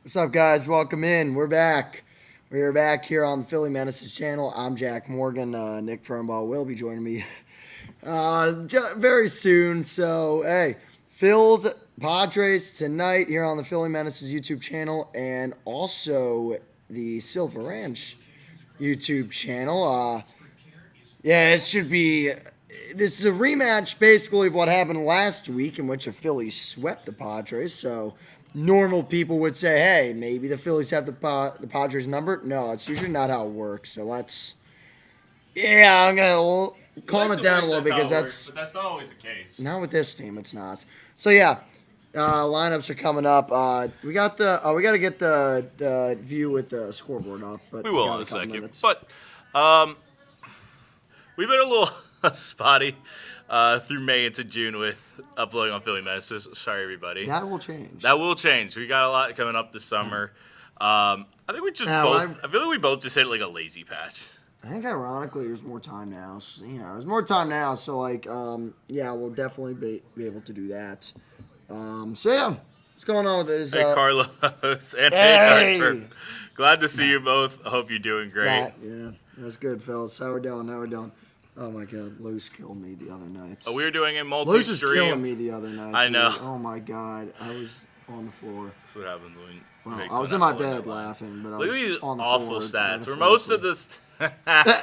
What's up, guys? Welcome in. We're back. We are back here on the Philly Menaces channel. I'm Jack Morgan. Nick Fernbaugh will be joining me very soon. So, hey, Phil's Padres tonight here on the Philly Menaces YouTube channel and also the Silver Ranch YouTube channel. It should be. This is a rematch, basically, of what happened last week, in which the Phillies swept the Padres. So, normal people would say, "Hey, maybe the Phillies have the Padres number." No, it's usually not how it works. So I'm gonna calm it down a little because but that's not always the case. not with this team. It's not. So lineups are coming up. We got we got to get the view with the scoreboard up, but We will got in a couple second. minutes. But we've been a little spotty through May into June with uploading on Philly Menaces. Sorry, everybody. That will change. That will change. We got a lot coming up this summer. I think we just I feel like we both just hit like a lazy patch. I think ironically, there's more time now. So, there's more time now. So we'll definitely be able to do that. What's going on with this? Hey, Carlos and Hey! Arthur. Glad to see you both. I hope you're doing great. That's good, fellas. How we doing? Oh my God, Luce killed me the other night. We were doing a Luce was killing multi-stream. me the other night. I dude. know. Oh my God, I was on the floor. That's what happens when. I was in my bed laughing, but I Look was at these on the awful floor. stats. Where most of this the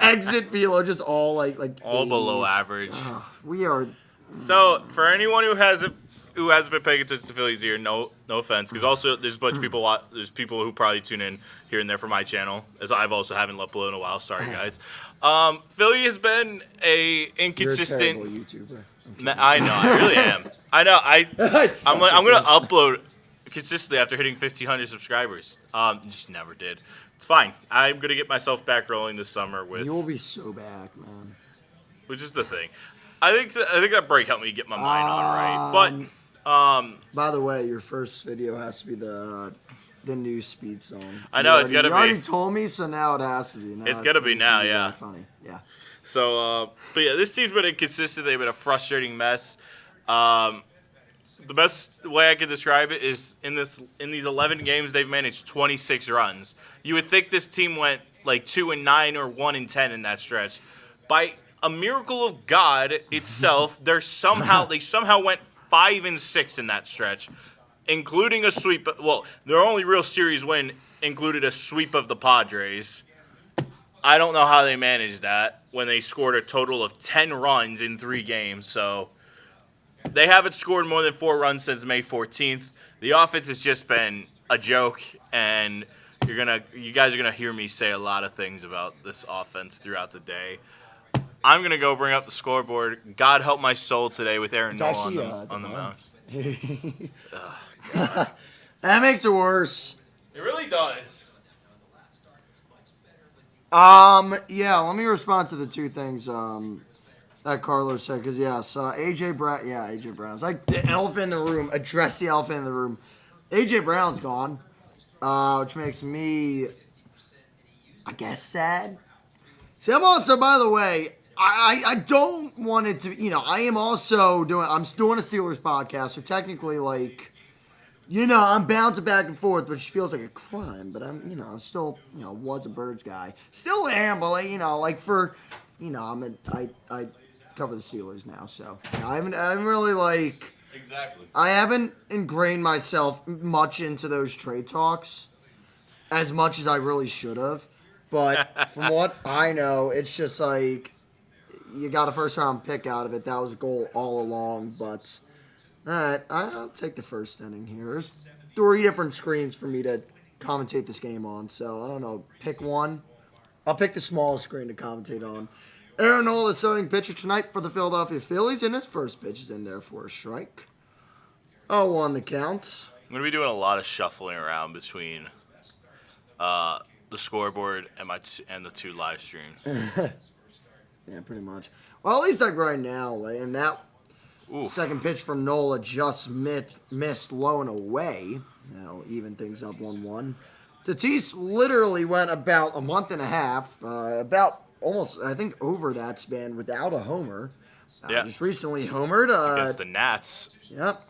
exit feel are just all like all 80s. below average. We are. So for anyone who hasn't been paying attention to Phillies here, no offense, because also there's a bunch of people. There's people who probably tune in here and there for my channel, as I've also haven't uploaded in a while. Sorry, guys. Philly has been a inconsistent. You're a terrible YouTuber. I know, I really am. I know. I'm gonna upload consistently after hitting 1,500 subscribers. Just never did. It's fine. I'm gonna get myself back rolling this summer with. You will be so back, man. Which is the thing. I think that break helped me get my mind on right. But by the way, your first video has to be the new speed song. I know it's gotta be. You already told me, so now it has to be. Now It's gotta be now, yeah. Funny, yeah. So, but yeah, this team's been inconsistent. They've been a frustrating mess. The best way I could describe it is in these 11 games they've managed 26 runs. You would think this team went like 2-9 or 1-10 in that stretch. By a miracle of God itself, they somehow went 5-6 in that stretch, including a sweep. Well, their only real series win included a sweep of the Padres. I don't know how they managed that when they scored a total of 10 runs in 3 games. So they haven't scored more than 4 runs since May 14th. The offense has just been a joke, and you guys are gonna hear me say a lot of things about this offense throughout the day. I'm gonna go bring up the scoreboard. God help my soul today with Aaron Nola on the mound. That makes it worse. It really does. Let me respond to the two things that Carlos said, because AJ Brown's like the elephant in the room. Address the elephant in the room. AJ Brown's gone, which makes me, I guess, sad. See, I'm also, by the way, I don't want it to, I'm doing a Steelers podcast, so technically, I'm bouncing back and forth, which feels like a crime, but I'm still, was a Birds guy. Still am, but I cover the Steelers now, so I haven't really Exactly. I haven't ingrained myself much into those trade talks as much as I really should have. But from what I know, it's just you got a first round pick out of it. That was the goal all along. But all right, I'll take the first inning here. There's 3 different screens for me to commentate this game on. So I don't know. Pick one. I'll pick the smallest screen to commentate on. Aaron Nola, the starting pitcher tonight for the Philadelphia Phillies, and his first pitch is in there for a strike. 0-1 the count. I'm gonna be doing a lot of shuffling around between the scoreboard and the 2 live streams. Yeah, pretty much. Well, at least right now, and that second pitch from Nola just missed low and away. That'll even things up 1-1. Tatis literally went about a month and a half, about almost, I think, over that span without a homer. Yeah. Just recently homered. Against the Nats. Yep.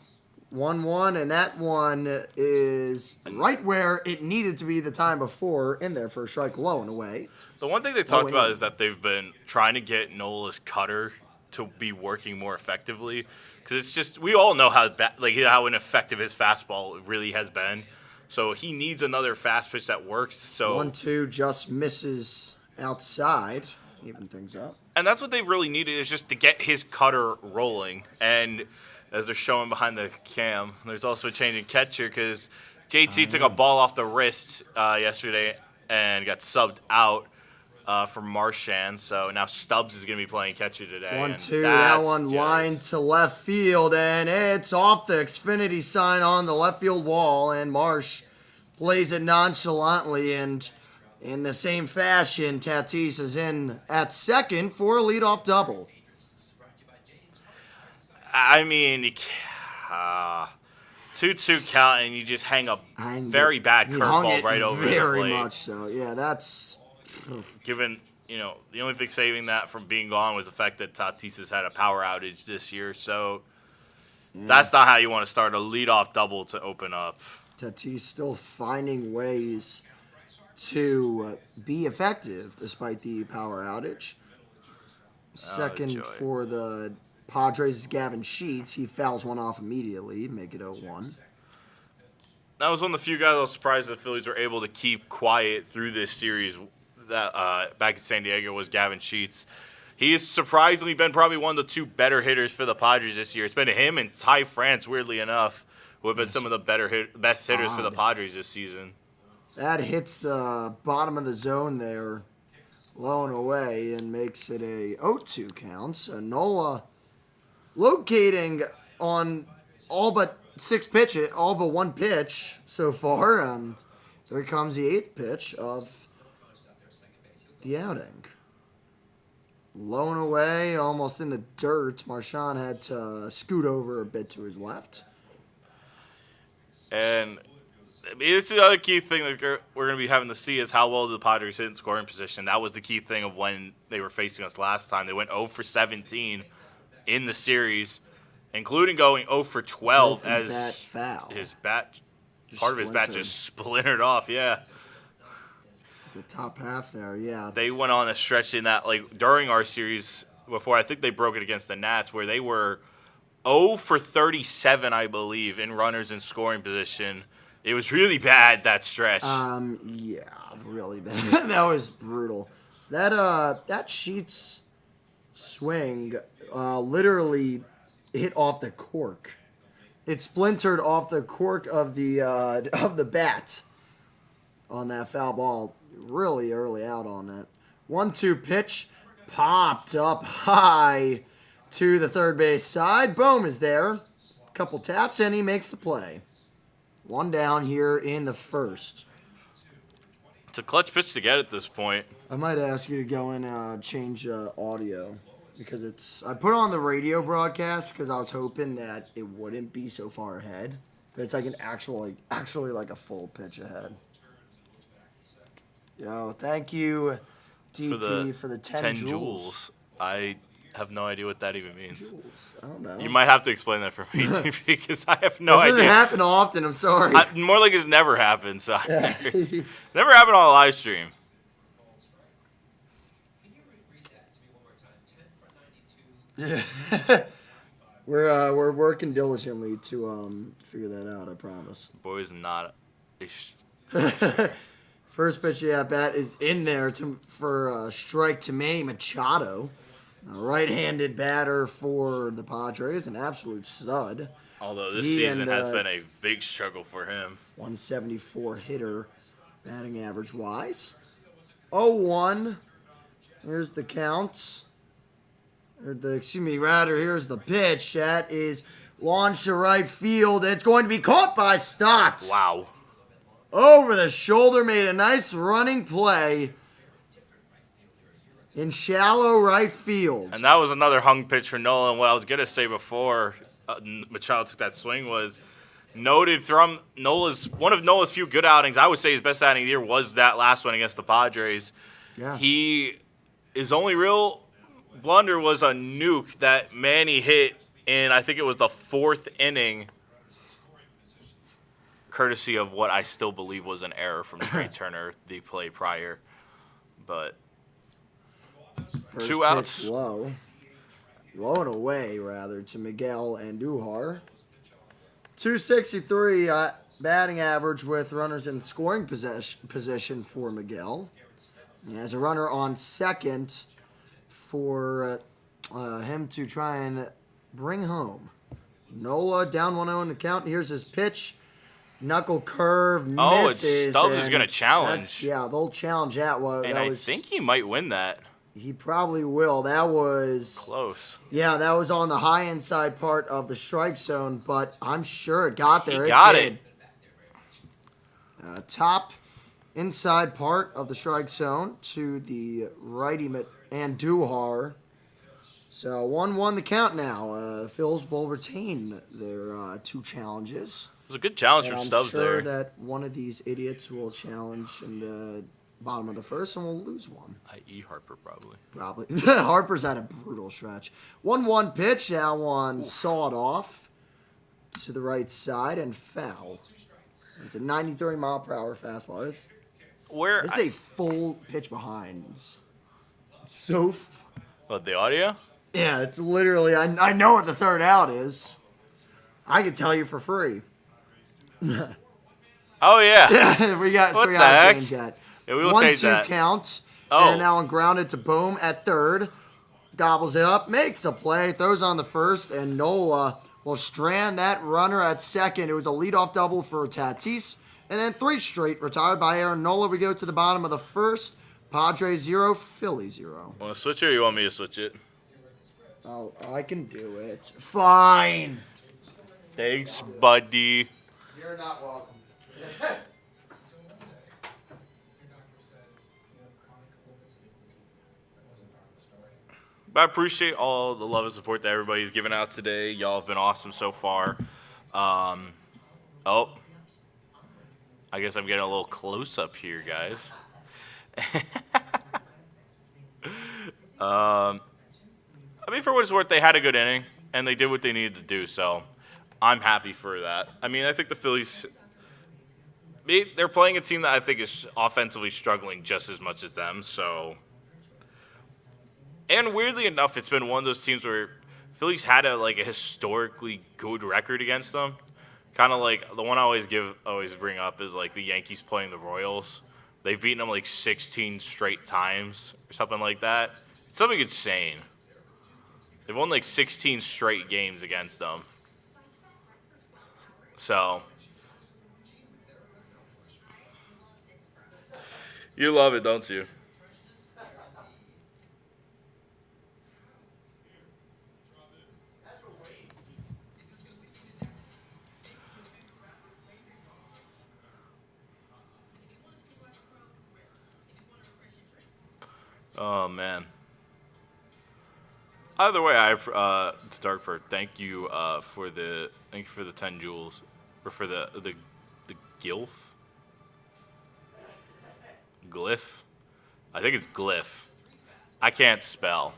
1-1, and that one is right where it needed to be the time before in there for a strike low and away. The one thing they talked about is that they've been trying to get Nola's cutter to be working more effectively, because it's just, we all know how ineffective his fastball really has been. So he needs another fast pitch that works. So 1-2 just misses outside, even things up. And that's what they've really needed, is just to get his cutter rolling. And as they're showing behind the cam, there's also a change in catcher because JT took a ball off the wrist yesterday and got subbed out for Marchand. So now Stubbs is going to be playing catcher today. 1-2, that one lined to left field, and it's off the Xfinity sign on the left field wall, and Marsh plays it nonchalantly, and in the same fashion, Tatis is in at second for a leadoff double. I mean, 2-2 count, and you just hang a very bad curveball right over the plate. Very much so. Yeah, that's... Given, the only thing saving that from being gone was the fact that Tatis has had a power outage this year. So that's not how you want to start a leadoff double to open up. Tatis still finding ways to be effective despite the power outage. Second for the Padres is Gavin Sheets. He fouls one off immediately, make it 0-1. That was one of the few guys I was surprised the Phillies were able to keep quiet through this series. That back in San Diego was Gavin Sheets. He has surprisingly been probably one of the two better hitters for the Padres this year. It's been him and Ty France, weirdly enough, who have been some of the best hitters for the Padres this season. That hits the bottom of the zone there, low and away, and makes it a 0-2 count. So Nola locating on all but one pitch so far, and here comes the 8th pitch of the outing. Low and away, almost in the dirt. Marchand had to scoot over a bit to his left. And this is the other key thing that we're going to be having to see is how well the Padres hit in scoring position. That was the key thing of when they were facing us last time. They went 0 for 17 in the series, including going 0 for 12 as his bat, part of his bat just splintered off. Yeah. The top half there, yeah. They went on a stretch in that, during our series before, I think they broke it against the Nats, where they were 0 for 37, I believe, in runners in scoring position. It was really bad, that stretch. Yeah, really bad. That was brutal. So that Sheets swing literally hit off the cork. It splintered off the cork of the bat on that foul ball. Really early out on that. 1-2 pitch popped up high to the third base side. Bohm is there. Couple taps and he makes the play. One down here in the first. It's a clutch pitch to get at this point. I might ask you to go and change audio because I put on the radio broadcast because I was hoping that it wouldn't be so far ahead, but it's like an actually like a full pitch ahead. Yo, thank you, DP, for the 10 joules. I have no idea what that even means. Joules. I don't know. You might have to explain that for me, DP, because I have no idea. It doesn't happen often, I'm sorry. More like it's never happened. So never happened on a live stream. Yeah. We're working diligently to figure that out, I promise. Boy is not First pitch, bat is in there for a strike to Manny Machado. A right-handed batter for the Padres, an absolute stud. Although this season has been a big struggle for him. 174 hitter, batting average-wise. 0-1. Here's the count. Here's the pitch. That is launched to right field. It's going to be caught by Stott. Wow. Over the shoulder, made a nice running play in shallow right field. And that was another hung pitch for Nola. And what I was going to say before Machado took that swing was noted from one of Nola's few good outings. I would say his best outing of the year was that last one against the Padres. Yeah. His only real blunder was a nuke that Manny hit in, I think it was the 4th inning courtesy of what I still believe was an error from Trey Turner the play prior. But First 2 pitch outs. low and away rather to Miguel Andujar. 263 batting average with runners in scoring position for Miguel. He has a runner on second for him to try and bring home. Nola down 1-0 in the count. Here's his pitch. Knuckle curve Oh, misses. Stubbs is going to challenge. Yeah, they'll challenge that one. And I think he might win that. He probably will. That was close. Yeah, that was on the high inside part of the strike zone, but I'm sure it got there. He got did. it. Top inside part of the strike zone to the righty Andujar. So 1-1 the count now. Phillies will retain their 2 challenges. It was a good challenge And from I'm Stubbs sure there. that one of these idiots will challenge in the bottom of the first, and we'll lose one. I.e. Harper, probably. Probably. Harper's had a brutal stretch. 1-1 pitch. That one sawed off to the right side and foul. It's a 93-mile-per-hour fastball. It's a full pitch behind. It's so... What, the audio? Yeah, it's literally... I know what the third out is. I could tell you for free. Oh, yeah. Yeah, we got What to the heck? change that. Yeah, we will change 1-2 that. counts. Oh. And now grounded to Bohm at third. Gobbles it up, makes a play, throws on the first, and Nola will strand that runner at second. It was a leadoff double for Tatis. And then 3 straight retired by Aaron Nola. We go to the bottom of the first. Padres 0, Phillies 0. Want to switch it or you want me to switch it? Oh, I can do it. Fine. Thanks, buddy. You're not welcome. But I appreciate all the love and support that everybody's given out today. Y'all have been awesome so far. Oh. I guess I'm getting a little close up here, guys. I mean, for what it's worth, they had a good inning, and they did what they needed to do, so I'm happy for that. I mean, I think the Phillies, they're playing a team that I think is offensively struggling just as much as them, so... And weirdly enough, it's been one of those teams where Phillies had a historically good record against them. Kind of like the one I always bring up is like the Yankees playing the Royals. They've beaten them like 16 straight times or something like that. It's something insane. They've won like 16 straight games against them. So you love it, don't you? Oh man. Either way, Darkbird, thank you for the 10 jewels, or for the glyph. I think it's glyph. I can't spell.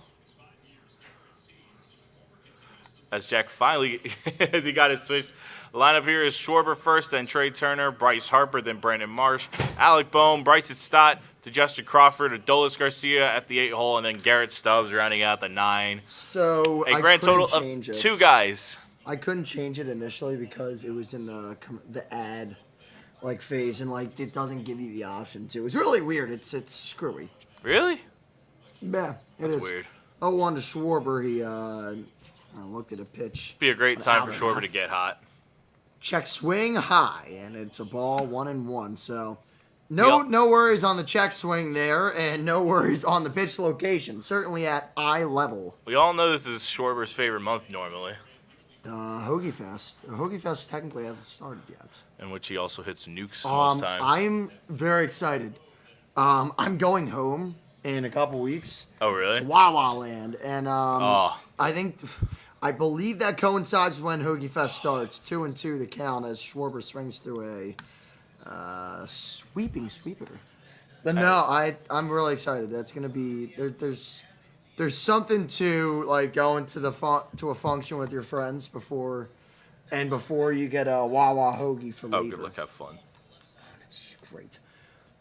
As Jack finally he got it switched. The lineup here is Schwarber first, then Trey Turner, Bryce Harper, then Brandon Marsh, Alec Bohm, Bryson Stott, to Justin Crawford, Adolis Garcia at the 8 hole, and then Garrett Stubbs rounding out the 9. So a grand total of 2 guys. I couldn't change it initially because it was in the ad phase, and it doesn't give you the option to. It's really weird. It's screwy. Really? Yeah, That's weird. 0-1 to Schwarber. He looked at a pitch. Be a great time for Schwarber to get hot. Check swing high, and it's a ball 1-1. So no worries on the check swing there, and no worries on the pitch location. Certainly at eye level. We all know this is Schwarber's favorite month normally. Hoagie Fest. Hoagie Fest technically hasn't started yet. In which he also hits nukes most times. I'm very excited. I'm going home in a couple weeks. Oh, really? To Wawa Land. And I believe that coincides when Hoagie Fest starts. 2-2 the count as Schwarber swings through a sweeping sweeper. But no, I'm really excited. That's gonna be there's something to going to a function with your friends before And before you get a Wawa hoagie for Oh, later. good luck. Have fun. It's great.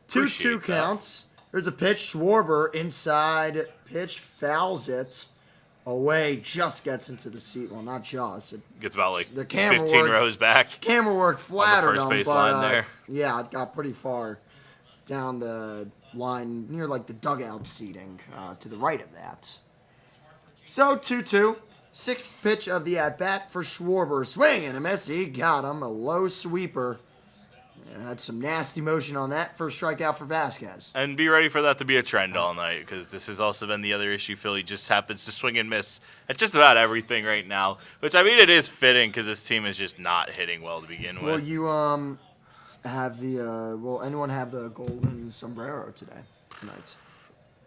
2-2 Appreciate that. counts. There's a pitch. Schwarber inside pitch fouls it away. Just gets into the seat. Well, not just. Gets about like The camera 15 work, rows back. Camera work flattered first him, base but line there. yeah, it got pretty far down the line near like the dugout seating to the right of that. So 2-2. Sixth pitch of the at-bat for Schwarber. Swing and a miss. He got him. A low sweeper. Had some nasty motion on that. First strikeout for Vazquez. And be ready for that to be a trend all night, because this has also been the other issue. Philly just happens to swing and miss at just about everything right now. Which, I mean, it is fitting because this team is just not hitting well to begin with. Will you have the will anyone have the golden sombrero tonight?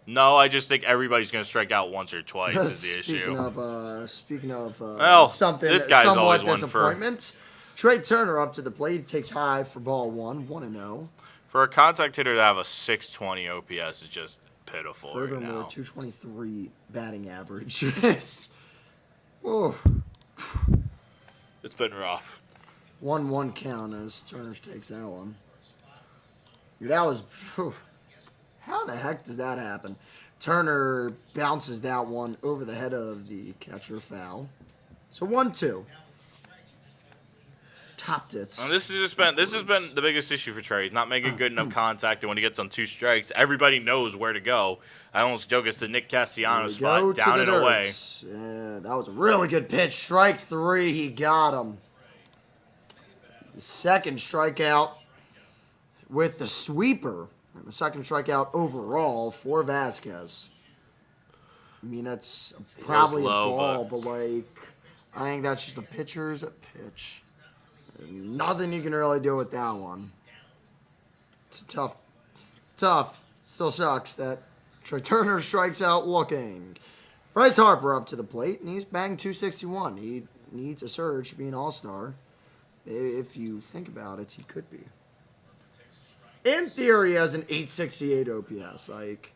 No, I just think everybody's going to strike out once or twice is the Speaking of well, something this guy's somewhat always one disappointment. Trey Turner up to the plate. He takes high for ball 1-0. For a contact hitter to have a 620 OPS is just pitiful. Furthermore, right 223 batting average. Oh. It's been rough. 1-1 count as Turner takes that one. That was. How the heck does that happen? Turner bounces that one over the head of the catcher, foul. So 1-2. Topped it. And this has been the biggest issue for Trey. He's not making good enough contact, and when he gets on 2 strikes, everybody knows where to go. I almost joke it's the Nick Castellanos spot, down and away. Yeah, that was a really good pitch. Strike 3, he got him. The second strikeout with the sweeper. And the second strikeout overall for Vazquez. I mean, that's probably low, a ball, but like, I think that's just a pitcher's pitch. Nothing you can really do with that one. It's tough. Still sucks that Trey Turner strikes out looking. Bryce Harper up to the plate, and he's banged 261. He needs a surge to be an all-star. If you think about it, he could be. In theory, he has an 868 OPS. Like,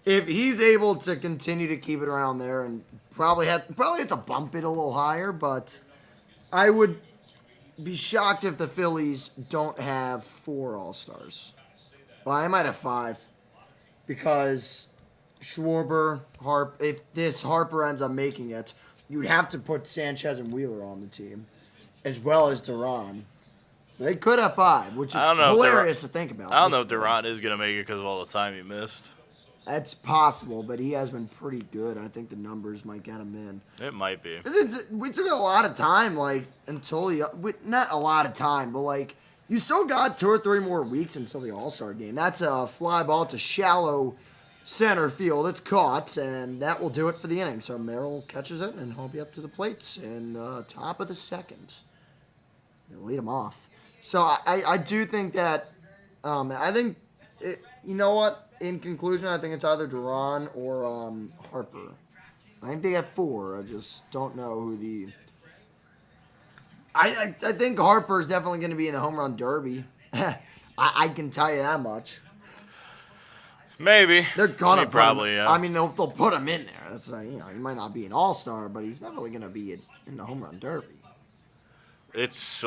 if he's able to continue to keep it around there, and probably it's a bump it a little higher, but I would be shocked if the Phillies don't have 4 All-Stars. Well, I might have 5, because Schwarber, if this Harper ends up making it, you'd have to put Sanchez and Wheeler on the team, as well as Duran. So they could have 5, which is hilarious to think about. I don't know if Durant is going to make it because of all the time he missed. That's possible, but he has been pretty good. I think the numbers might get him in. It might be. We took a lot of time, like, until not a lot of time, but, like, you still got 2 or 3 more weeks until the All-Star game. That's a fly ball to shallow center field. It's caught, and that will do it for the inning. So Merrill catches it, and he'll be up to the plates in the top of the second. He'll lead him off. So I do think that, you know what? In conclusion, I think it's either Duran or Harper. I think they have 4. I just don't know who the... I think Harper is definitely going to be in the home run derby. I can tell you that much. Maybe. They're gonna probably, yeah. I mean, they'll put him in there. That's he might not be an all-star, but he's definitely going to be in the home run derby. It's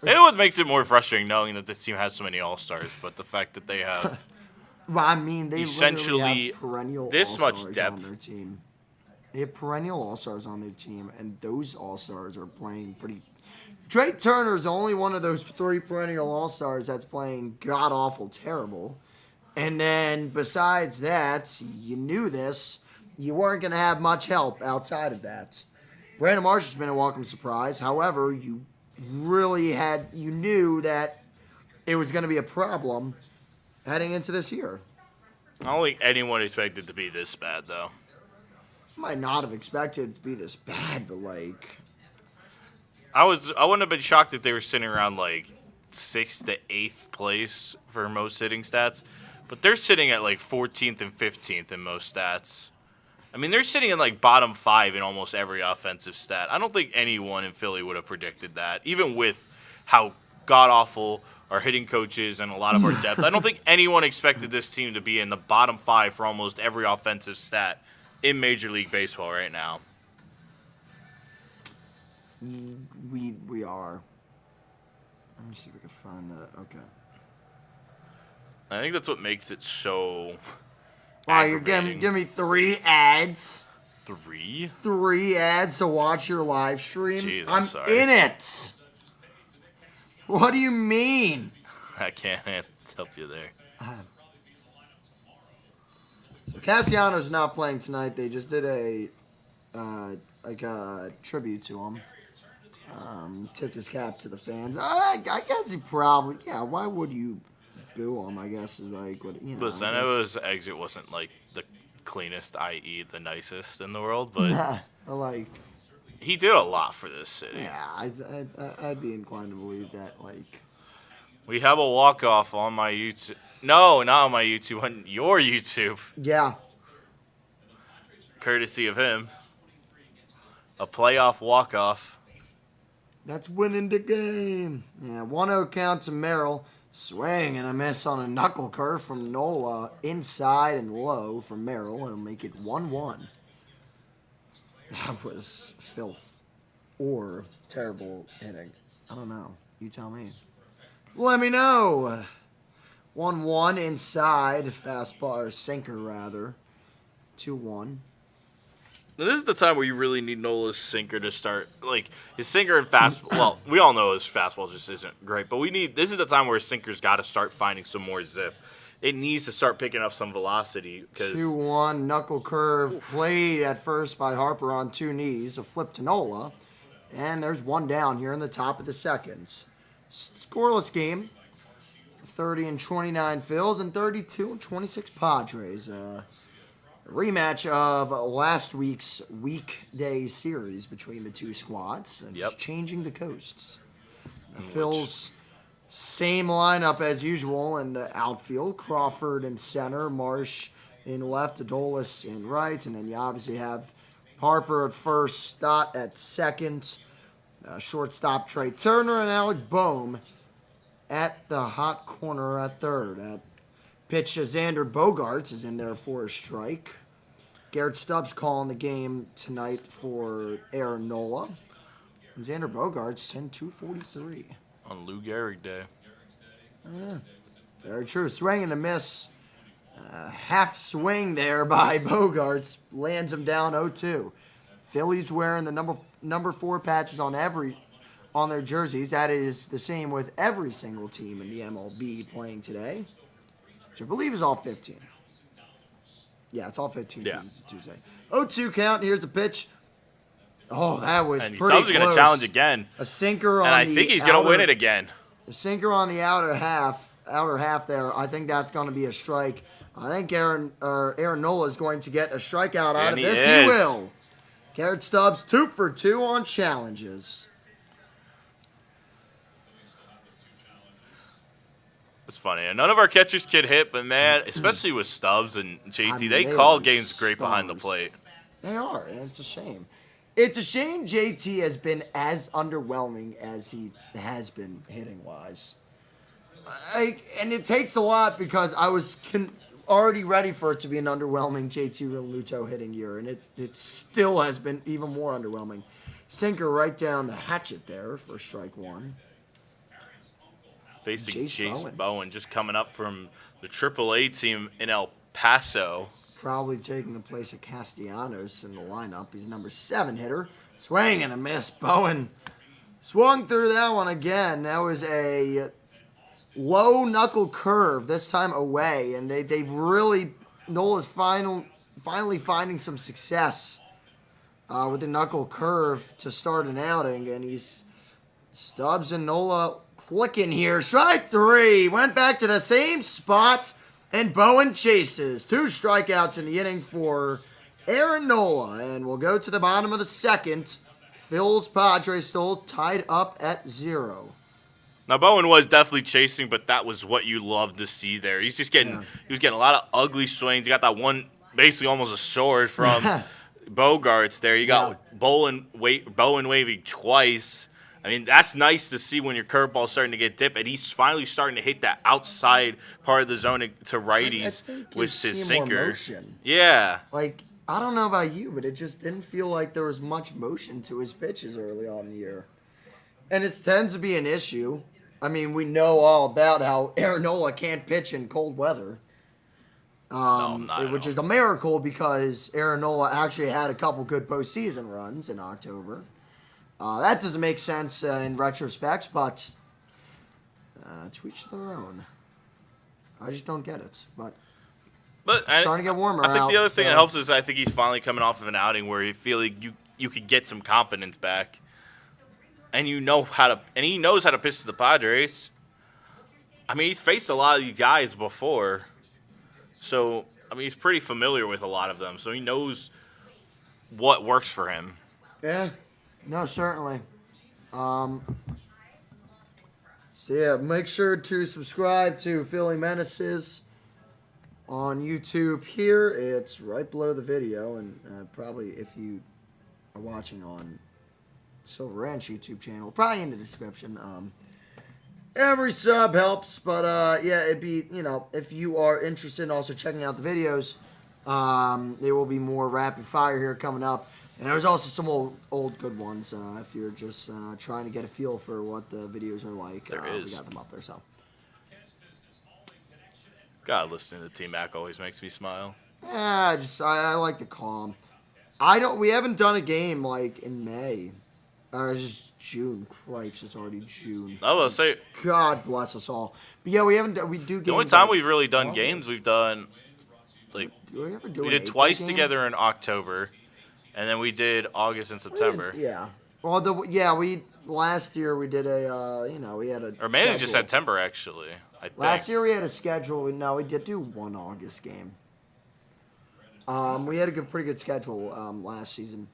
and what makes it more frustrating knowing that this team has so many all-stars, but the fact that they have Well, I mean, they essentially literally have perennial this much all-stars depth on their team. They have perennial all-stars on their team, and those all-stars are playing pretty... Trey Turner is only one of those 3 perennial all-stars that's playing god-awful terrible. And then, besides that, you knew this. You weren't going to have much help outside of that. Brandon Marsh has been a welcome surprise. However, you knew that it was going to be a problem heading into this year. I don't think anyone expected it to be this bad, though. Might not have expected it to be this bad, but like... I wouldn't have been shocked if they were sitting around like 6th to 8th place for most hitting stats, but they're sitting at like 14th and 15th in most stats. I mean, they're sitting in like bottom 5 in almost every offensive stat. I don't think anyone in Philly would have predicted that, even with how god-awful our hitting coaches and a lot of our depth. I don't think anyone expected this team to be in the bottom 5 for almost every offensive stat in Major League Baseball right now. We are. Let me see if I can find that. Okay. I think that's what makes it so Wow, you're aggravating. giving me 3 ads. 3? 3 ads to watch your live stream. Jeez, I'm I'm sorry. in it. What do you mean? I can't help you there. So Cassiano's not playing tonight. They just did a tribute to him. Tipped his cap to the fans. I guess he probably, yeah. Why would you boo him? I guess is like what you know. Listen, I know his exit wasn't like the cleanest, i.e., the nicest in the world, but Like, he did a lot for this city. yeah, I'd be inclined to believe that. Like, We have a walk-off on my YouTube. No, not on my YouTube, on your YouTube, yeah, courtesy of him. A playoff walk-off. that's winning the game. Yeah, 1-0 count to Merrill. Swing and a miss on a knuckle curve from Nola. Inside and low from Merrill. It'll make it 1-1. That was filth. Or terrible hitting. I don't know. You tell me. Let me know. 1-1 inside. Fastball, or sinker rather. 2-1. Now, this is the time where you really need Nola's sinker to start. Like, his sinker and fastball. Well, we all know his fastball just isn't great, but this is the time where his sinker's got to start finding some more zip. It needs to start picking up some velocity. 2-1. Knuckle curve. Played at first by Harper on 2 knees. A flip to Nola. And there's 1 down here in the top of the second. Scoreless game. 30-29 Phils and 32-26 Padres. Rematch of last week's weekday series between the two squads. And Yep. changing the coasts. The Phils, same lineup as usual in the outfield. Crawford in center, Marsh in left, Adolis in right. And then you obviously have Harper at first, Stott at second. Shortstop Trey Turner and Alec Boehm at the hot corner at third. Pitch to Xander Bogaerts is in there for a strike. Garrett Stubbs calling the game tonight for Aaron Nola. And Xander Bogaerts 10-243. On Lou Gehrig Day. Very true. Swing and a miss. Half swing there by Bogaerts. Lands him down 0-2. Phillies wearing the number 4 patches on their jerseys. That is the same with every single team in the MLB playing today, which I believe is all 15. Yeah, it's all 15 Yeah. because it's a Tuesday. 0-2 count. Here's a pitch. Oh, that was And pretty Stubbs close. going to challenge again. A sinker on And I the think he's going to win it again. A sinker on the outer half there. I think that's going to be a strike. I think Aaron Nola is going to get a strikeout out of And this. he He is. will. Garrett Stubbs 2 for 2 on challenges. It's funny. And none of our catchers could hit, but man, especially with Stubbs and JT, I mean, they they call are games great behind the stars. plate. They are, and it's a shame. It's a shame JT has been as underwhelming as he has been hitting-wise. And it takes a lot because I was already ready for it to be an underwhelming JT Realmuto hitting year, and it still has been even more underwhelming. Sinker right down the hatchet there for strike 1. Facing Jace Jace Bowen. Bowen, just coming up from the AAA team in El Paso. Probably taking the place of Castellanos in the lineup. He's number 7 hitter. Swing and a miss. Bowen swung through that one again. That was a low knuckle curve, this time away. And they've really, Nola's finally finding some success with the knuckle curve to start an outing. And he's Stubbs and Nola clicking here. Strike 3. Went back to the same spot. And Bowen chases. 2 strikeouts in the inning for Aaron Nola. And we'll go to the bottom of the second. Phil's Padres still tied up at 0. Now Bowen was definitely chasing, but that was what you loved to see there. He's just getting he was getting a lot of ugly swings. He got that one basically almost a sword from Bogaerts there. You got Bowen waving twice. I mean, that's nice to see when your curveball's starting to get dipped, and he's finally starting to hit that outside part of the zone to righties think with you his see more sinker. motion. Yeah. Like, I don't know about you, but it just didn't feel like there was much motion to his pitches early on in the year. And it tends to be an issue. I mean, we know all about how Aaron Nola can't pitch in cold weather. No, not at Which all. is a miracle because Aaron Nola actually had a couple good postseason runs in October. That doesn't make sense in retrospect, but to each their own. I just don't get it. But But it's starting to get warmer I think out, the other thing so- that helps is I think he's finally coming off of an outing where you feel like you could get some confidence back, and he knows how to pitch to the Padres. I mean, he's faced a lot of these guys before, so I mean he's pretty familiar with a lot of them, so he knows what works for him. Yeah, no, certainly. So yeah, make sure to subscribe to Philly Menaces on YouTube here. It's right below the video, and probably if you are watching on Silver Ranch YouTube channel, probably in the description. Every sub helps, but yeah, it'd be, if you are interested in also checking out the videos, there will be more rapid fire here coming up. And there's also some old good ones if you're just trying to get a feel for what the videos are like. There is. We got them up there, so. God, listening to T-Mac always makes me smile. Yeah, I like the calm. We haven't done a game like in May. Or it's just June. Cripes, it's already June. I was gonna say God bless us all. But yeah, we do games. the only time like we've really done August. games, we've done like Do we ever do we an did April twice game? together in October, and then we did August and September. Yeah. Well, we last year we did we had a Or maybe just schedule. September, actually. I think. Last year we had a schedule. No, we did do one August game. We had a pretty good schedule last season,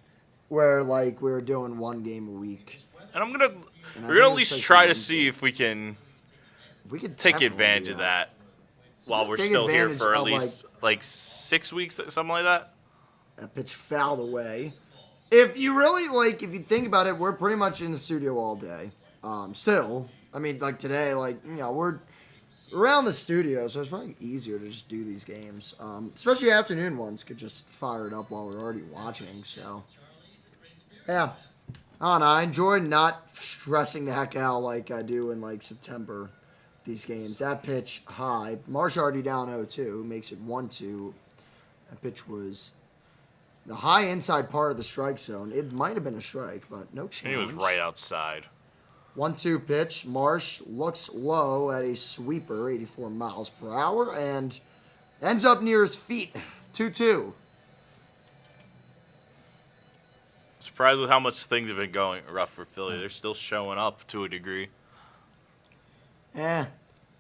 where we were doing one game a week. And I we're think gonna at it's least like try to Wednesdays. see if we can We could take definitely advantage do of that while we're Take still here advantage for at of, least like 6 weeks, something like that. That pitch fouled away. If you really if you think about it, we're pretty much in the studio all day. Still, I mean, today, we're around the studio, so it's probably easier to just do these games. Especially afternoon ones could just fire it up while we're already watching. So, yeah. I don't know. I enjoy not stressing the heck out like I do in September. These games. That pitch high. Marsh already down 0-2, makes it 1-2. That pitch was the high inside part of the strike zone. It might have been a strike, but no And challenge. he was right outside. 1-2 pitch. Marsh looks low at a sweeper, 84 miles per hour, and ends up near his feet. 2-2. Surprised with how much things have been going rough for Philly. They're still showing up to a degree. Yeah,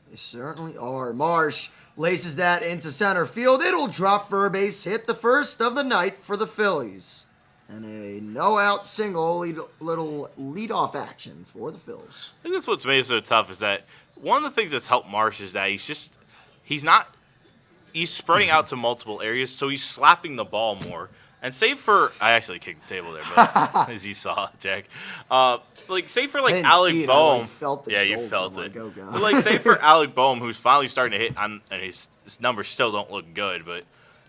they certainly are. Marsh laces that into center field. It'll drop for a base hit, the first of the night for the Phillies. And a no-out single, little leadoff action for the Phils. I think that's what's made it so tough is that one of the things that's helped Marsh is that he's spreading out to multiple areas, so he's slapping the ball more. And save for, I actually kicked the table there, but as you saw, Jack. Save for I didn't see Alec it, I, Boehm. felt the Yeah, you jolts. felt I'm it. like, oh, God. But save for Alec Boehm, who's finally starting to hit, and his numbers still don't look good, but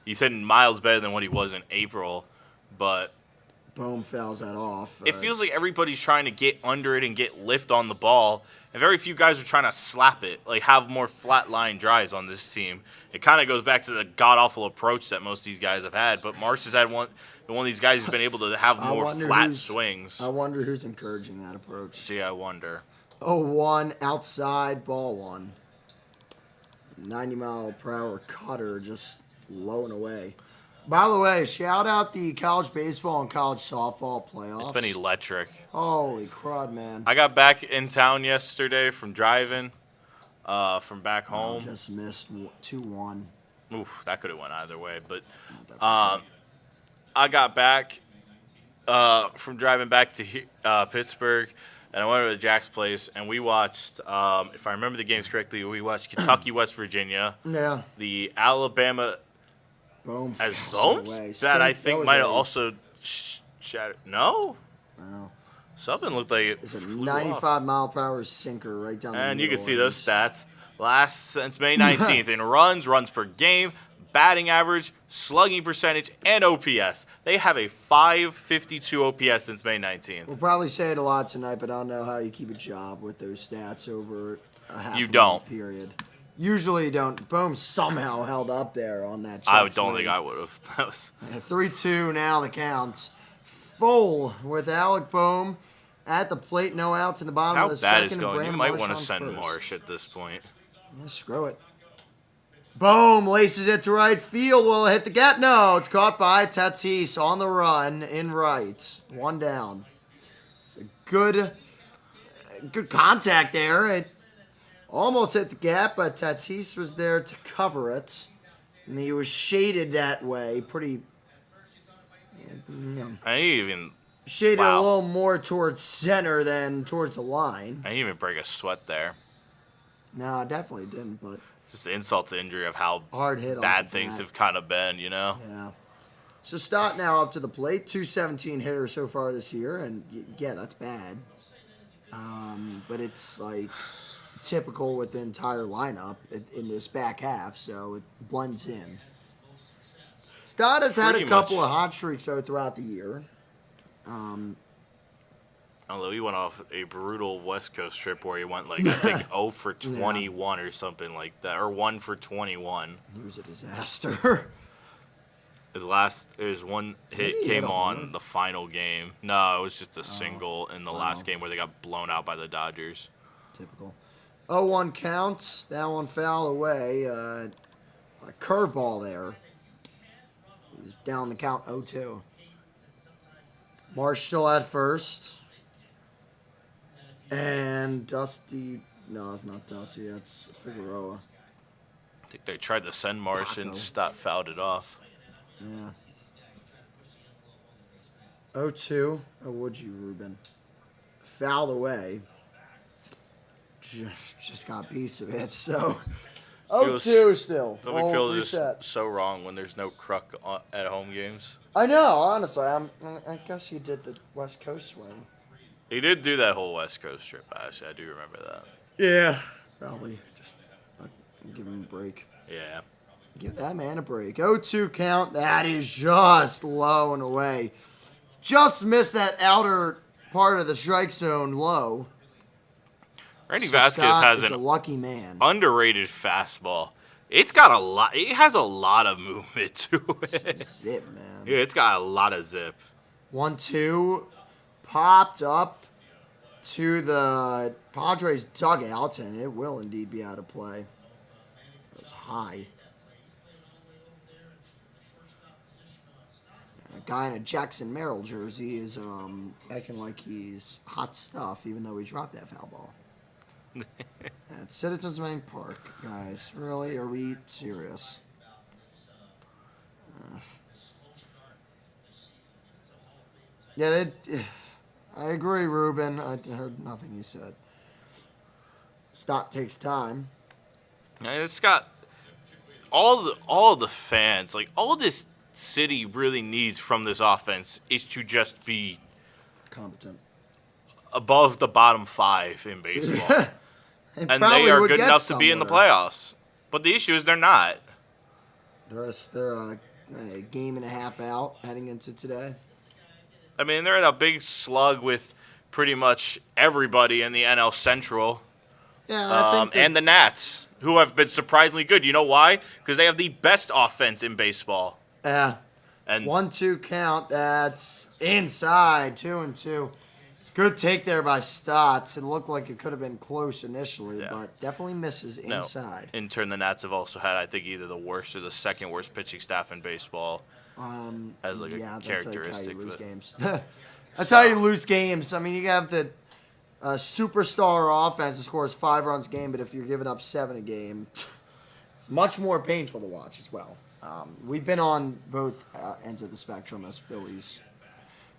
he's hitting miles better than what he was in April. But Boom fouls that off. it feels like everybody's trying to get under it and get lift on the ball, and very few guys are trying to slap it, have more flat line drives on this team. It kind of goes back to the god-awful approach that most of these guys have had, but Marsh has had one of these guys who's been able to have more flat swings. I wonder who's encouraging that approach. Gee, I wonder. 0-1, outside, ball one. 90-mile-per-hour cutter just low and away. By the way, shout out the college baseball and college softball playoffs. It's been electric. Holy crud, man. I got back in town yesterday from driving from back home. Just missed 2-1. Oof, that could have went either way. But I got back from driving back to Pittsburgh, and I went to Jack's place, and we watched, if I remember the games correctly, we watched Kentucky, West Virginia, Yeah. the Alabama Boom. as fouls bones away. that I think was might have a- also shattered. No, Wow. something looked like it It's a flew off. 95-mile-per-hour sinker right down the And you can middle, see those stats. Last since May 19th in runs per game, batting average, slugging percentage, and OPS. They have a 552 OPS since May 19th. We'll probably say it a lot tonight, but I don't know how you keep a job with those stats over a half You a don't. month period. Usually you don't. Boom somehow held up there on that. I don't think I would have. 3-2 now the count. Full with Alec Bohm at the plate. No outs in the bottom How of the bad second. it's and going. You Brandon might Marsh want to on send first. Marsh at this point. Yeah, screw it. Boom, laces it to right field. Will it hit the gap? No, it's caught by Tatis on the run in right. One down. It's a good contact there. It almost hit the gap, but Tatis was there to cover it. And he was shaded that way. Pretty, I even shaded Wow. a little more towards center than towards the line. I didn't even break a sweat there. No, I definitely didn't, but Just insult to injury of how hard hit on bad the things bat. have kind of been, you know? Yeah. So Stott now up to the plate. 217 hitters so far this year, and yeah, that's bad. But it's like typical with the entire lineup in this back half, so it blends in. Stott has had a Pretty couple much. of hot streaks though throughout the year. Although he went off a brutal West Coast trip where he went like I think 0 for 21 or something like that, or 1 for 21. He was a disaster. His one hit he hit came a on home? the final game. No, it was just a single in the last game where they got blown out by the Dodgers. Typical. 0-1 counts. That one foul away. A curveball there. He's down the count 0-2. Marsh still at first. And Dusty. No, it's not Dusty. That's Figueroa. I think they tried to send Marsh and Paco. Stott fouled it off. Yeah. 0-2. Oh, would you, Ruben? Fouled away. Just got a piece of it, so. 0-2 still. Something We'll feels reset. just so wrong when there's no Kruk at home games. I know, honestly. I guess he did the West Coast swing. He did do that whole West Coast trip, actually. I do remember that. Yeah. Probably. Just give him a break. Yeah. Give that man a break. 0-2 count. That is just low and away. Just missed that outer part of the strike zone low. Randy So Vazquez Scott has is an a lucky man. underrated fastball. It's got a lot. It has a lot of movement to it. Zip, man. Yeah, it's got a lot of zip. 1-2. Popped up to the Padres dugout, and it will indeed be out of play. That was high. A guy in a Jackson Merrill jersey is acting like he's hot stuff, even though he dropped that foul ball. At Citizens Bank Park, guys. Really? Are we serious? Yeah, I agree, Ruben. I heard nothing you said. Stott takes time. And it's got all the fans, like all this city really needs from this offense is to just be Competent. above the bottom 5 in baseball. And they probably are would good get enough to be in the somewhere. playoffs. But the issue is they're not. They're a game and a half out heading into today. I mean, they're in a big slug with pretty much everybody in the NL Central. Yeah, I think And the Nats, who have been surprisingly good. You know why? Because they have the best offense in baseball. yeah. And 1-2 count. That's inside. 2-2. Good take there by Stotts. It looked like it could have been close initially, Yeah. but definitely misses no, inside. in turn, the Nats have also had, I think, either the worst or the second worst pitching staff in baseball. As like Yeah, a that's like how characteristic. you lose but- games. That's how you lose games. I mean, you have the superstar offense that scores 5 runs a game, but if you're giving up 7 a game, it's much more painful to watch as well. We've been on both ends of the spectrum as Phillies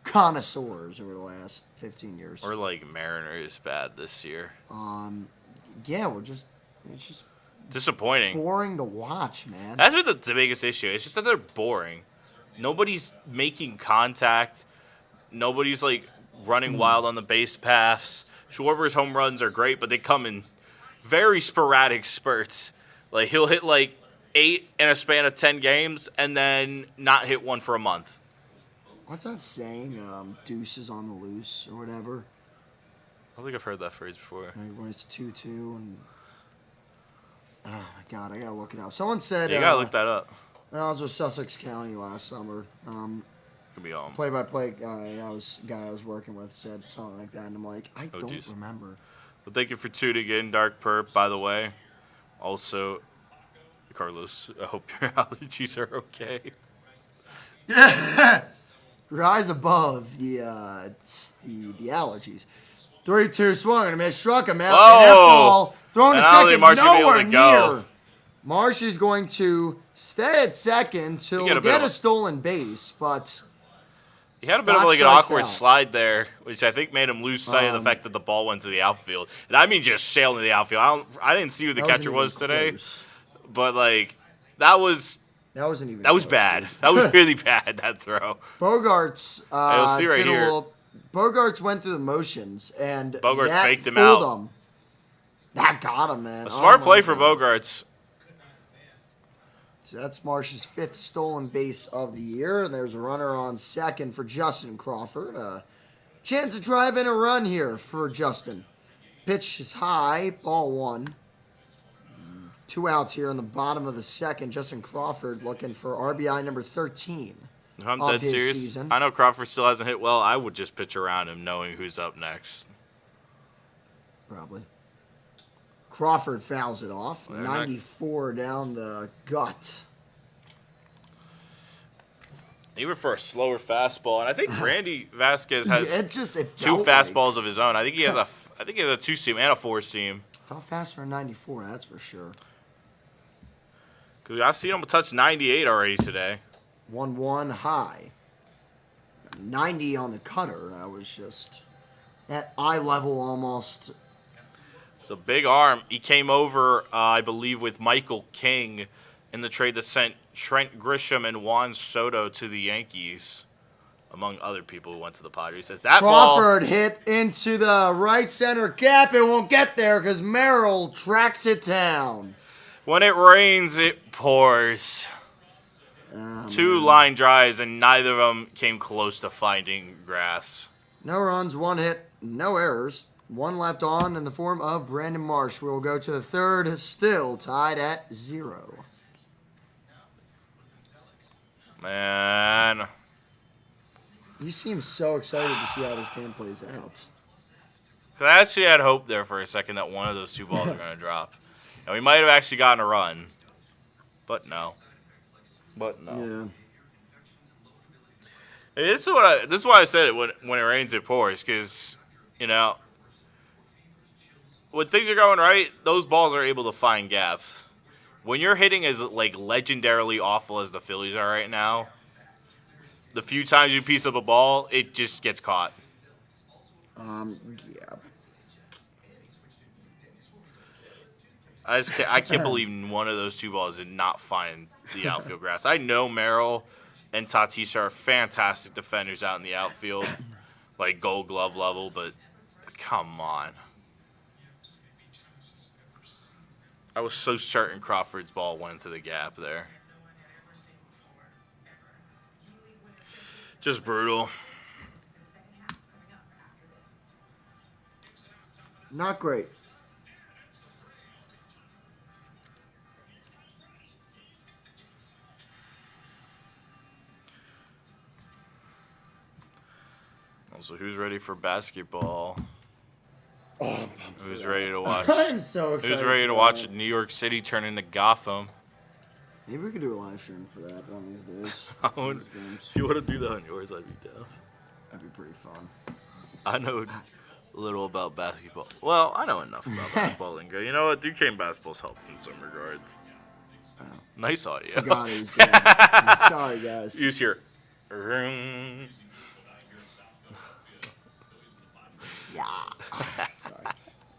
connoisseurs over the last 15 years. Or like Mariners bad this year. Yeah, it's just Disappointing. boring to watch, man. That's been the biggest issue. It's just that they're boring. Nobody's making contact. Nobody's like running wild on the base paths. Schwarber's home runs are great, but they come in very sporadic spurts. Like he'll hit like 8 in a span of 10 games and then not hit one for a month. What's that saying? Deuces on the loose or whatever. I think I've heard that phrase before. Like when it's 2-2 and. Oh my God, I gotta look it up. Someone said. Yeah, you gotta look that up. I was with Sussex County last summer. Could be on. Play-by-play guy I was working with said something like that, and I'm like, I don't geez. remember. Well, thank you for tuning in, Dark Perp, by the way. Also, Carlos, I hope your allergies are okay. Rise above the allergies. 3-2 swung and a miss, struck him out. Oh! And that ball thrown to And I don't think second, Marsh will be able nowhere to go. near. Marsh is going to stay at second till get a stolen base, but he had a bit of like an awkward slide there, which I think made him lose sight of the fact that the ball went to the outfield. And I mean just sailed to the outfield. I didn't see who the catcher was today, but like that was wasn't even that was close, bad. Dude. That was really bad, that throw. Bogarts you'll see right here. Bogarts went through the motions and Bogarts that faked him fooled out. him. That got him, man. A smart play for Bogarts. So that's Marsh's 5th stolen base of the year. And there's a runner on second for Justin Crawford. Chance to drive in a run here for Justin. Pitch is high, ball 1. 2 outs here in the bottom of the second. Justin Crawford looking for RBI number 13. I'm dead serious. Season. I know Crawford still hasn't hit well. I would just pitch around him knowing who's up next. Probably. Crawford fouls it off. 94 down the gut. Even for a slower fastball, and I think Randy Vazquez has it 2 fastballs of his own. I think he has a 2-seam and a 4-seam. Felt faster than 94, that's for sure. Cause I've seen him touch 98 already today. 1-1 high. 90 on the cutter. That was just at eye level almost. It's a big arm. He came over, I believe, with Michael King in the trade that sent Trent Grisham and Juan Soto to the Yankees, among other people who went to the Padres. As that Crawford hit into the right center gap. It won't get there because Merrill tracks it down. When it rains, it pours. 2 line drives, and neither of them came close to finding grass. No runs, 1 hit, no errors. 1 left on in the form of Brandon Marsh. We will go to the 3rd, still tied at 0. Man. You seem so excited to see how this game plays out. I actually had hope there for a second that one of those 2 balls were going to drop. And we might have actually gotten a run. But no. Yeah. Hey, this is why I said it when it rains, it pours. Because, you know, when things are going right, those balls are able to find gaps. When you're hitting as like legendarily awful as the Phillies are right now, the few times you piece up a ball, it just gets caught. Yeah. I can't believe one of those 2 balls did not find the outfield grass. I know Merrill and Tatis are fantastic defenders out in the outfield, like Gold Glove level, but come on. I was so certain Crawford's ball went into the gap there. Just brutal. Not great. Also, who's ready for basketball? Oh, Who's ready to watch? I'm so excited. Who's ready to watch New York City turn into Gotham? Maybe we could do a live stream for that one of these days. If you want to do that on yours, I'd be down. That'd be pretty fun. I know a little about basketball. Well, I know enough about basketball lingo. You know what? Duquesne basketball's helped in some regards. Oh. Nice audio. Forgot he was doing it. Sorry, guys. Use your. Yeah. Sorry.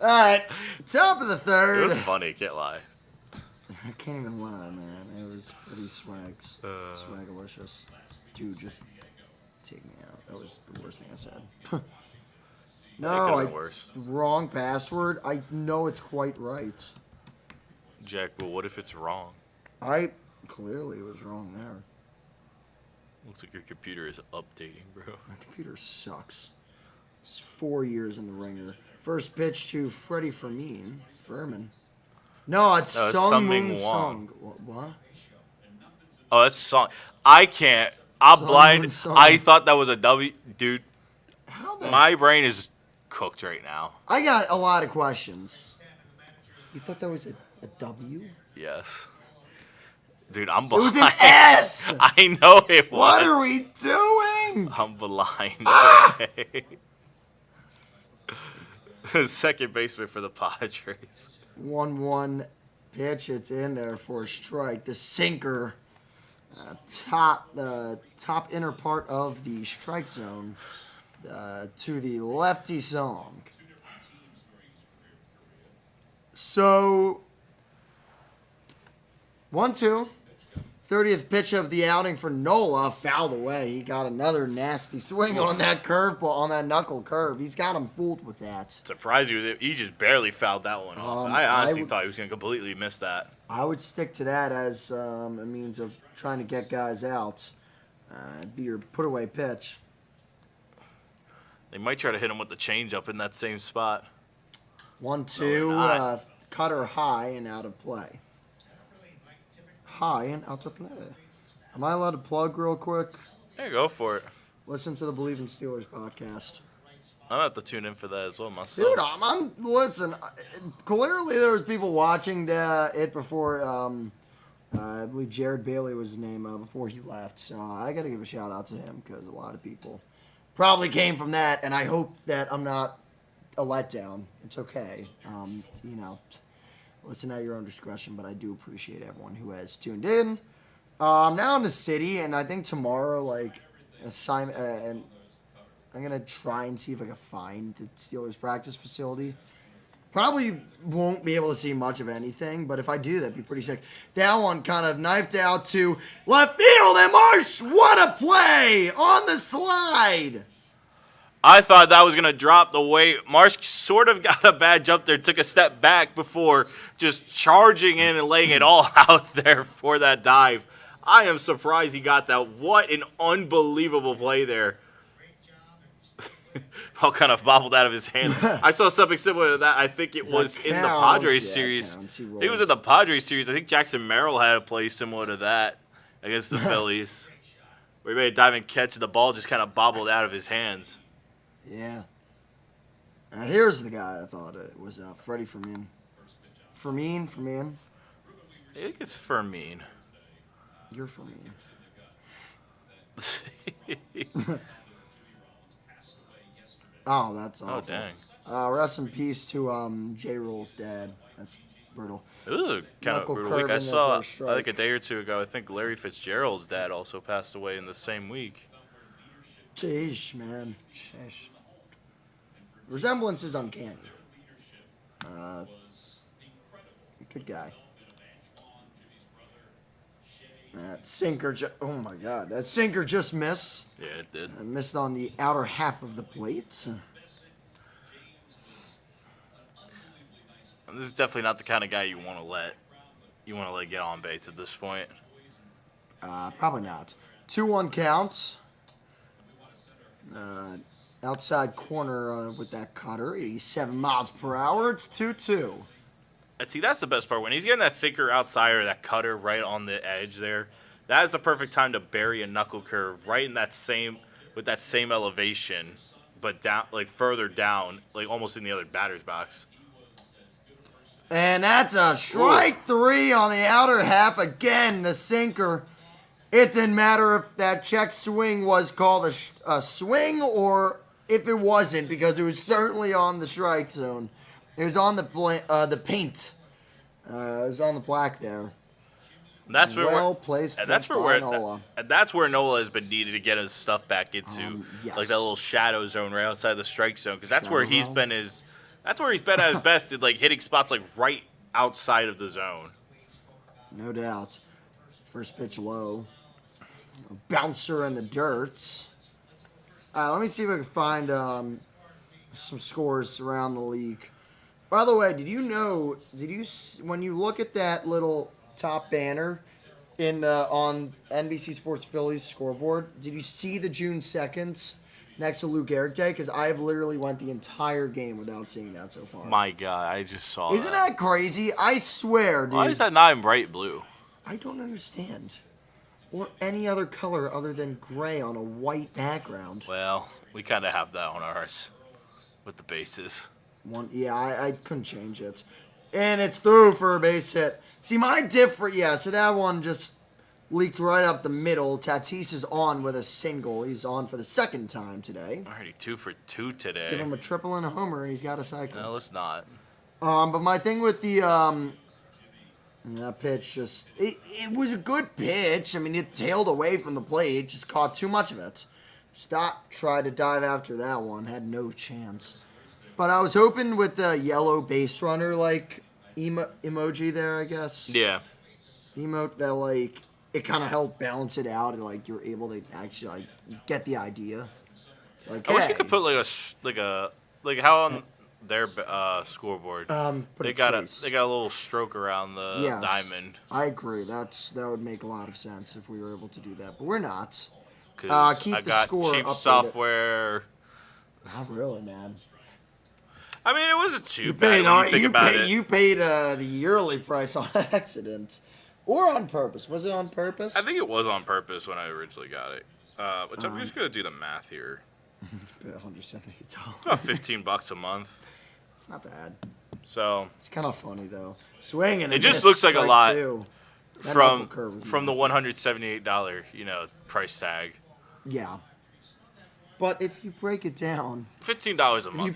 All right. Top of the 3rd. It was funny, can't lie. I can't even lie, man. It was pretty swagalicious. Dude, just take me out. That was the worst thing I said. No, wrong password. I know it's quite right. Jack, but what if it's wrong? I clearly was wrong there. Looks like your computer is updating, bro. My computer sucks. It's 4 years in the ringer. First pitch to Freddie Furman. No, it's No, it's Sung Sung-Ming Moon Wong. Sung. What? Oh, that's a song. I can't. I'm Sung blind. Moon Sung. I thought that was a W. Dude, How the? my brain is cooked right now. I got a lot of questions. You thought that was a W? Yes. Dude, I'm It blind. was an S! I know it was. What are we doing? I'm blind. Okay. Second baseman for the Padres. 1-1 pitch. It's in there for a strike. The sinker. The top inner part of the strike zone to the lefty song. So, 1-2. 30th pitch of the outing for Nola, fouled away. He got another nasty swing on that curveball, on that knuckle curve. He's got him fooled with that. Surprised you. He just barely fouled that one off. I honestly thought he was going to completely miss that. I would stick to that as a means of trying to get guys out. Be your put-away pitch. They might try to hit him with the changeup in that same spot. 1-2, not. cutter high and out of play. High and out of play. Am I allowed to plug real quick? Yeah, go for it. Listen to the Believe in Steelers podcast. I'm gonna have to tune in for that as well myself. Dude, listen. Clearly, there was people watching it before. I believe Jared Bailey was his name before he left. So I got to give a shout out to him because a lot of people probably came from that, and I hope that I'm not a letdown. It's okay. Listen at your own discretion, but I do appreciate everyone who has tuned in. I'm now in the city, and I think tomorrow, and I'm going to try and see if I can find the Steelers practice facility. Probably won't be able to see much of anything, but if I do, that'd be pretty sick. That one kind of knifed out to left field, and Marsh, what a play on the slide. I thought that was going to drop the weight. Marsh sort of got a bad jump there, took a step back before just charging in and laying it all out there for that dive. I am surprised he got that. What an unbelievable play there. All kind of bobbled out of his hand. I saw something similar to that. I think it was in the Padres series. It was in the Padres series. I think Jackson Merrill had a play similar to that against the Phillies, where he made a diving catch and the ball just kind of bobbled out of his hands. Yeah. Here's the guy I thought it was Freddie Fermin. Fermin? I think it's Fermin. You're Fermin. Oh, that's awful. Oh, dang. Rest in peace to J-Roll's dad. That's brutal. It was a kind of brutal week. I saw, I think a day or two ago, I think Larry Fitzgerald's dad also passed away in the same week. Jeez, man. Jeez. Resemblance is uncanny. Good guy. That sinker, oh my God, that sinker just missed. Yeah, it did. It missed on the outer half of the plate. This is definitely not the kind of guy you want to let get on base at this point. Probably not. 2-1 counts. Outside corner with that cutter, 87 miles per hour. It's 2-2. And see, that's the best part. When he's getting that sinker outside or that cutter right on the edge there, that is the perfect time to bury a knuckle curve right in that same elevation, but down, like further down, like almost in the other batter's box. And that's a strike 3 on the outer half. Again, the sinker. It didn't matter if that check swing was called a swing or if it wasn't, because it was certainly on the strike zone. It was on the paint. It was on the plaque there. That's where placed. And that's where Nola. And that's where Nola has been needed to get his stuff back into, yes. like that little shadow zone right outside the strike zone, because that's where he's been at his best, at like hitting spots like right outside of the zone. No doubt. First pitch low. A bouncer in the dirt. Let me see if I can find some scores around the league. By the way, when you look at that little top banner on NBC Sports Phillies scoreboard. Did you see the June 2nd next to Lou Gehrig Day? Because I have literally went the entire game without seeing that so far. My God, I just saw Isn't that crazy? I swear, dude. Why is that not in bright blue? I don't understand. Or any other color other than gray on a white background. Well, we kind of have that on ours with the bases. I couldn't change it. And it's through for a base hit. See, so that one just leaked right up the middle. Tatis is on with a single. He's on for the second time today. Already 2 for 2 today. Give him a triple and a homer, and he's got a cycle. No, let's not. But my thing with the that pitch it was a good pitch. I mean, it tailed away from the plate, just caught too much of it. Stott tried to dive after that one, had no chance. But I was hoping with the yellow base runner emoji there, I guess. Yeah. Emote that it kind of helped balance it out, and you're able to actually get the idea. I wish you could put how on their scoreboard. They got a little stroke around the diamond. I agree. That would make a lot of sense if we were able to do that, but we're not. Keep I got cheap updated. Software. Not really, man. I mean, it wasn't too bad when you think about it. You paid the yearly price on accident. Or on purpose. Was it on purpose? I think it was on purpose when I originally got it. Which I'm just going to do the math here. $178. About $15 a month. It's not bad. So it's kind of funny though. Swing and it just looks like a lot from the $178 price tag. Yeah. But if you break it down, $15 a month.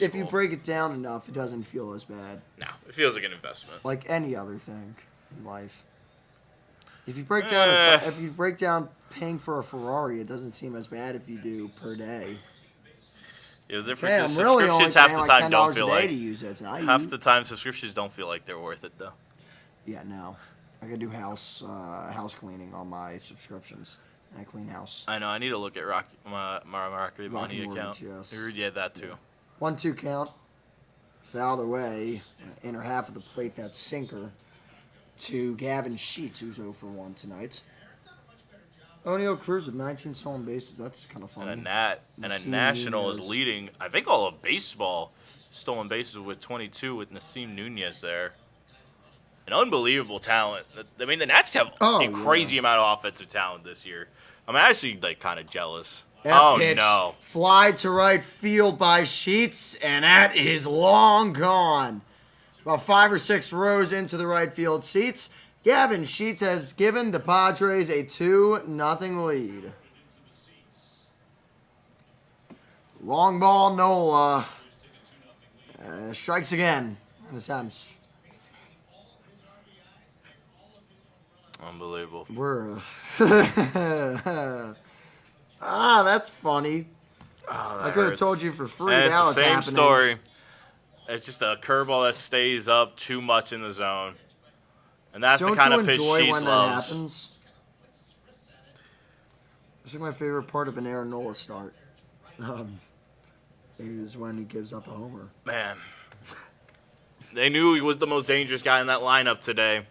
If you break it down enough, it doesn't feel as bad. No, it feels like an investment. Like any other thing in life. If you break down paying for a Ferrari, it doesn't seem as bad if you do per day. Yeah, the difference is subscriptions half the time don't feel like. Half the time subscriptions don't feel like they're worth it though. Yeah, no. I gotta do house cleaning on my subscriptions. I clean house. I know. I need to look at my Rocky Money account. Yes. Yeah, that too. 1-2 count. Fouled away. Inner half of the plate. That sinker to Gavin Sheets, who's 0 for 1 tonight. O'Neill Cruz with 19 stolen bases. That's kind of funny. And a National is leading, I think, all of baseball stolen bases with 22 with Nasim Nunez there. An unbelievable talent. I mean, the Nats have a crazy amount of offensive talent this year. I'm actually kind of jealous. That pitch fly to right field by Sheets, and that is long gone. About 5 or 6 rows into the right field seats, Gavin Sheets has given the Padres a 2-0 lead. Long ball, Nola. Strikes again, in a sense. Unbelievable. That's funny. I could have told you for free. And it's the same story. It's just a curveball that stays up too much in the zone. And that's the kind of pitch Sheets loves. That happens? It's like my favorite part of an Aaron Nola start. Is when he gives up a homer. Man. They knew he was the most dangerous guy in that lineup today.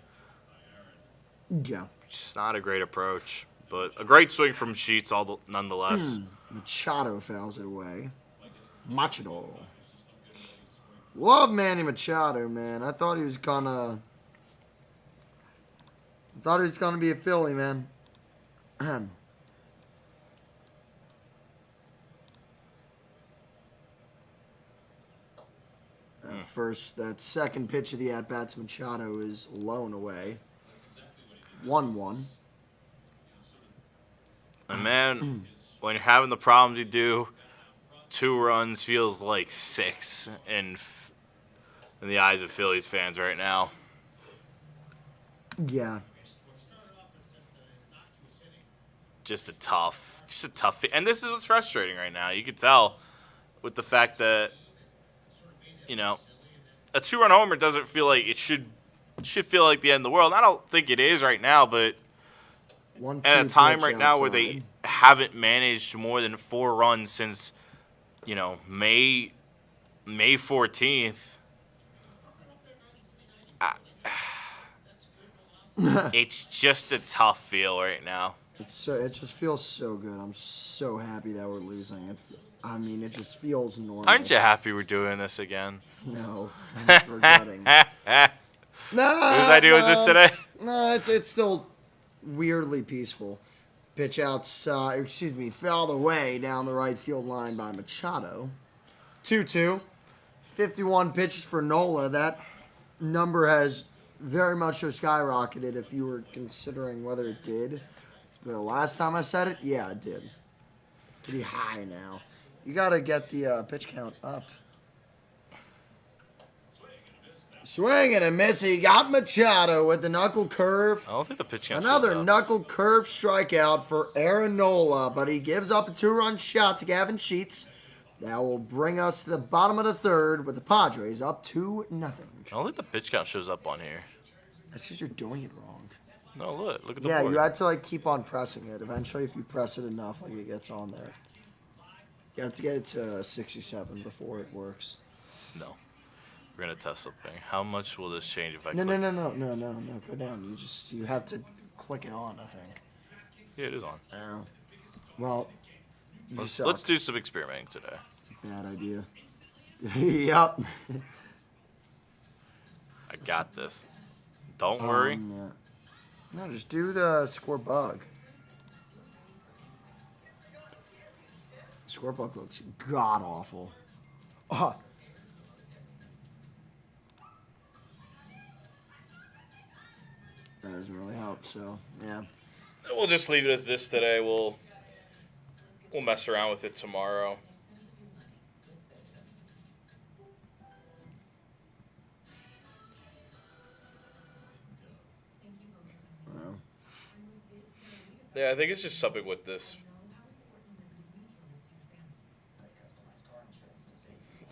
Yeah. Just not a great approach. But a great swing from Sheets nonetheless. Machado fouls it away. Machado. Love Manny Machado, man. I thought he was gonna be a Philly, man. That second pitch of the at-bats, Machado is low and away. 1-1. And man, when you're having the problems you do, 2 runs feels like 6 in the eyes of Phillies fans right now. Yeah. Just a tough. And this is what's frustrating right now. You can tell with the fact that, a 2-run homer doesn't feel like it should feel like the end of the world. I don't think it is right now, but at a time right now where they haven't managed more than 4 runs since, May 14th. It's just a tough feel right now. It just feels so good. I'm so happy that we're losing. It just feels normal. Aren't you happy we're doing this again? No, I'm regretting. No, Whose idea was this today? No, it's still weirdly peaceful. Pitch outside, fouled away down the right field line by Machado. 2-2. 51 pitches for Nola. That number has very much so skyrocketed if you were considering whether it did. The last time I said it, yeah, it did. Pretty high now. You got to get the pitch count up. Swing and a miss. He got Machado with the knuckle curve. I don't think the pitch count Another shows up. knuckle curve strikeout for Aaron Nola, but he gives up a 2-run shot to Gavin Sheets. That will bring us to the bottom of the third with the Padres up 2-0. I don't think the pitch count shows up on here. That's because you're doing it wrong. No, look at the Yeah, board. you had to keep on pressing it. Eventually, if you press it enough, it gets on there. You have to get it to 67 before it works. No. We're going to test something. How much will this change if I No, click? no. Go down. You have to click it on, I think. Yeah, it is on. Oh. Well, Let's do some experimenting today. Bad idea. Yep. I got this. Don't worry. Yeah. No, just do the score bug. Score bug looks god awful. Oh. That doesn't really help, so yeah. We'll just leave it as this today. We'll mess around with it tomorrow. Yeah, I think it's just something with this.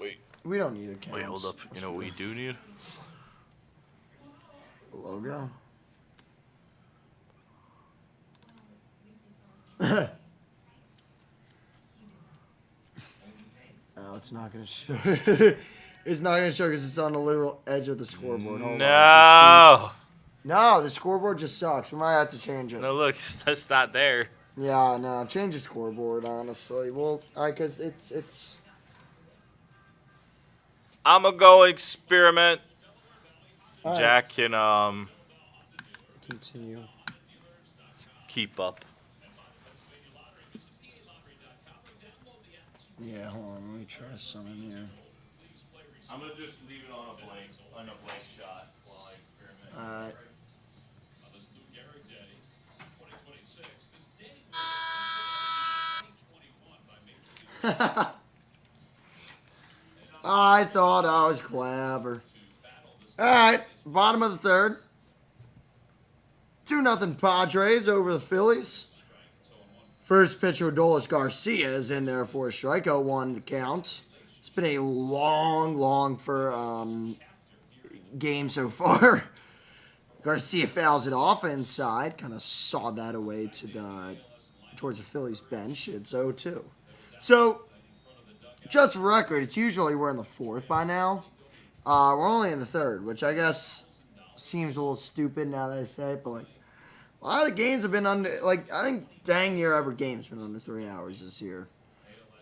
Wait, We don't need a count. wait, hold up. You know what we do need? Logo. Oh, it's not going to show. It's not going to show because it's on the literal edge of the scoreboard. Hold on. No. No, the scoreboard just sucks. We might have to change it. No, look, it's not there. Yeah, no, change the scoreboard, honestly. Well, because it's. I'm gonna go experiment. All right. Jack can Continue. keep up. Yeah, hold on. Let me try something here. I'm gonna just leave it on a blank shot while I experiment. All right. I thought I was clever. All right, bottom of the third. 2-0 Padres over the Phillies. First pitcher, Adolis Garcia, is in there for a strikeout, 1 to count. It's been a long game so far. Garcia fouls it off inside, kind of sawed that away towards the Phillies bench. It's 0-2. So, just for record, it's usually we're in the fourth by now. We're only in the third, which I guess seems a little stupid now that I say it, but a lot of the games have been under, I think dang near every game's been under 3 hours this year.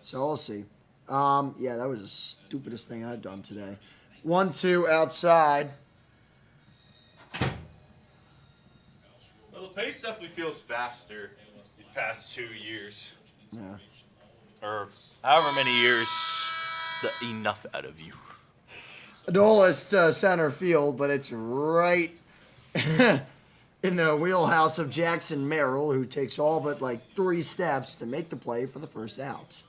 So we'll see. Yeah, that was the stupidest thing I've done today. 1-2 outside. Well, the pace definitely feels faster these past 2 years. Yeah. Or however many years, the enough out of you. Adolis to center field, but it's right in the wheelhouse of Jackson Merrill, who takes all but 3 steps to make the play for the first out.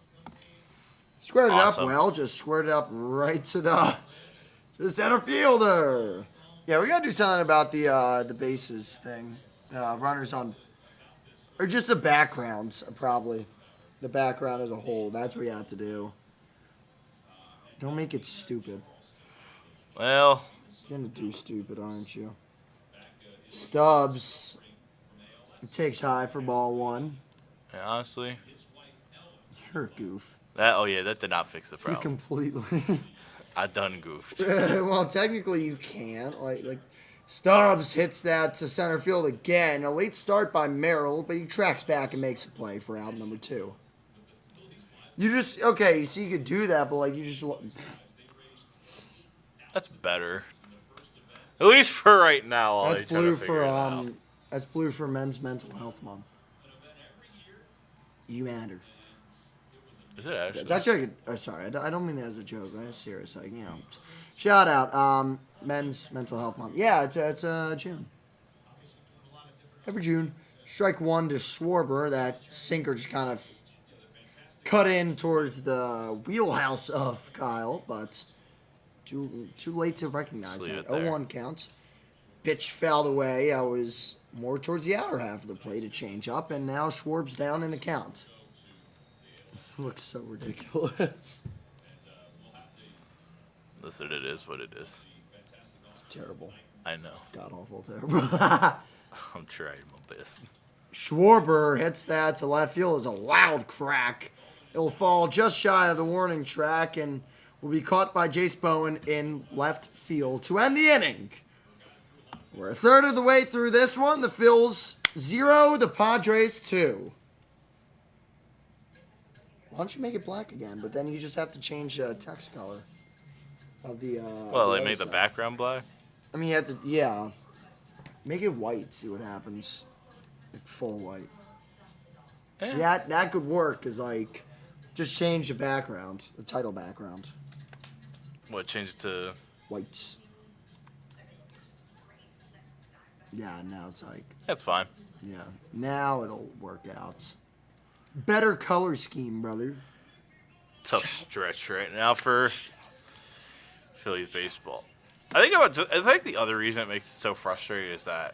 Squared it up well, just squared it up right to the center fielder. Yeah, we gotta do something about the bases thing. Runners on, or just the backgrounds, probably. The background as a whole. That's what you have to do. Don't make it stupid. Well, You're gonna do stupid, aren't you? Stubbs. It takes high for ball 1. honestly, You're a goof. that did not fix the You problem. completely. I done goofed. Well, technically you can't. Stubbs hits that to center field again. A late start by Merrill, but he tracks back and makes a play for out number 2. You just, okay, so you could do that, but, like, you just... That's better. At least for right now. While That's they try to blue figure it out. that's blue for Men's Mental Health Month. You matter. Is it actually? It's actually, sorry, I don't mean that as a joke. That's serious. Like, you know, shout out, Men's Mental Health Month. Yeah, it's June. Every June. Strike 1 to Schwarber. That sinker just kind of cut in towards the wheelhouse of Kyle, but too late to recognize that. 0-1 counts. Pitch fouled away. I was more towards the outer half of the plate to change up, and now Schwarb's down in the count. Looks so ridiculous. Listen, it is what it is. It's terrible. I know. God awful terrible. I'm trying my best. Schwarber hits that to left field. It's a loud crack. It'll fall just shy of the warning track and will be caught by Jace Bowen in left field to end the inning. We're a third of the way through this one. The Phils 0, the Padres 2. Why don't you make it black again? But then you just have to change the text color of the. Well, they made the background black. I mean, you have to, yeah. Make it white. See what happens. Like full white. Yeah. See, that could work. Cause like, just change the background, the title background. What, change it to White. Yeah. Now it's like. That's fine. Yeah. Now it'll work out. Better color scheme, brother. Tough stretch right now for Phillies baseball. I think the other reason it makes it so frustrating is that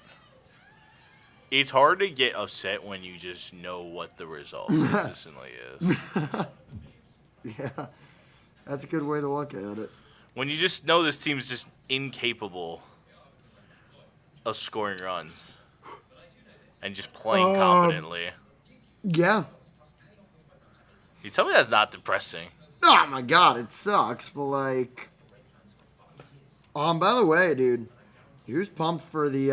it's hard to get upset when you just know what the result consistently is. Yeah, that's a good way to look at it. When you just know this team's just incapable of scoring runs and just playing competently. Yeah. You tell me that's not depressing. Oh my god, it sucks, but like, by the way, dude, here's pumped for the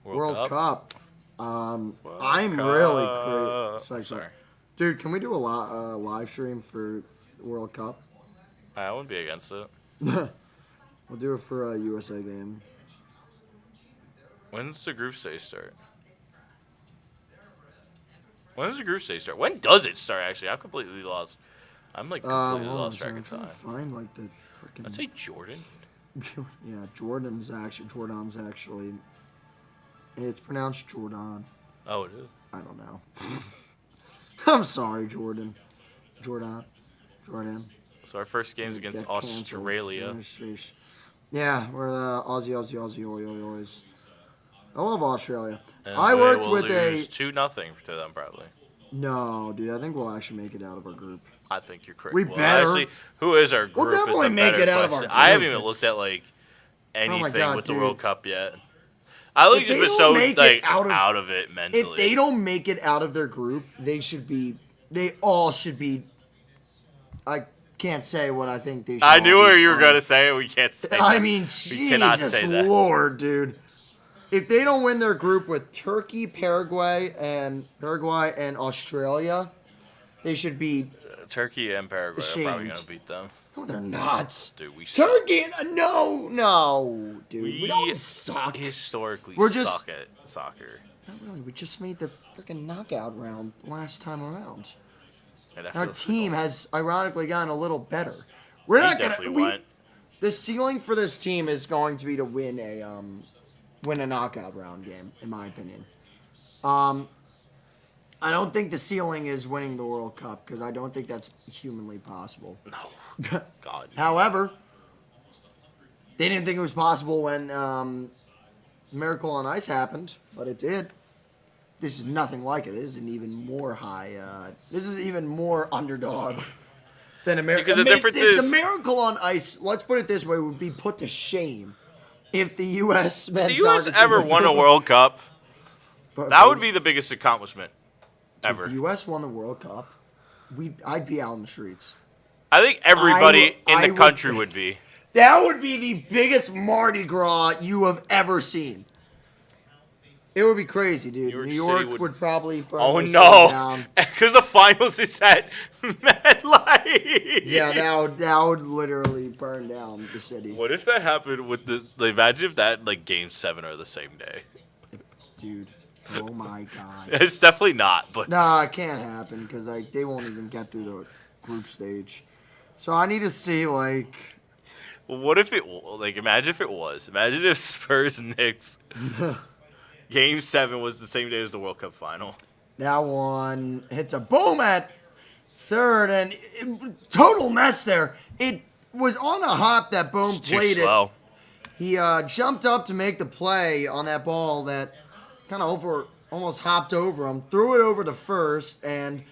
World Cup. I'm really excited. Sorry. Dude, can we do a live stream for the World Cup? I wouldn't be against it. We'll do it for a USA game. When's the group stage start? When does the group stage start? When does it start, actually? I'm completely lost. I'm, like, completely lost track of time. Find, like, the freaking... I'd say Jordan. Yeah, Jordan's actually... It's pronounced Jordan. Oh, it is? I don't know. I'm sorry, Jordan. Jordan. So our first game's against Australia. Yeah, we're the Aussie. I love Australia. And I worked with lose 2-0 to them, probably. No, dude, I think we'll actually make it out of our group. I think you're correct. We well, better. Actually, who is our group? We'll definitely make it out of our group. I haven't even looked at, like, anything God, with the dude. World Cup yet. I think just been so, like, out of it mentally. If they don't make it out of their group, they all should be, I can't say what I think they should I knew all what be you were on. going to say. We can't say that. I mean, We cannot Jesus say that. Lord, dude. If they don't win their group with Turkey, Paraguay, and Australia, they should be. Turkey and Paraguay are probably going to beat them. No, they're not. Dude, we Turkey, no, dude. We don't suck. Historically We're just- suck at soccer. Not really. We just made the freaking knockout round last time around. And that Our feels team cool. has ironically gotten a little better. We're We not definitely gonna. went. The ceiling for this team is going to be to win a knockout round game, in my opinion. I don't think the ceiling is winning the World Cup because I don't think that's humanly possible. No. God. However, they didn't think it was possible when Miracle on Ice happened, but it did. This is nothing like it. This is an even more high. This is even more underdog than America. Because the difference is the Miracle on Ice. Let's put it this way: would be put to shame if the U.S. men's If the U.S. soccer ever team- won a World Cup, But that would be the biggest accomplishment if ever. the U.S. won the World Cup, I'd be out in the streets. I think everybody in I the would country think- would be. That would be the biggest Mardi Gras you have ever seen. It would be crazy, dude. New York would probably burn their city down. Because the finals is at MetLife. Yeah, that would literally burn down the city. What if that happened with the? Like, imagine if that like Game 7 are the same day. Dude, oh my God. It's definitely not, but No, it can't happen because like they won't even get through the group stage. So I need to see like. what if it like? Imagine if it was. Imagine if Spurs Knicks Game 7 was the same day as the World Cup final. That one hits a boom at third, and total mess there. It was on a hop that Boom played Too slow. He jumped up to make the play on that ball that kind of almost hopped over him, threw it over to first, and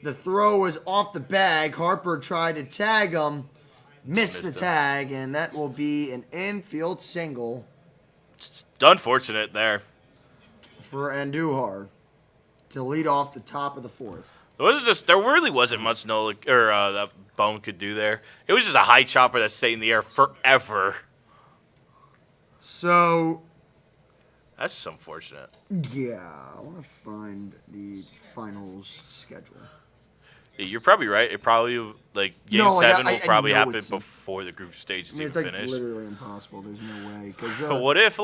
the throw was off the bag. Harper tried to tag him, missed the tag, and that will be an infield single. Unfortunate there. For Andujar to lead off the top of the fourth. There really wasn't much Nola or that Bone could do there. It was just a high chopper that stayed in the air forever. So That's just unfortunate. yeah, I want to find the finals schedule. You're probably right. It probably Game 7 will probably happen before the group stage is even it's like finished. literally impossible. There's no way. Cause, But what if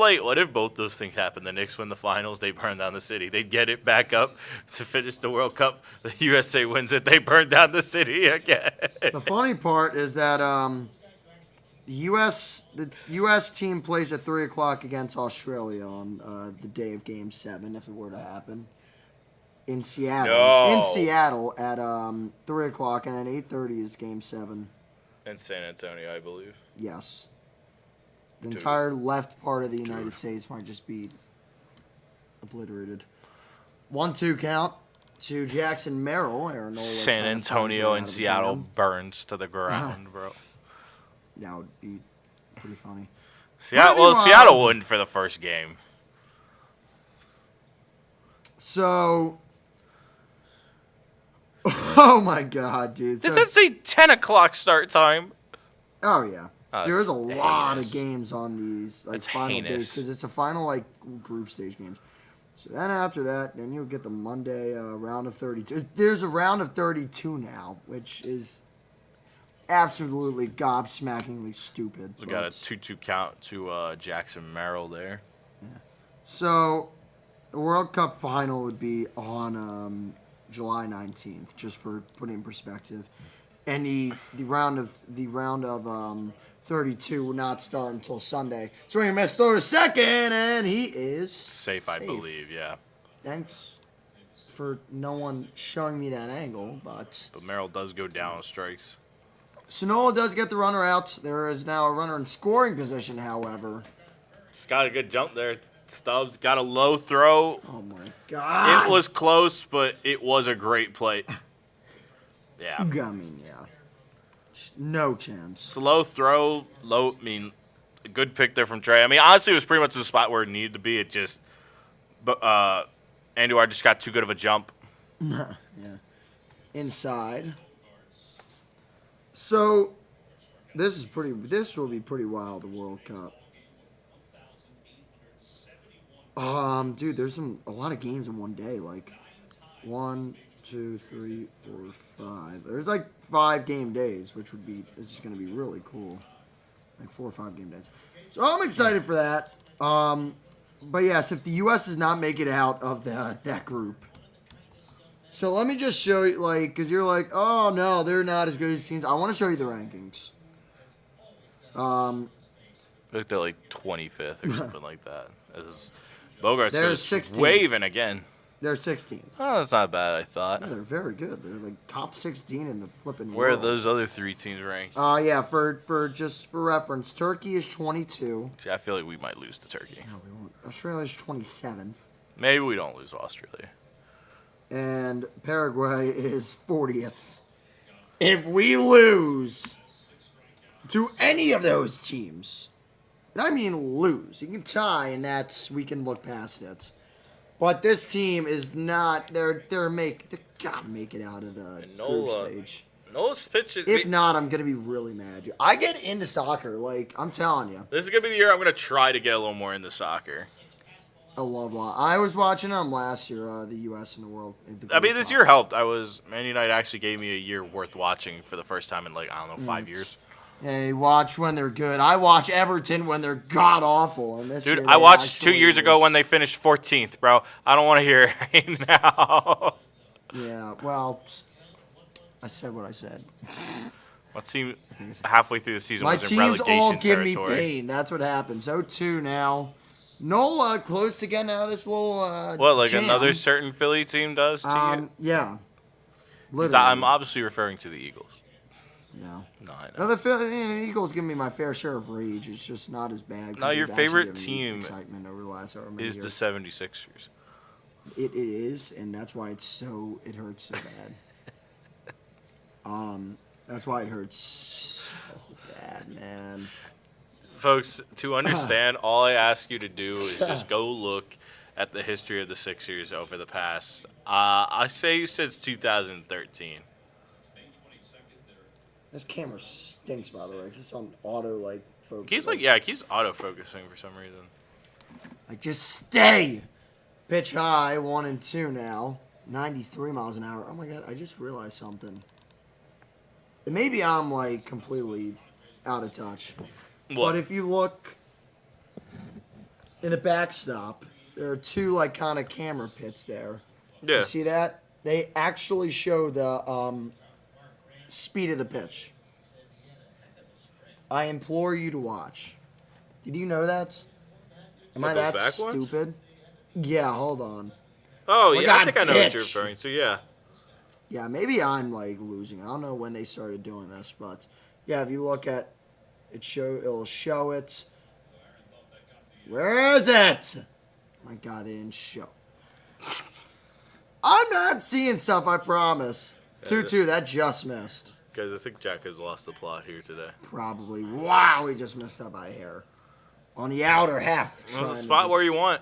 both those things happen? The Knicks win the finals, they burn down the city. They get it back up to finish the World Cup. The USA wins it, they burn down the city again. the funny part is that the U.S. team plays at 3 o'clock against Australia on the day of Game 7, if it were to happen. In Seattle. No. In Seattle at 3 o'clock, and then 8:30 is Game 7. In San Antonio, I believe. Yes. The entire left part of the United States might just be obliterated. 1-2 count to Jackson Merrill. Aaron Nola San Antonio and Seattle burns to the ground, bro. That would be pretty funny. Seattle won for the first game. So, oh my God, dude. Does that say 10 o'clock start time? Oh, yeah. Oh, There's a it's lot heinous. of games on these It's final heinous. days because it's a final group stage games. So then after that, then you'll get the Monday round of 32. There's a round of 32 now, which is absolutely gobsmackingly stupid. We got a 2-2 count to Jackson Merrill there. So the World Cup final would be on July 19th, just for putting in perspective. And the round of 32 will not start until Sunday. So we're going to throw to second, and he is Safe, I believe, yeah. Thanks for no one showing me that angle, but Merrill does go down on strikes. Nola does get the runner out. There is now a runner in scoring position, however. Just got a good jump there. Stubbs got a low throw. Oh, my God. It was close, but it was a great play. Yeah. I mean, yeah. No chance. It's a low throw. A good pick there from Trey. I mean, honestly, it was pretty much the spot where it needed to be. It just, Andujar just got too good of a jump. Yeah. Inside. So, this will be pretty wild, the World Cup. Dude, there's a lot of games in one day. Like, 1, 2, 3, 4, 5. There's like 5 game days, which it's going to be really cool. Like 4 or 5 game days. So I'm excited for that. But yes, if the U.S. does not make it out of that group. So let me just show you, because you're like, oh no, they're not as good as teams. I want to show you the rankings. Looked at like 25th or something like that. Bogart's They're goes 16th. waving again. They're 16th. Oh, that's not bad, I thought. Yeah, they're very good. They're like top 16 in the flipping Where are world. those other 3 teams ranked? Yeah, for reference, Turkey is 22. See, I feel like we might lose to Turkey. No, we won't. Australia's 27th. Maybe we don't lose to Australia. And Paraguay is 40th. If we lose to any of those teams, and I mean lose, you can tie, and we can look past it. But this team is not. They gotta make it out of the group stage. Nola's pitching. If not, I'm gonna be really mad. I get into soccer, like I'm telling you. This is gonna be the year I'm gonna try to get a little more into soccer. I love. I was watching them last year, the U.S. and the world. I mean, this year helped. Man United actually gave me a year worth watching for the first time in like, I don't know, 5 years. Hey, watch when they're good. I watch Everton when they're god awful. And this Dude, year I they watched 2 actually years ago was- when they finished 14th, bro. I don't want to hear it right now. Yeah, well, I said what I said. My team halfway through the season My was in teams relegation all give me territory. pain. That's what happens. 0-2 now. Nola close to getting out of this little What, like jam. another certain Philly team does to you? Yeah. 'Cause Literally. I'm obviously referring to the Eagles. No. No, I No, know. the Eagles give me my fair share of rage. It's just not as bad. 'cause No, your they've actually favorite given me team excitement over the last however many Is the years. 76ers. It is, and that's why it hurts so bad. That's why it hurts so bad, man. Folks, to understand, all I ask you to do is just go look at the history of the Sixers over the past, I say since 2013. This camera stinks, by the way. It's on auto focus. He's autofocusing for some reason. Like just stay. Pitch high, 1-2 now. 93 miles an hour. Oh my god! I just realized something. And maybe I'm completely out of touch. What? But if you look in the backstop, there are two kind of camera pits there. Yeah. You see that? They actually show the speed of the pitch. I implore you to watch. Did you know that? Am I those that back ones? stupid? Yeah, hold on. Oh, Look yeah, I on think I know what you're pitch. referring to, yeah. Yeah, maybe I'm losing. I don't know when they started doing this, but yeah, if you look at it, it'll show it. Where is it? My God, they didn't show. I'm not seeing stuff. I promise. 2-2. That just missed. Guys, I think Jack has lost the plot here today. Probably. Wow, he just missed that by a hair. On the outer half. There's trying a to spot where just you want.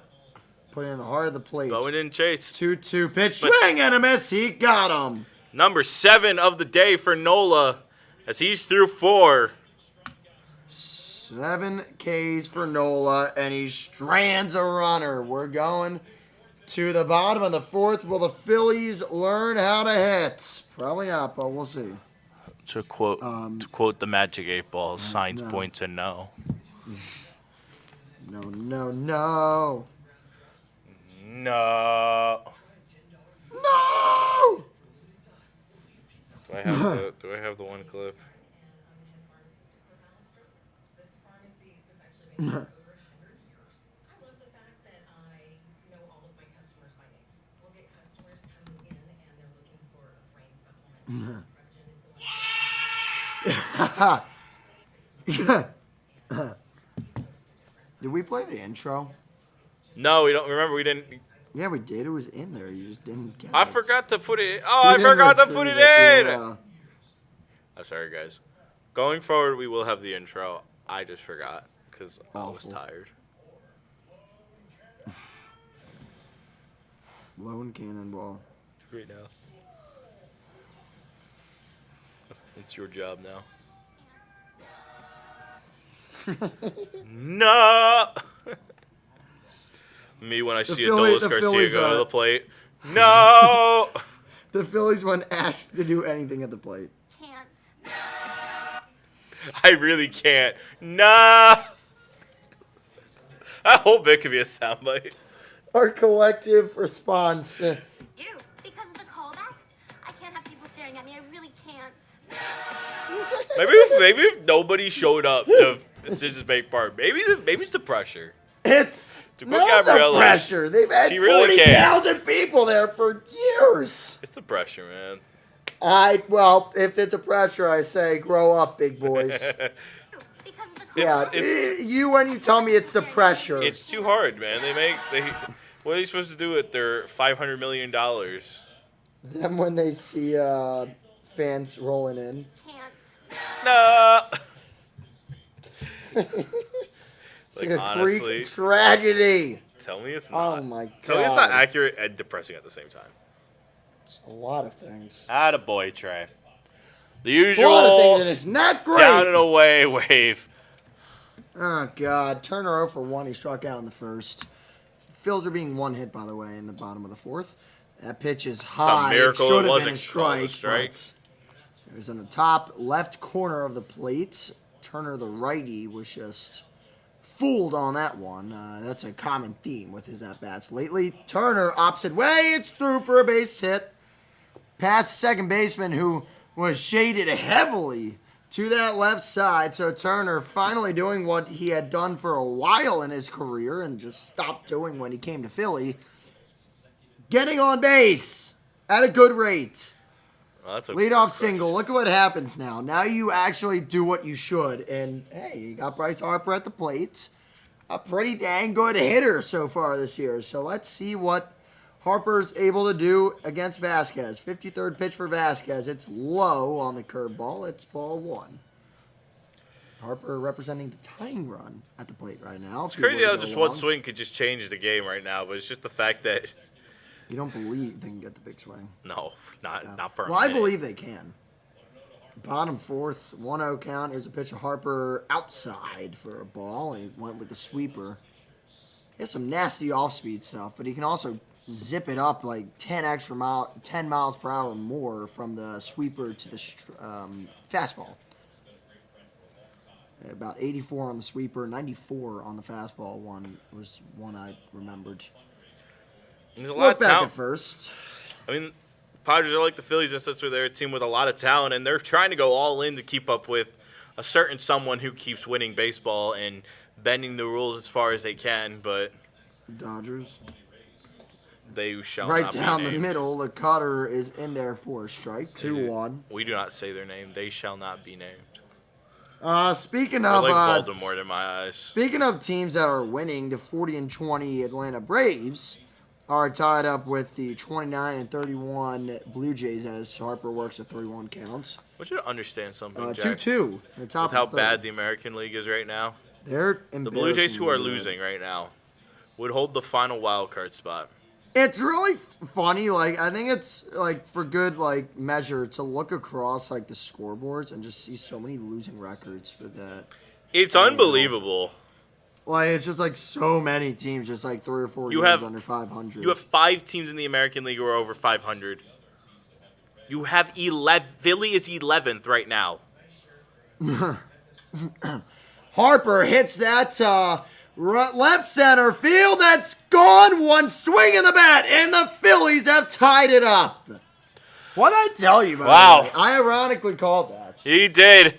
Put it in the heart of the plate. Going in chase. 2-2 pitch. Swing and a miss. He got him. Number 7 of the day for Nola as he's through 4. 7 Ks for Nola, and he strands a runner. We're going to the bottom of the 4th. Will the Phillies learn how to hit? Probably not, but we'll see. To quote the Magic 8 Ball, signs no. point to no. No, no, no. No. No! Do I have the one clip? This pharmacy was actually made for over 100 years. I love the fact that I know all of my customers by name. We'll get customers coming in and they're looking for a brain supplement. Prevagen is Did we play the intro? No, we don't. Remember, we didn't. Yeah, we did. It was in there. You just didn't get I it. forgot to put it. Oh, You I didn't forgot to put it retrieve in. Yeah. I'm sorry, guys. Going forward, we will have the intro. I just forgot because I was Awful. tired. Lone cannonball. Right now. It's your job now. No. Me when I see Phillies- Adolis the Garcia Phillies, go to the plate. No. The Phillies, when asked to do anything at the plate. Can't. I really can't. No. That whole bit could be a soundbite. Our collective response. Ew. Because of the callbacks, I can't have people staring at me. I really can't. Maybe if nobody showed up to Scissors Bank Park, maybe it's the pressure. It's To put not the Gabriella, pressure. They've had she really 40,000 people there for years. It's the pressure, man. Well, if it's a pressure, I say grow up, big boys. Ew. Because of the Yeah, callbacks. when you tell me it's the pressure. It's too hard, man. What are they supposed to do with their $500 million? Then when they see fans rolling in. Can't. No. Like Like, a honestly, Greek tragedy. tell me it's not. Oh my god. Tell me it's not accurate and depressing at the same time. It's a lot of things. Attaboy, Trey. The It's a lot of things, usual and it's not great. down and away wave. Oh, God. Turner 0 for 1. He struck out in the first. Phils are being one hit, by the way, in the bottom of the fourth. That pitch is high. miracle it should it have been a wasn't called a strike. strike. But it was in the top left corner of the plate. Turner, the righty, was just fooled on that one. That's a common theme with his at-bats lately. Turner, opposite way. It's through for a base hit. Past second baseman, who was shaded heavily to that left side. So Turner finally doing what he had done for a while in his career and just stopped doing when he came to Philly. Getting on base at a good rate. Well, that's a Leadoff crush. single. Look at what happens now. Now you actually do what you should. And, hey, you got Bryce Harper at the plate. A pretty dang good hitter so far this year. So let's see what Harper's able to do against Vazquez. 53rd pitch for Vazquez. It's low on the curveball. It's ball 1. Harper representing the tying run at the plate right now. It's crazy how just one swing could just change the game right now, but it's just the fact that You don't believe they can get the big swing. no, not for a Well, I minute. believe they can. Bottom fourth, 1-0 count. Here's a pitch of Harper outside for a ball. He went with the sweeper. He has some nasty off-speed stuff, but he can also zip it up like 10 miles per hour more from the sweeper to the fastball. About 84 on the sweeper, 94 on the fastball. One was one I remembered. There's a lot Look of back at talent. first. I mean, Padres are like the Phillies and such. They're a team with a lot of talent, and they're trying to go all in to keep up with a certain someone who keeps winning baseball and bending the rules as far as they can. But Dodgers. they shall Right not down be the named. middle, the cutter is in there for a strike. 2-1. We do not say their name. They shall not be named. Speaking They're of like Voldemort in my eyes. speaking of teams that are winning, the 40-20 Atlanta Braves are tied up with the 29-31 Blue Jays as Harper works at 3-1 counts. I want you to understand something, Jack. 2-2. The top With how of the bad third. the American League is right now. They're The Blue Jays, who are embarrassingly losing bad. right now, would hold the final wild card spot. It's really funny. Like, I think it's like for good like measure to look across like the scoreboards and just see so many losing records for that. It's unbelievable. Like, it's just like so many teams, just like 3 or 4 You games have- under 500. You have 5 teams in the American League who are over 500. You have 11. Philly is 11th right now. Harper hits that left center field. That's gone. One swing in the bat, and the Phillies have tied it up. What did I tell you, by Wow. the way? I ironically called that. He did.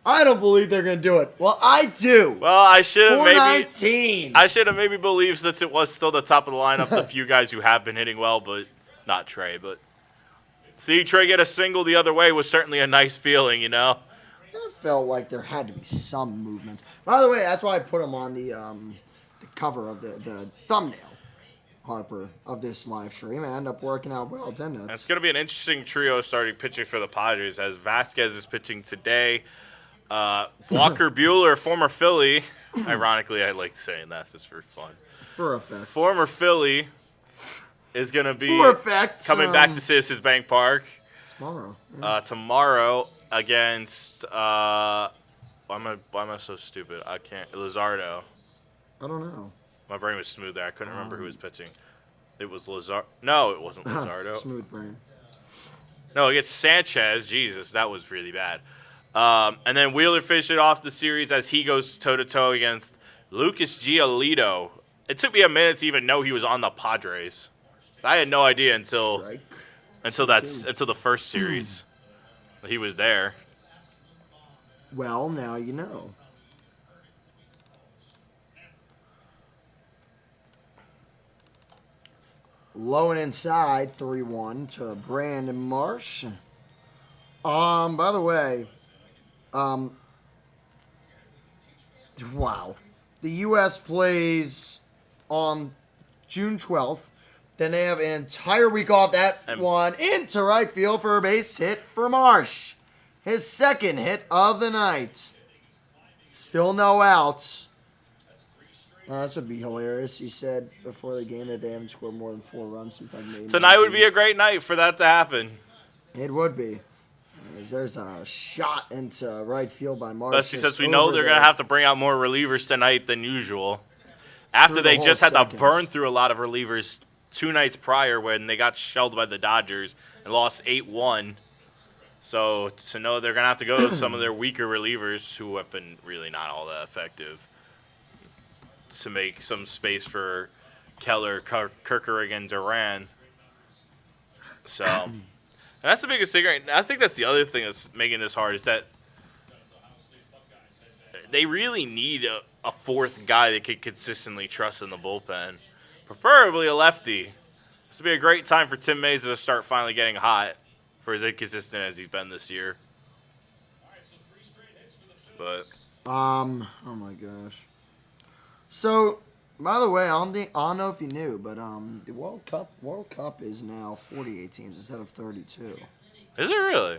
I don't believe they're going to do it. Well, I do. Well, I should have maybe. 419. I should have maybe believed, since it was still the top of the lineup, the few guys who have been hitting well, but not Trey. But see Trey get a single the other way was certainly a nice feeling, you know. It felt like there had to be some movement. By the way, that's why I put him on the cover of the thumbnail, Harper, of this live stream. And end up working out well, didn't it? It's going to be an interesting trio starting pitching for the Padres as Vazquez is pitching today. Walker Buehler, former Philly. Ironically, I like saying that just for fun. For effect. Former Philly is going to be For effect. coming back to Citizens Bank Park Tomorrow. tomorrow against. Why am I so stupid? I can't. Lizardo. I don't know. My brain was smooth there. I couldn't remember who was pitching. It was Lizardo. No, it wasn't Lizardo. Smooth brain. No, against Sanchez. Jesus, that was really bad. And then Wheeler finished it off the series as he goes toe-to-toe against Lucas Giolito. It took me a minute to even know he was on the Padres. I had no idea until Strike. the first series that he was there. Well, now you know. Low and inside, 3-1 to Brandon Marsh. By the way, wow. The U.S. plays on June 12th. Then they have an entire week off. That one into right field for a base hit for Marsh. His second hit of the night. Still no outs. This would be hilarious. He said before the game that they haven't scored more than 4 runs since like May. Tonight would be a great night for that to happen. It would be. As there's a shot into right field by March. Especially since we know they're going to have to bring out more relievers tonight than usual. After the they whole just had to seconds. burn through a lot of relievers 2 nights prior when they got shelled by the Dodgers and lost 8-1. So to know they're going to have to go to some of their weaker relievers who have been really not all that effective to make some space for Keller, Kirkering, and Duran. So and that's the biggest thing right now. I think that's the other thing that's making this hard is that they really need a fourth guy they could consistently trust in the bullpen, preferably a lefty. This would be a great time for Tim Mayza to start finally getting hot for as inconsistent as he's been this year. But oh my gosh. So, by the way, I don't know if you knew, but the World Cup is now 48 teams instead of 32. is it really?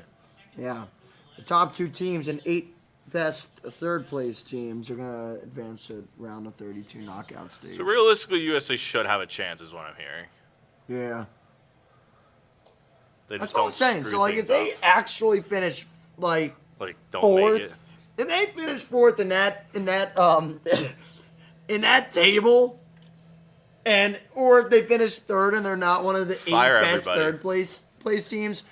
Yeah, the top 2 teams and 8 best third place teams are gonna advance to round of 32 knockout stage. So realistically, USA should have a chance, is what I'm hearing. Yeah, They that's just what don't I'm saying. screw So, like, if things they up. actually finish like Don't fourth, make it. if they finish fourth in that in that table, and or if they finish third and they're not one of the 8 Fire best everybody. third place teams,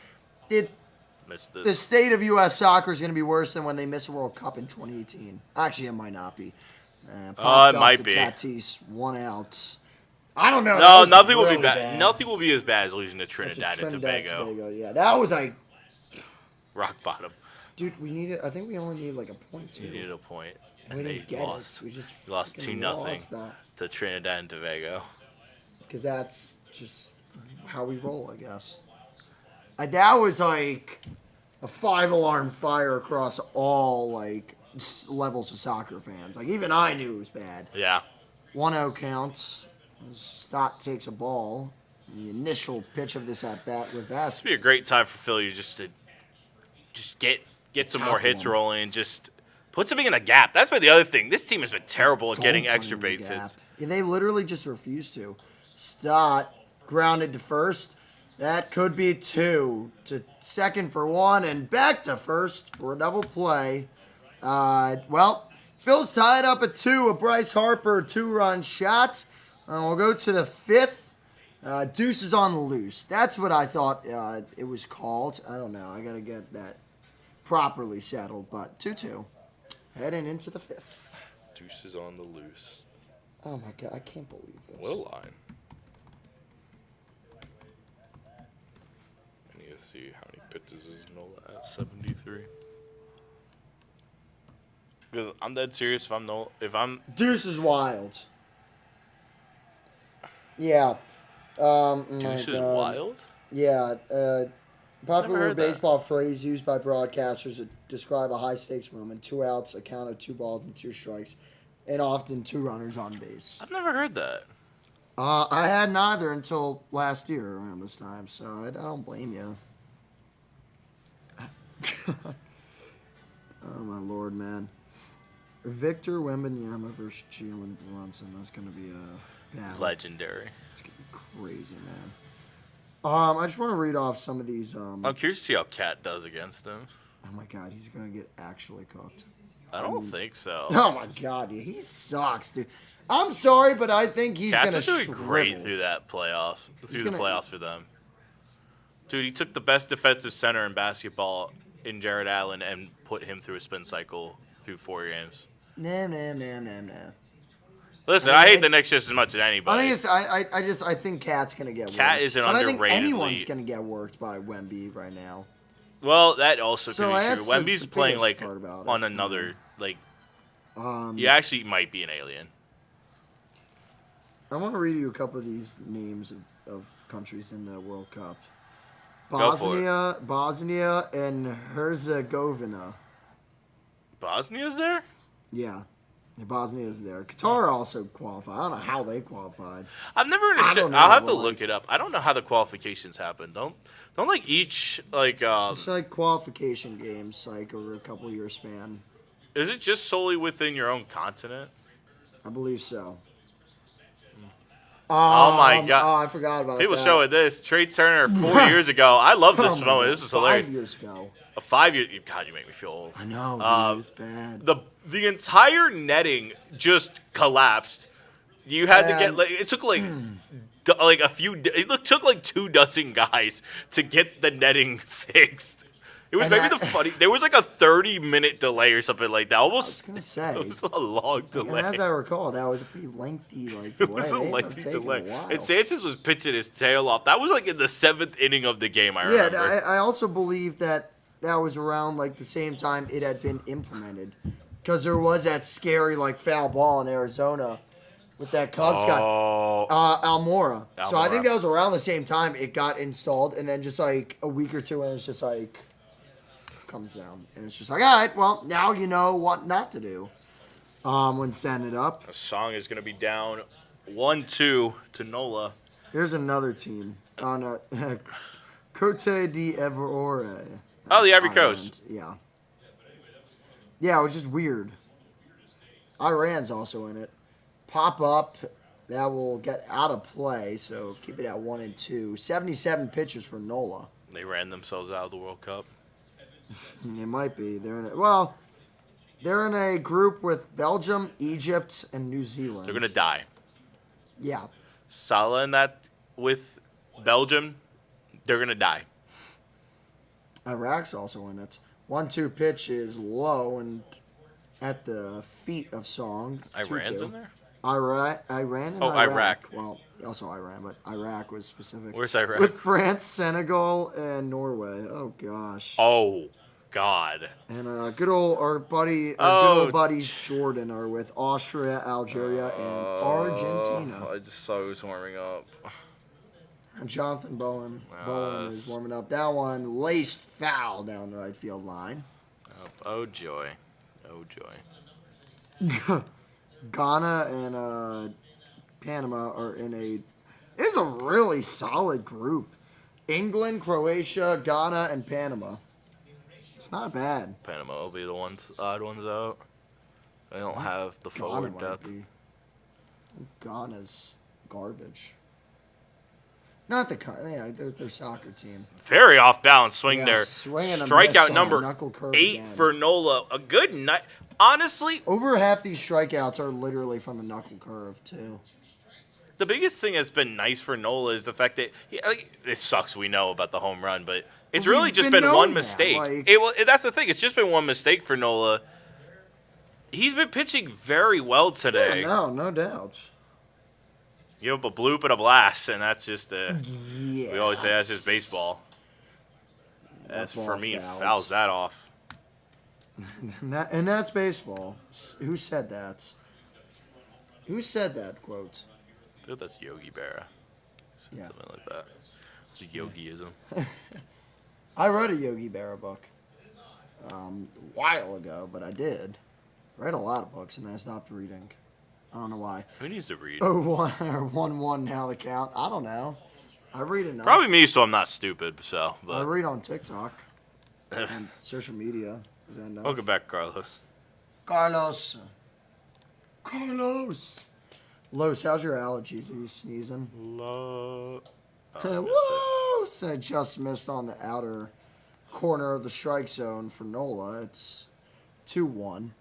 Missed it. the state of U.S. soccer is going to be worse than when they missed a World Cup in 2018. Actually, it might not be. It Popped up might to be. Tatis, 1 out. I don't know. That No, was nothing will be really bad. Nothing will be as bad as losing to That's a Trinidad and Tobago. Yeah, that was like, Rock bottom. dude, we needed. I think we only need like a point You too. needed a point, We and they didn't get lost. it. We just Lost fucking 2-0 lost that. to Trinidad and Tobago. Because that's just how we roll, I guess. That was like a 5-alarm fire across all like levels of soccer fans. Like even I knew it was bad. Yeah. 1-0 counts. Stott takes a ball. The initial pitch of this at bat with Vazquez. It'd be a great time for Philly just to get some more hits one. rolling and just put something in the gap. That's been the other thing. This team has been terrible at getting Don't put extra him in the base gap. hits. Yeah, they literally just refuse to. Stott grounded to first. That could be 2. To second for 1, and back to first for a double play. Phil's tied up at 2. A Bryce Harper 2-run shot. We'll go to the 5th. Deuces on the loose. That's what I thought it was called. I don't know. I got to get that properly settled. But 2-2. Heading into the 5th. Deuces on the loose. Oh, my God. I can't believe this. What a line. I need to see how many pitches is Nola at 73. Because I'm dead serious. If I'm Deuce is wild. Yeah. My Deuce is God. wild. Yeah. Popular heard that. baseball phrase used by broadcasters to describe a high stakes moment. 2 outs, a count of 2 balls and 2 strikes, and often 2 runners on base. I've never heard that. I had neither until last year around this time, so I don't blame you. Oh my lord, man. Victor Wembanyama versus Jalen Brunson. That's gonna be a battle. Legendary. It's gonna be crazy, man. I just want to read off some of these. I'm curious to see how Cat does against him. Oh my god, he's gonna get actually cooked. I don't think so. Oh my god, dude, he sucks, dude. I'm sorry, but I think he's Cat's gonna been doing shrivel. great through that playoffs. Through the gonna- playoffs for them. Dude, he took the best defensive center in basketball in Jared Allen and put him through a spin cycle through 4 games. Nah. Listen, I mean, I hate I- the Knicks just as much as anybody. I think Cat's gonna get Cat worked. is an but I think underrated anyone's lead. gonna get worked by Wemby right now. Well, that also So could be that's true. the Wemby's playing biggest like part about it, on another like. Um, He actually might be an alien. I want to read you a couple of these names of countries in the World Cup. Go for it. Bosnia and Herzegovina. Bosnia's there? Yeah. Bosnia is there. Qatar also qualified. I don't know how they qualified. I've never I understood. don't know, I'll have to like- look it up. I don't know how the qualifications happen. Don't like each like It's like qualification games, like over a couple year span. is it just solely within your own continent? I believe so. Oh my God. Oh, I forgot about People that. showing this. Trey Turner 4 years ago. I love this my moment. God, This is hilarious. 5 years ago. A 5 year. God, you make me feel old. I know, dude. It was bad. The entire netting just collapsed. You had to get And- like it took like a few. It took like 24 guys to get the netting fixed. It was And maybe that- the funny. There was like a 30-minute delay or something like that. I was Almost. gonna say. It was a long And delay. as I recall, that was a pretty lengthy delay. It was a They ended up lengthy taking delay. a while. And Sanchez was pitching his tail off. That was like in the 7th inning of the game. I Yeah, remember. I also believe that was around like the same time it had been implemented, because there was that scary like foul ball in Arizona with that Cubs guy, Oh, Almora. So I think Almora. that was around the same time it got installed, and then just like a week or two, and it's just like comes down, and it's just like, all right, well now you know what not to do. When setting it up, the song is gonna be down 1-2 to Nola. here's another team on a Cote d'Ivoire. Oh, the Ivory Ireland. Coast. Yeah. Yeah, it was just weird. Iran's also in it. Pop up. That will get out of play, so keep it at 1-2. 77 pitches for Nola. They ran themselves out of the World Cup. It might be. They're in a group with Belgium, Egypt, and New Zealand. They're gonna die. Yeah. Salah in that with Belgium, they're gonna die. Iraq's also in it. 1-2 pitch is low and at the feet of Song. Iran's 2-2. in there. Iran and Oh, Iraq. Well, also Iran, but Iraq was specific. Where's Iraq? With France, Senegal, and Norway. Oh gosh. Oh, God. And good old good old buddies Jordan are with Austria, Algeria, and Argentina. I just saw who's warming up. And Jonathan Bowen is warming up. That one laced foul down the right field line. Oh joy. Oh joy. Ghana and Panama are in it's a really solid group. England, Croatia, Ghana, and Panama. It's not bad. Panama will be the odd ones out. They don't have the Ghana forward might depth. be. Ghana's garbage. Not their soccer team. Very off balance swing Yeah, there. swing and a miss Strikeout on number a knuckle curve 8 again. for Nola. A good night. Honestly, Over half these strikeouts are literally from the knuckle curve too. the biggest thing that's been nice for Nola is the fact that it sucks. We know about the home run, but it's But really we've just been been known one that, mistake. like- That's the thing. It's just been one mistake for Nola. He's been pitching very well today. Yeah, no doubt. You have a bloop and a blast, and that's just Yeah. we always say that's just baseball. That's ball for me. fouls. Fouls that off. And that's baseball. Who said that? Who said that quote? I think that's Yogi Berra. Said Yeah. something like that. It's a Yogiism. I wrote a Yogi Berra book a while ago, but I did. I read a lot of books and I stopped reading. I don't know why. Who needs to read? 0-1 or 1-1 now the count. I don't know. I read enough. Probably me, so I'm not stupid. So, I but read on TikTok and social media. Is that enough? welcome back, Carlos. Carlos. Los, how's your allergies? Are you sneezing? Los! I just missed on the outer corner of the strike zone for Nola. It's 2-1.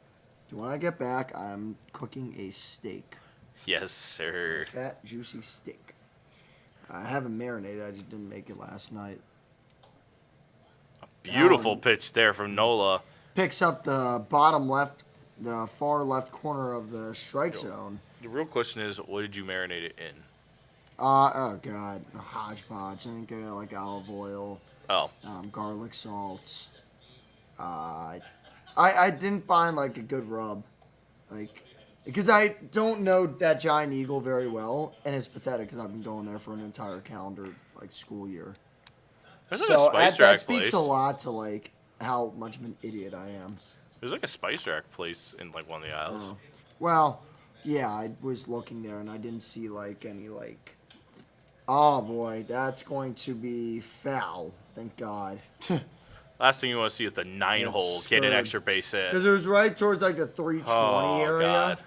When I get back, I'm cooking a steak. Yes, sir. Fat, juicy steak. I haven't marinated. I just didn't make it last night. Beautiful pitch there from Nola. Picks up the bottom left, the far left corner of the strike zone. The real question is, what did you marinate it in? Oh god, a hodgepodge. I think I got like olive oil, Oh, garlic salts. I didn't find like a good rub, like because I don't know that Giant Eagle very well, and it's pathetic because I've been going there for an entire calendar like school year. there's like So a Spice that Rack speaks place. a lot to like how much of an idiot I am. There's like a Spice Rack place in like one of the aisles. Oh. Well, yeah, I was looking there and I didn't see like any like. Oh boy, that's going to be foul. Thank God. Last thing you want to see is the 9-hole It's get an good. extra base hit. Because it was right towards like the 320 Oh, area. God.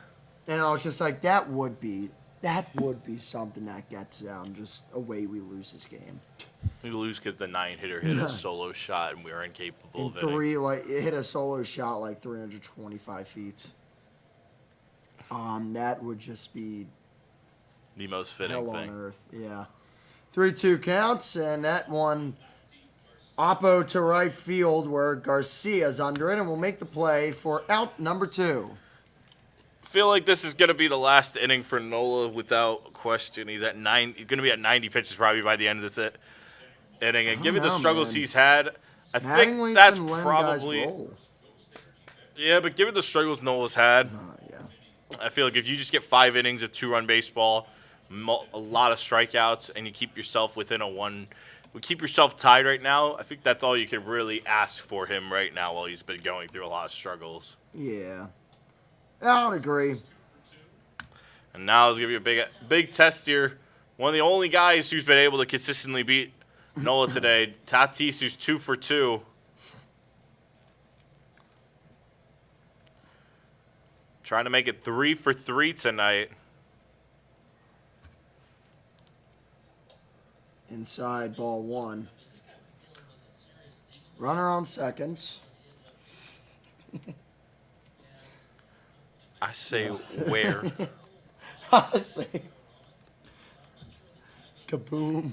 And I was just like, that would be That would be something that gets down. Just a way we lose this game. We lose because the 9-hitter hit a solo shot and we were incapable And of hitting. it hit a solo shot like 325 feet. That would just be The most fitting hell thing. on earth. Yeah. 3-2 counts, and that one oppo to right field where Garcia's under it and will make the play for out number 2. Feel like this is going to be the last inning for Nola without question. He's at 9. He's going to be at 90 pitches probably by the end of this inning. And given the struggles man. he's had, I think Mattingly's that's been letting probably guys roll. yeah. But given the struggles Nola's had, Yeah. I feel like if you just get 5 innings of 2-run baseball, a lot of strikeouts, and you keep yourself within keep yourself tied right now. I think that's all you can really ask for him right now while he's been going through a lot of struggles. Yeah. I would agree. And now it's going to be a big test here. One of the only guys who's been able to consistently beat Nola today, Tatis, who's 2 for 2. Trying to make it 3 for 3 tonight. Inside ball 1. Runner on seconds. I say where? I say. Kaboom.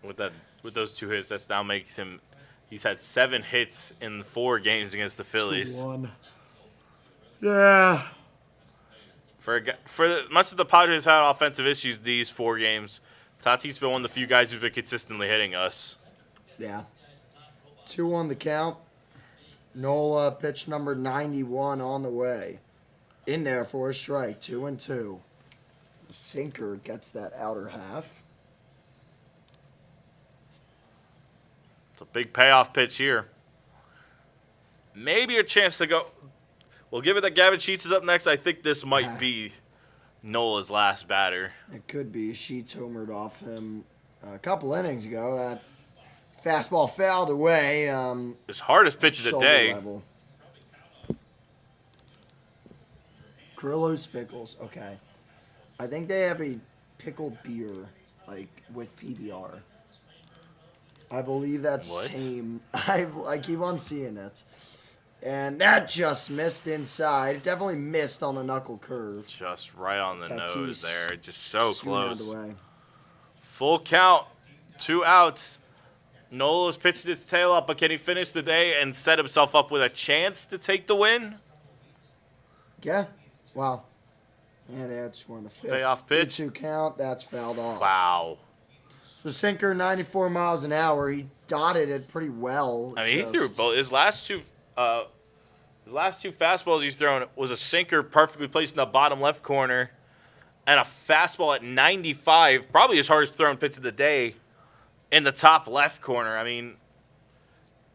With those 2 hits, that now makes him. He's had 7 hits in 4 games against the Phillies. 1. Yeah. For much of the Padres had offensive issues these 4 games, Tatis been one of the few guys who's been consistently hitting us. Yeah. 2 on the count. Nola, pitch number 91 on the way. In there for a strike. 2-2. Sinker gets that outer half. It's a big payoff pitch here. Maybe a chance to go. Well, given that Gavin Sheets is up next, I think this might be Nola's last batter. It could be. Sheets homered off him a couple innings ago. That fastball fouled away. His hardest pitch of the Shoulder day. level. Grillo's Pickles. Okay. I think they have a pickled beer, like, with PBR. I believe that's the What? same. I keep on seeing it. And that just missed inside. It definitely missed on the knuckle curve. Just right on the Tatis nose there. Just so Swing out close. the way. Full count. 2 outs. Nola's pitched his tail up, but can he finish the day and set himself up with a chance to take the win? Yeah. Wow. Yeah, they had to score in the 5th. Payoff pitch. 2 count. That's fouled off. Wow. So sinker, 94 miles an hour. He dotted it pretty well. I mean, he threw both. His last two fastballs he's thrown was a sinker perfectly placed in the bottom left corner, and a fastball at 95, probably his hardest thrown pitch of the day, in the top left corner. I mean,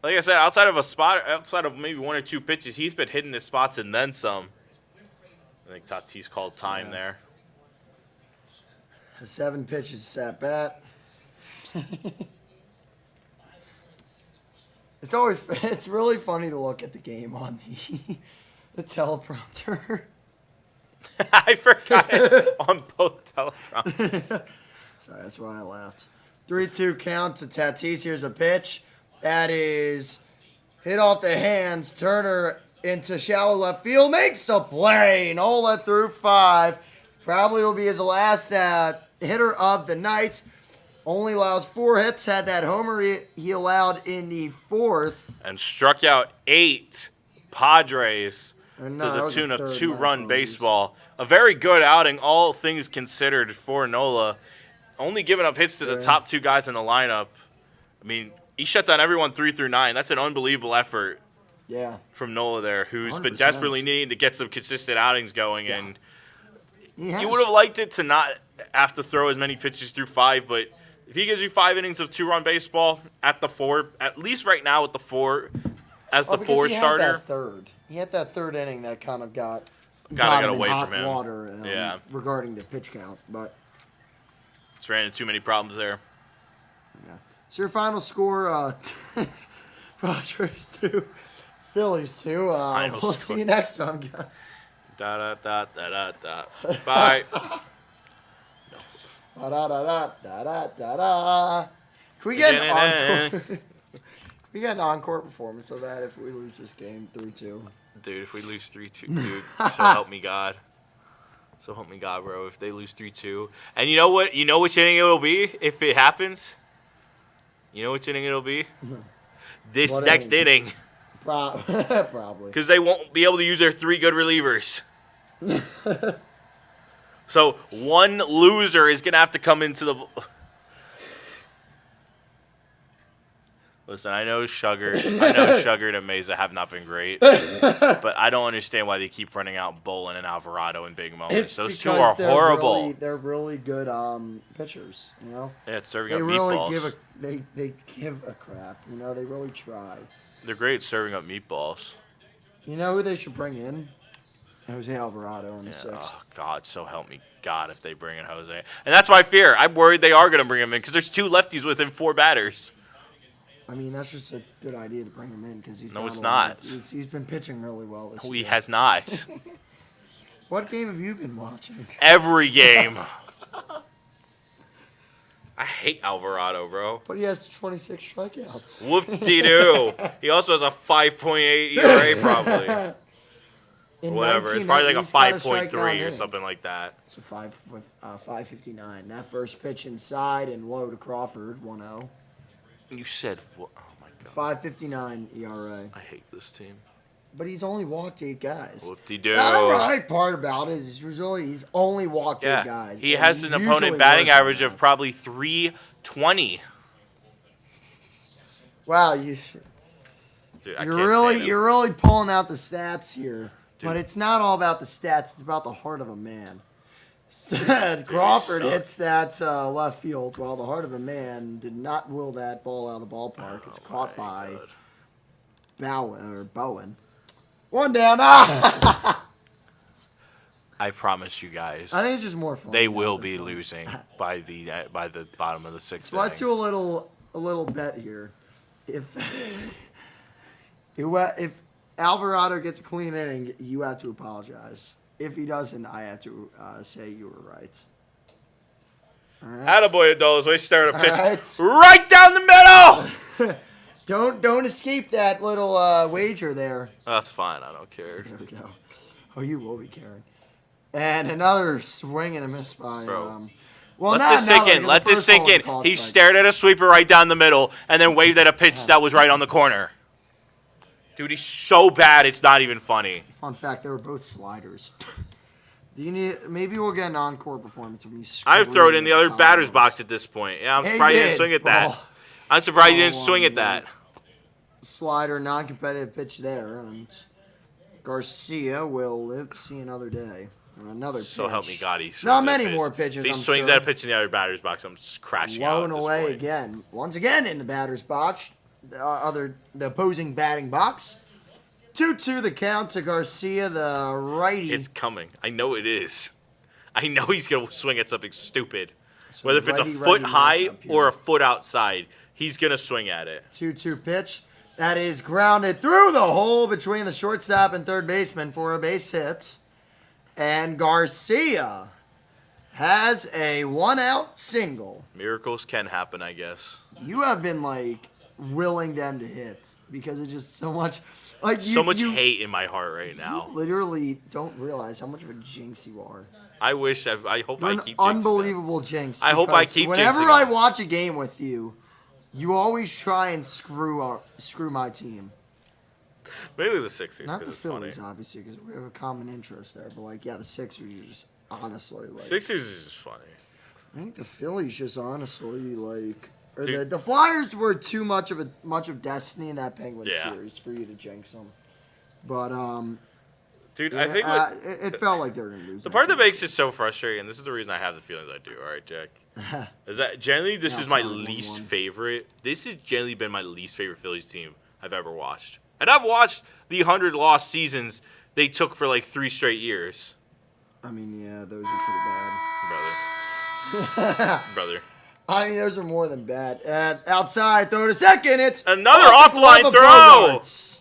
like I said, outside of maybe 1 or 2 pitches, he's been hitting his spots and then some. I think Tatis called time there. 7 pitches at bat. It's really funny to look at the game on the teleprompter. I forgot it on both teleprompters. Sorry, that's why I laughed. 3-2 count to Tatis. Here's a pitch. That is hit off the hands. Turner into shallow left field. Makes the play. Nola through 5. Probably will be his last hitter of the night. Only allows 4 hits. Had that homer he allowed in the 4th. And struck out 8 Padres No, to that the was the tune of third, 2-run my apologies. baseball. A very good outing, all things considered, for Nola. Only giving up hits to the top 2 guys in the lineup. I mean, he shut down everyone 3 through 9. That's an unbelievable effort Yeah. from Nola there, who's been 100%. desperately needing to get some consistent outings going. Yeah. And He has. you would have liked it to not have to throw as many pitches through 5, but if he gives you 5 innings of 2-run baseball at the 4, at least right now with the 4 as the 4 starter, He had that third inning that kind of got got him in away hot from him. water Yeah. regarding the pitch count. But it's ran into too many problems there. yeah. So your final score, Padres 2, Phillies 2. Final We'll score. see you next time, guys. Da da da da da da. Bye. Da da da da da da da. Can we get an encore? Can we get an encore performance of that if we lose this game 3-2? Dude, if we lose 3-2, dude, so help me God. So help me God, bro. If they lose 3-2, and you know what? You know which inning it'll be if it happens. You know which inning it'll be? This What next inning. Probably. Because they won't be able to use their 3 good relievers. So one loser is gonna have to come into the. Listen, I know Sugar and Mesa have not been great, but I don't understand why they keep running out Bolin and Alvarado in big moments. Those two are horrible. They're really good pitchers, you know. Yeah, it's serving They up really meatballs. they give a crap, you know. They really try. They're great at serving up meatballs. You know who they should bring in? Jose Alvarado in the sixth. Oh God, so help me God if they bring in Jose. And that's my fear. I'm worried they are gonna bring him in because there's 2 lefties within 4 batters. I mean, that's just a good idea to bring him in because he's. No, it's not. He's been pitching really well this year. He has not. What game have you been watching? Every game. I hate Alvarado, bro. But he has 26 strikeouts. Whoop-de-doo. He also has a 5.8 ERA probably. In Whatever. It's 19, probably like a he's got strikeout 5.3 or inning. something like that. It's a 5.59. That first pitch inside and low to Crawford, 1-0. You said what? Oh my God. 5.59 ERA. I hate this team. But he's only walked 8 guys. Whoop-de-doo. The ironic part about it is he's only walked 8 guys. He and has he's an usually opponent batting worse than average that. of probably 320. Wow, Dude, I you're can't really stand him. you're really pulling out the stats here. Dude. But it's not all about the stats. It's about the heart of a man. Crawford suck. hits that left field, while the heart of a man did not will that ball out of the ballpark. It's caught by Bowen. 1 down. Ah! I promise you guys, I think it's just more fun. they will be losing by the bottom of the 6th So let's do a little bet here. If Alvarado gets a clean inning, you have to apologize. If he doesn't, I have to say you were right. All right. Attaboy, Adolis. We start a pitch right. right down the middle. Don't escape that little wager there. That's fine. I don't care. There we go. Oh, you will be caring. And another swing and a miss by. Bro. Well, Let not this sink Nola, in. because Let the this first sink ball was in. a called He strike. stared at a sweeper right down the middle and then waved at a pitch that was right on the corner. Dude, he's so bad, it's not even funny. Fun fact: they were both sliders. Do you need? Maybe we'll get an encore performance when you. I'd throw it in the other batter's box at this point. Yeah, I'm He surprised he didn't did. swing at that. Ball. I'm surprised he Ball didn't swing one, at that. Slider, non-competitive pitch there, and Garcia will live to see another day. And another pitch. So help me God, he swings Not at many pitch. more pitches. If he I'm swings sure. at a pitch in the other batter's box, I'm just crashing out Blown at this away point. again. Once again in the batter's box. The opposing batting box. 2-2 the count to Garcia, the righty. It's coming. I know it is. I know he's going to swing at something stupid. So Whether if it's a righty foot high matchup here. or a foot outside, he's going to swing at it. 2-2 pitch. That is grounded through the hole between the shortstop and third baseman for a base hit. And Garcia has a 1-out single. Miracles can happen, I guess. You have been willing them to hit because it's just so much So much hate in my heart right now. You literally don't realize how much of a jinx you are. I hope You're I an keep jinxing unbelievable jinx. I hope I because keep whenever jinxing I them. watch a game with you, you always try and screw my team. them. Maybe the Sixers, Not the because it's funny. Phillies, obviously, because we have a common interest there. But the Sixers are just honestly Sixers is just funny. I think the Phillies just honestly or Dude. the Flyers were too much of destiny in that Penguins Yeah. series for you to jinx them. But Dude, yeah, I think it felt like they were gonna lose. the part that makes it so frustrating, and this is the reason I have the feelings I do, all right, Jack, is that generally this Yeah, is it's my not a 1-1. least favorite. This has generally been my least favorite Phillies team I've ever watched. And I've watched the 100 loss seasons they took for 3 straight years. I mean, yeah, those are pretty bad. Brother. Brother. I mean, those are more than bad. And outside, throw to second. It's Another off the offline glove of throw. Bogarts.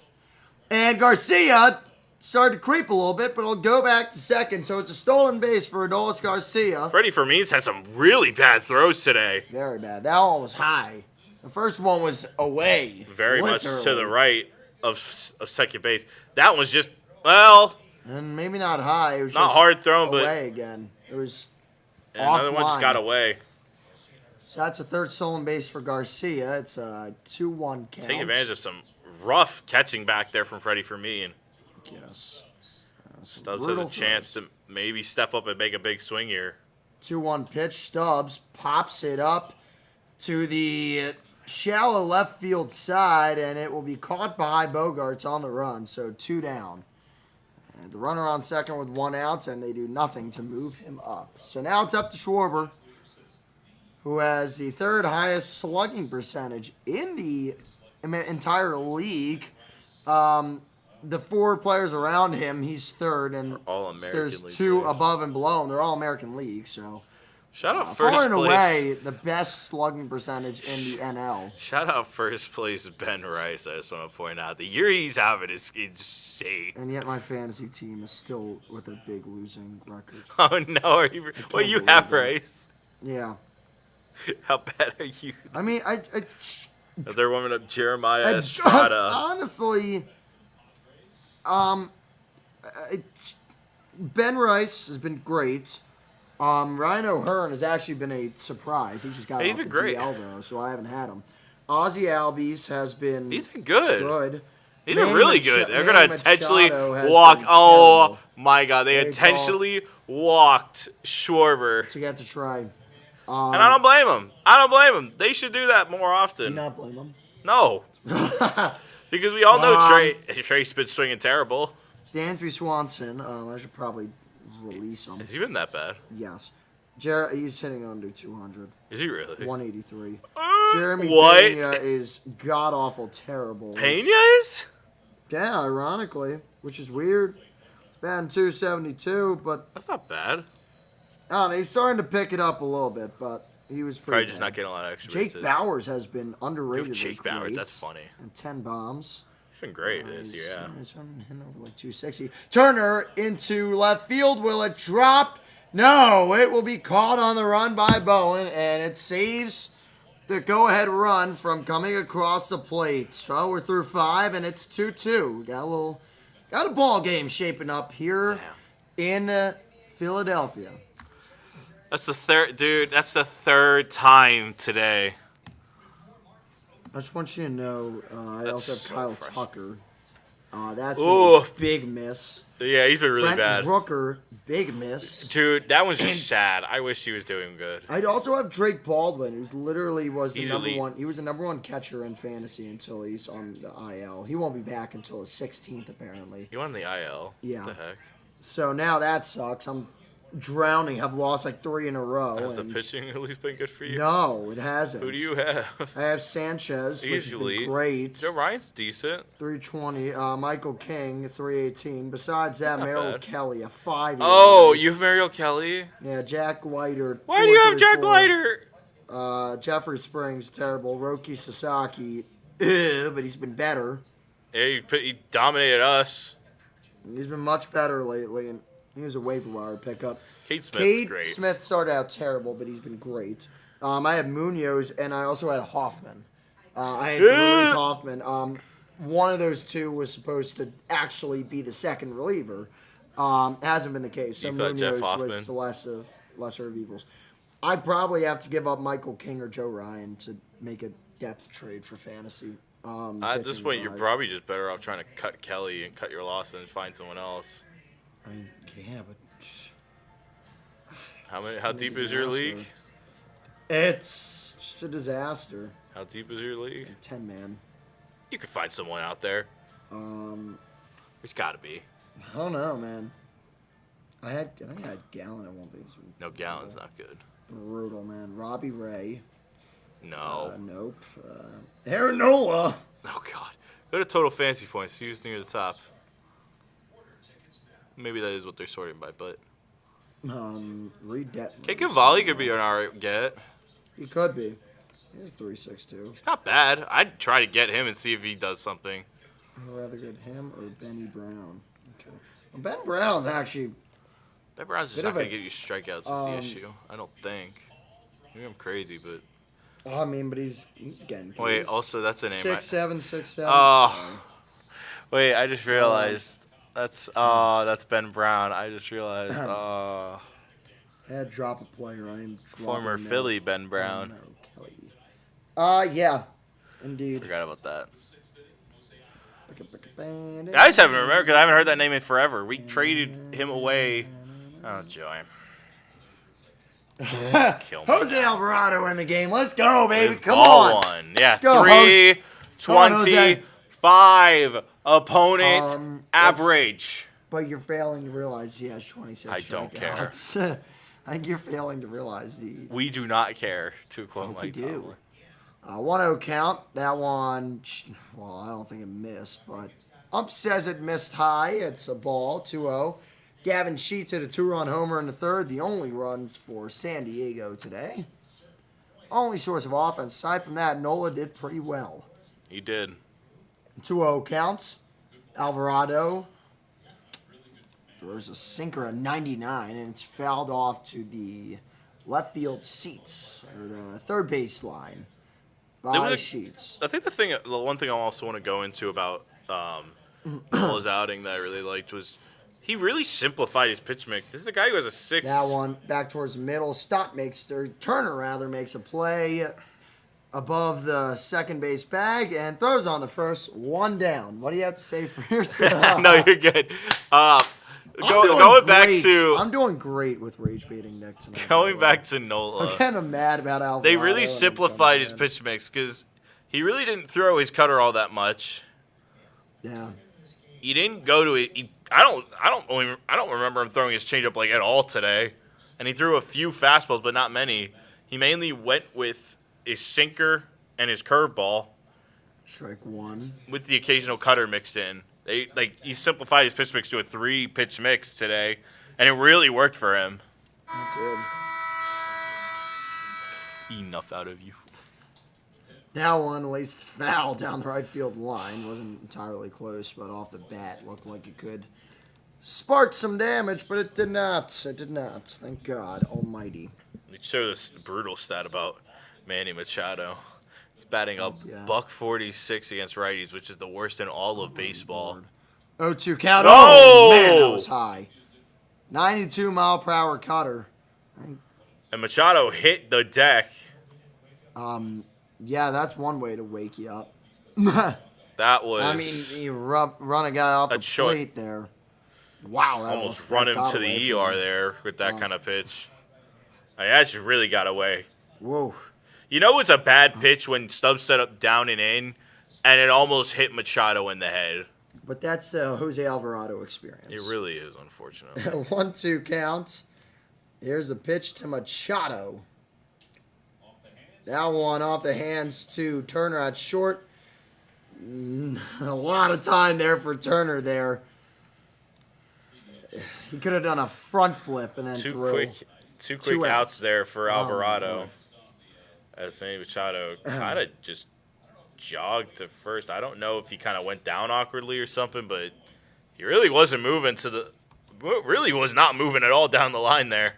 And Garcia started to creep a little bit, but it'll go back to second. So it's a stolen base for Nola Garcia. Freddie Fermin's had some really bad throws today. Very bad. That one was high. The first one was away. Very much to literally. the right of second base. That was just, well, And maybe not high. It was not just hard thrown, but away again. It was another one just offline. got away. So that's a third stolen base for Garcia. It's a 2-1 count. Take advantage of some rough catching back there from Freddie Fermin. Yes. Stubbs has a chance to maybe step up and make a big swing here. 2-1 pitch. Stubbs pops it up to the shallow left field side, and it will be caught by Bogarts on the run. So 2 down. And the runner on second with 1 out, and they do nothing to move him up. So now it's up to Schwarber, who has the third highest slugging percentage in the entire league. The 4 players around him, he's third, and All American there's League 2 players. above and below him. They're all American League, so Shout out far first and place. away the best slugging percentage in the NL. Shout out first place Ben Rice. I just want to point out the year he's having is insane. And yet my fantasy team is still with a big losing record. Oh no, are you? Well, you believe have it. Rice. Yeah, How bad are you? I mean, Is there woman of Jeremiah I just Estrada? honestly, Ben Rice has been great. Ryan O'Hearn has actually been a surprise. He just got He's off been the great. DL though, so I haven't had him. Ozzy Albies has been He's been good. good. He's been Manny really Macha- good. They're Manny gonna intentionally Machado has walk. been Oh terrible my God! They Good intentionally walked Schwarber, to get to try. and I don't blame them. I don't blame them. They should do that more Do often. not blame him. No, because we all know Um, Trey's been swinging terrible. Dansby Swanson, I should probably release him. Has he been that bad? Yes. He's hitting under 200. Is he really? 183. Jeremy What? Pena is god-awful terrible. Pena is? Yeah, ironically, which is weird. Batting 272, but That's not bad. I don't know, he's starting to pick it up a little bit, but he was pretty Probably just bad. not getting a lot of extra Jake bases. Bowers has been You underrated. have Jake Bowers. That's funny. And 10 bombs. He's been great this year. Yeah. He's hitting over like 260. Turner into left field. Will it drop? No, it will be caught on the run by Bowen, and it saves the go-ahead run from coming across the plate. So we're through 5, and it's 2-2. Got a ball game shaping up here in Philadelphia. That's the third, dude. That's the third time today. I just want you to know, I That's also have so Kyle frustrating. Tucker. That's been Ooh. a big miss. Yeah, he's been really Brent bad. Brooker, big miss. Dude, that was just sad. I wish he was doing good. I'd also have Drake Baldwin, who literally was the He's number elite. 1. He was the number 1 catcher in fantasy until he's on the IL. He won't be back until the 16th, apparently. He won the IL. Yeah. What the heck? So now that sucks. I'm drowning. I've lost like 3 in a row. Has the and- pitching at least been good for you? No, it hasn't. Who do you have? I have Sanchez, which has Easily. been great. Joe Ryan's decent. 320. Michael King, 318. Besides that, Not Merrill bad. Kelly, a 5. Oh, you have Mariel Kelly? Yeah, Jack Leiter. Why do you have Jack 434. Leiter? Jeffrey Springs, terrible. Roki Sasaki, but he's been better. Yeah, he dominated us. He's been much better lately, and he was a waiver wire pickup. Kate Smith's Cade great. Smith started out terrible, but he's been great. I had Munoz, and I also had Hoffman. I had to release Hoffman. One of those two was supposed to actually be the second reliever. Hasn't been the case. So You thought Jeff Munoz was Hoffman? the lesser of evils. I'd probably have to give up Michael King or Joe Ryan to make a depth trade for fantasy. At this pitching point, you're wise. probably just better off trying to cut Kelly and cut your loss and find someone else. I mean, yeah, but How deep is your disaster. league? It's just a disaster. How deep is your league? 10 man. You could find someone out there. There's got to be. I don't know, man. I think I had Gallon at one point. He's been No, Gallon's not good. brutal, man. Robbie Ray. No. Nope. Aaron Nola. Oh, God. Go to total fantasy points. See who's near the top. Maybe that is what they're sorting by, but... Reed Detmer. Kate Cavalli could be an alright get. He could be. He's 3.62. He's not bad. I'd try to get him and see if he does something. I'd rather get him or Benny Brown. Ben Brown's actually. Ben Brown's just Bit not of a- going to get you strikeouts is the issue. I don't think. Maybe I'm crazy, but... I mean, but he's getting. Wait, He's also, that's a name. 6'7", 6'7". Oh. Wait, I just realized. That's Ben Brown. I just realized. I had to drop a player. I am Former dropping Philly Ben Brown. Kelly. Yeah, indeed. Forgot about that. I just haven't remembered because I haven't heard that name in forever. We traded him away. Oh, joy. Kill me Jose now. Alvarado in the game. Let's go, baby. With Come ball on. one. Yeah, Let's go, Jose. 325 opponent average. But you're failing to realize he has 26 I don't strikeouts. I think you're failing to realize We do not care, to quote we Mike do. Tomlin. 1-0 count. That one, well, I don't think it missed, but Ump says it missed high. It's a ball, 2-0. Gavin Sheets hit a 2-run homer in the third, the only runs for San Diego today. Only source of offense. Aside from that, Nola did pretty well. He did. 2-0 counts. Alvarado throws a sinker at 99, and it's fouled off to the left field seats, or the third base line, by Sheets. I think the one thing I also want to go into about Nola's outing that I really liked was he really simplified his pitch mix. This is a guy who has a 6. That one back towards the middle. Turner makes a play above the second base bag and throws on the first. One down. What do you have to say for yourself? No, you're good. Going back to I'm doing great with rage baiting Nick tonight. going back to Nola. I'm kind of mad about Alvarado. They really simplified his pitch mix because he really didn't throw his cutter all that much. Yeah. He didn't go to it. I don't remember him throwing his changeup like at all today, and he threw a few fastballs, but not many. He mainly went with his sinker and his curveball, Strike one. with the occasional cutter mixed in. He simplified his pitch mix to a 3-pitch mix today, and it really worked for him. Good. Enough out of you. That one laced foul down the right field line. Wasn't entirely close, but off the bat looked like it could spark some damage, but it did not. It did not. Thank God Almighty. We showed this brutal stat about Manny Machado. He's batting up yeah. .146 against righties, which is the worst in all of baseball. 0-2 count. No! Oh, man, that was high. 92-mile-per-hour cutter. And Machado hit the deck. Yeah, that's one way to wake you up. That was. I mean, you run a guy off the plate there. Wow, that almost run him to the ER there with that kind of pitch. I actually really got away. Whoa. You know it's a bad pitch when Stubbs set up down and in, and it almost hit Machado in the head. But that's the Jose Alvarado experience. It really is, unfortunately. 1-2 count. Here's the pitch to Machado. That one off the hands to Turner at short. A lot of time there for Turner there. He could have done a front flip and then Two quick outs there for Alvarado. As Manny Machado kind of just jogged to first. I don't know if he kind of went down awkwardly or something, but he really wasn't moving really was not moving at all down the line there.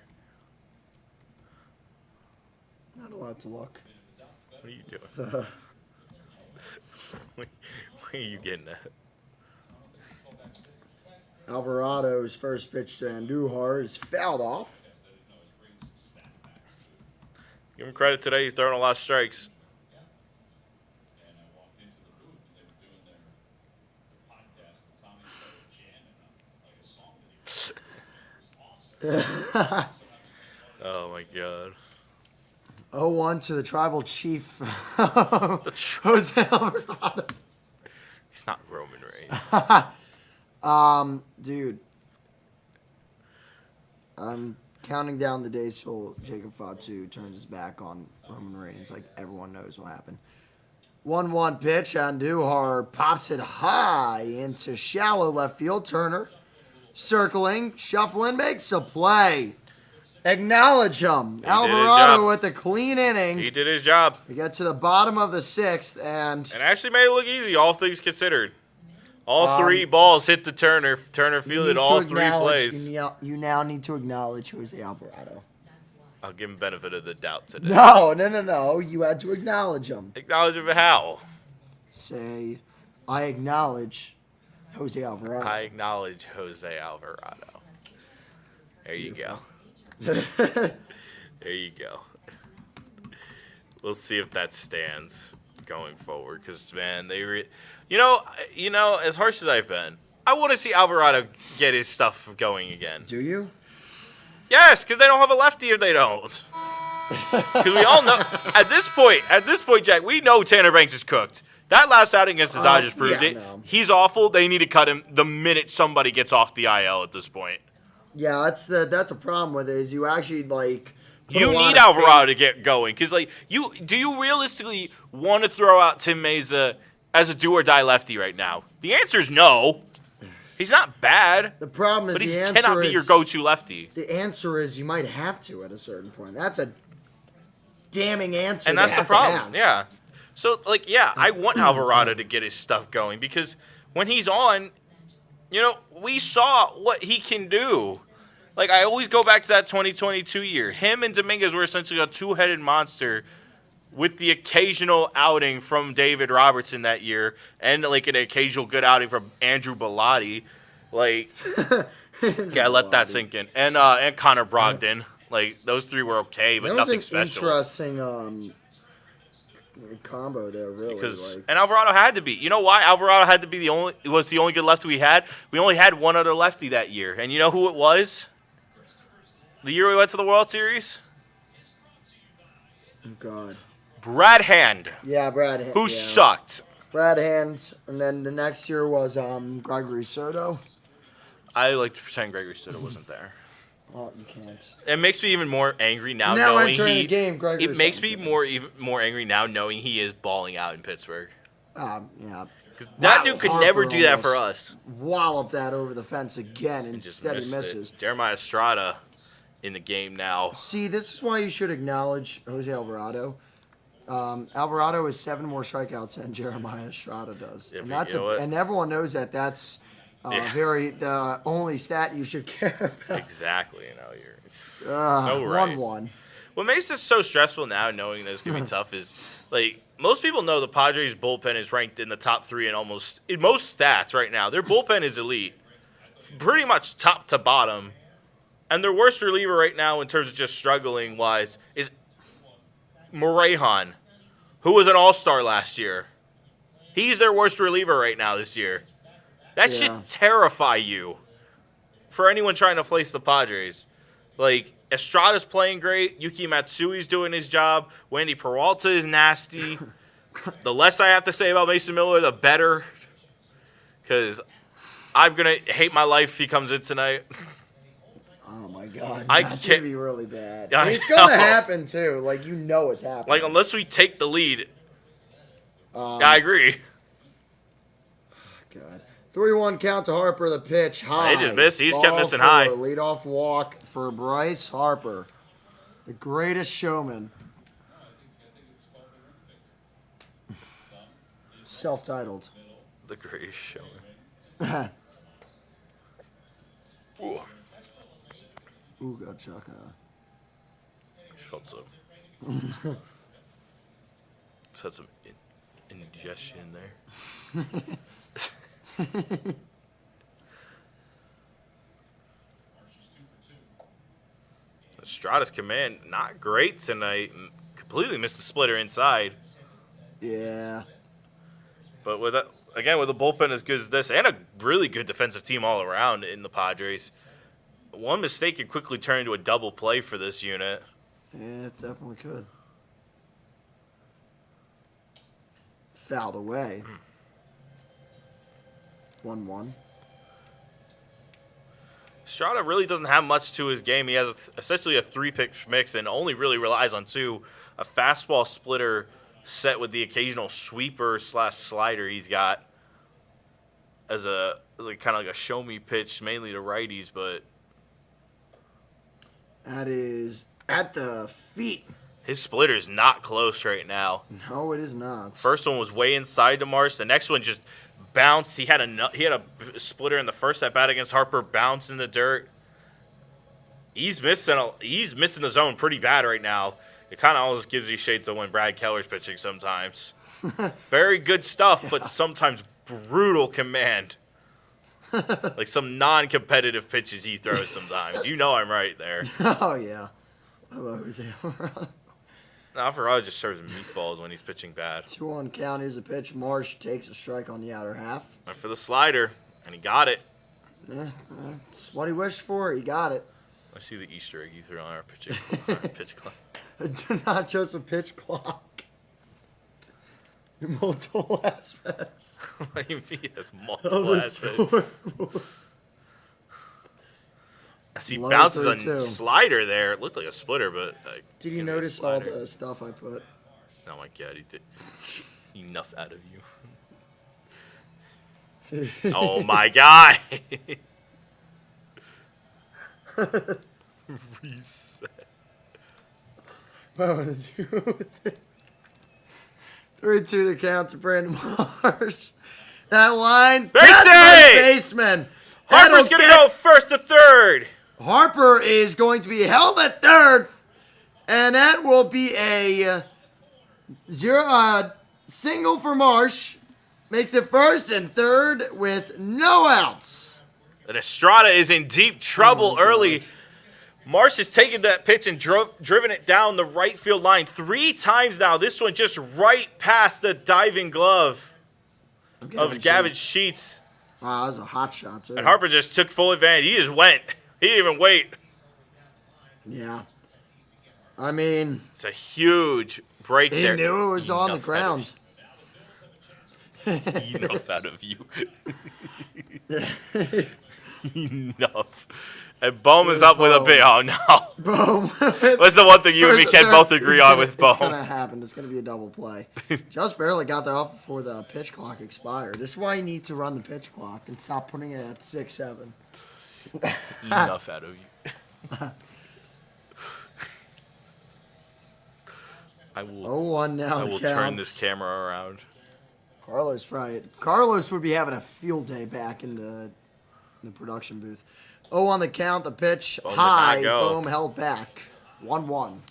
Not allowed to look. What are you doing? Where are you getting at? Alvarado's first pitch to Andujar is fouled off. Give him credit today. He's throwing a lot of strikes. Oh, my God. 0-1 to the tribal chief, Jose Alvarado. He's not Roman Reigns. Dude. I'm counting down the days till Jacob Fatu turns his back on Roman Reigns. Like, everyone knows what happened. 1-1 pitch. Andujar pops it high into shallow left field. Turner circling, shuffling, makes a play. Acknowledge him. Alvarado with a clean inning. He did his job. We get to the bottom of the sixth, and actually made it look easy, all things considered. All three balls hit the Turner. Turner You fielded need all to three acknowledge- plays. You now need to acknowledge Jose Alvarado. I'll give him benefit of the doubt today. No. You had to acknowledge him. Acknowledge him how? Say, I acknowledge Jose Alvarado. I acknowledge Jose Alvarado. There you go. There you go. We'll see if that stands going forward. Because, man, you know, as harsh as I've been, I want to see Alvarado get his stuff going again. Do you? Yes, because they don't have a lefty if they don't. Because we all know, at this point, Jack, we know Tanner Banks is cooked. That last outing against the Dodgers proved it. No. He's awful. They need to cut him the minute somebody gets off the IL at this point. Yeah, that's a problem with it. Is you actually like You need Alvarado to get going because, like, do you realistically want to throw out Tim Meza as a do or die lefty right now? The answer is no. He's not bad. The problem is but he the answer cannot be is, your go-to lefty. The answer is you might have to at a certain point. That's a damning answer. And that's the problem. have. Yeah. So, like, yeah, I want Alvarado to get his stuff going because when he's on, you know, we saw what he can do. Like, I always go back to that 2022 year. Him and Dominguez were essentially a two-headed monster with the occasional outing from David Robertson that year and, like, an occasional good outing from Andrew Bellotti. Like, yeah, let that sink in. And Connor Brogdon. Like, those three were okay, but nothing special. That was an interesting combo there, really. And Alvarado had to be. You know why Alvarado had to be the only good lefty we had? We only had one other lefty that year. And you know who it was? The year we went to the World Series? Oh, God. Brad Hand. Yeah, Brad Hand. Who sucked. Brad Hand. And then the next year was Gregory Soto. I like to pretend Gregory Soto wasn't there. Well, you can't. It makes me even more angry now, Now knowing entering the game, Gregory it makes me Soto. even more angry now knowing he is balling out in Pittsburgh. Yeah. That dude could never do that for us. Wallop that over the fence again, and Just instead he missed misses. it. Jeremiah Estrada in the game now. See, this is why you should acknowledge Jose Alvarado. Alvarado has 7 more strikeouts than Jeremiah Estrada does, Yeah, and but you know what? and everyone knows that. That's the only stat you should care about. Exactly, you know, you're so right. 1-1. What makes this so stressful now, knowing that it's gonna be tough, is like most people know the Padres bullpen is ranked in the top 3 in most stats right now. Their bullpen is elite, pretty much top to bottom, and their worst reliever right now in terms of just struggling wise is Morejon, who was an all-star last year. He's their worst reliever right now this year. That should terrify you for anyone trying to place the Padres. Like, Estrada's playing great. Yuki Matsui's doing his job. Wendy Peralta is nasty. The less I have to say about Mason Miller, the better. Because I'm going to hate my life if he comes in tonight. Oh, my God. I That's can't- going to be really bad. I It's going to know. happen, too. Like, you know it's happening. Like, unless we take the lead. I agree. God. 3-1 count to Harper, the pitch. High. He just missed. He's kept Ball missing 4, high. Leadoff walk for Bryce Harper. The greatest showman. Self-titled. The greatest showman. Ooh. Ooga chaka. Just felt so. Just had some indigestion there. Estrada's command, not great tonight. Completely missed the splitter inside. Yeah. But with that, again, with a bullpen as good as this and a really good defensive team all around in the Padres, one mistake could quickly turn into a double play for this unit. Yeah, it definitely could. Fouled away. 1-1. Estrada really doesn't have much to his game. He has essentially a 3-pitch mix and only really relies on 2. A fastball splitter set with the occasional sweeper / slider he's got as a kind of like a show me pitch, mainly to righties, but That is at the feet. his splitter's not close right now. No, it is not. First one was way inside to Marsh. The next one just bounced. He had a splitter in the first at bat against Harper. Bounced in the dirt. He's missing the zone pretty bad right now. It kind of almost gives you shades of when Brad Keller's pitching sometimes. Very good stuff, but sometimes brutal command. Like some non-competitive pitches he throws sometimes. You know I'm right there. Oh, yeah. How about Jose? Alvarado just serves meatballs when he's pitching bad. 2-1 count. Here's a pitch. Marsh takes a strike on the outer half. Went for the slider, and he got it. That's what he wished for. He got it. I see the Easter egg you threw on our pitch clock. Not just a pitch clock. Multiple aspects. What do you mean? That's of multiple the aspects. scoreboard. As he Low bounces 32. a slider there, it looked like a splitter, but Did you notice all the stuff I put? Oh my god, he did enough out of you. Oh my god. Reset. What was you with it? 3-2 to count to Brandon Marsh. That line. Base That's hit! the baseman. Harper's That'll gonna get- go first to third. Harper is going to be held at third, and that will be a single for Marsh. Makes it first and third with no outs. And Estrada is in deep trouble my early. gosh. Marsh has taken that pitch and driven it down the right field line 3 times now. This one just right past the diving glove of Gavin Sheets. Wow, that was a hot shot, too. And Harper just took full advantage. He just went. He didn't even wait. Yeah. I mean, It's a huge break he there. knew it was on the Enough ground. Enough out of you. Enough. And Bohm is up with a big. Oh, no. Boom. What's the one thing you and me can both agree on with It's going Bohm? to happen. It's going to be a double play. Just barely got that off before the pitch clock expired. This is why you need to run the pitch clock and stop putting it at 6-7. Enough out of you. I will 0-1 now. I will turn this camera around. Carlos would be having a field day back in the production booth. 0 on the count. The pitch Boom did high. not go. Boom held back. 1-1. And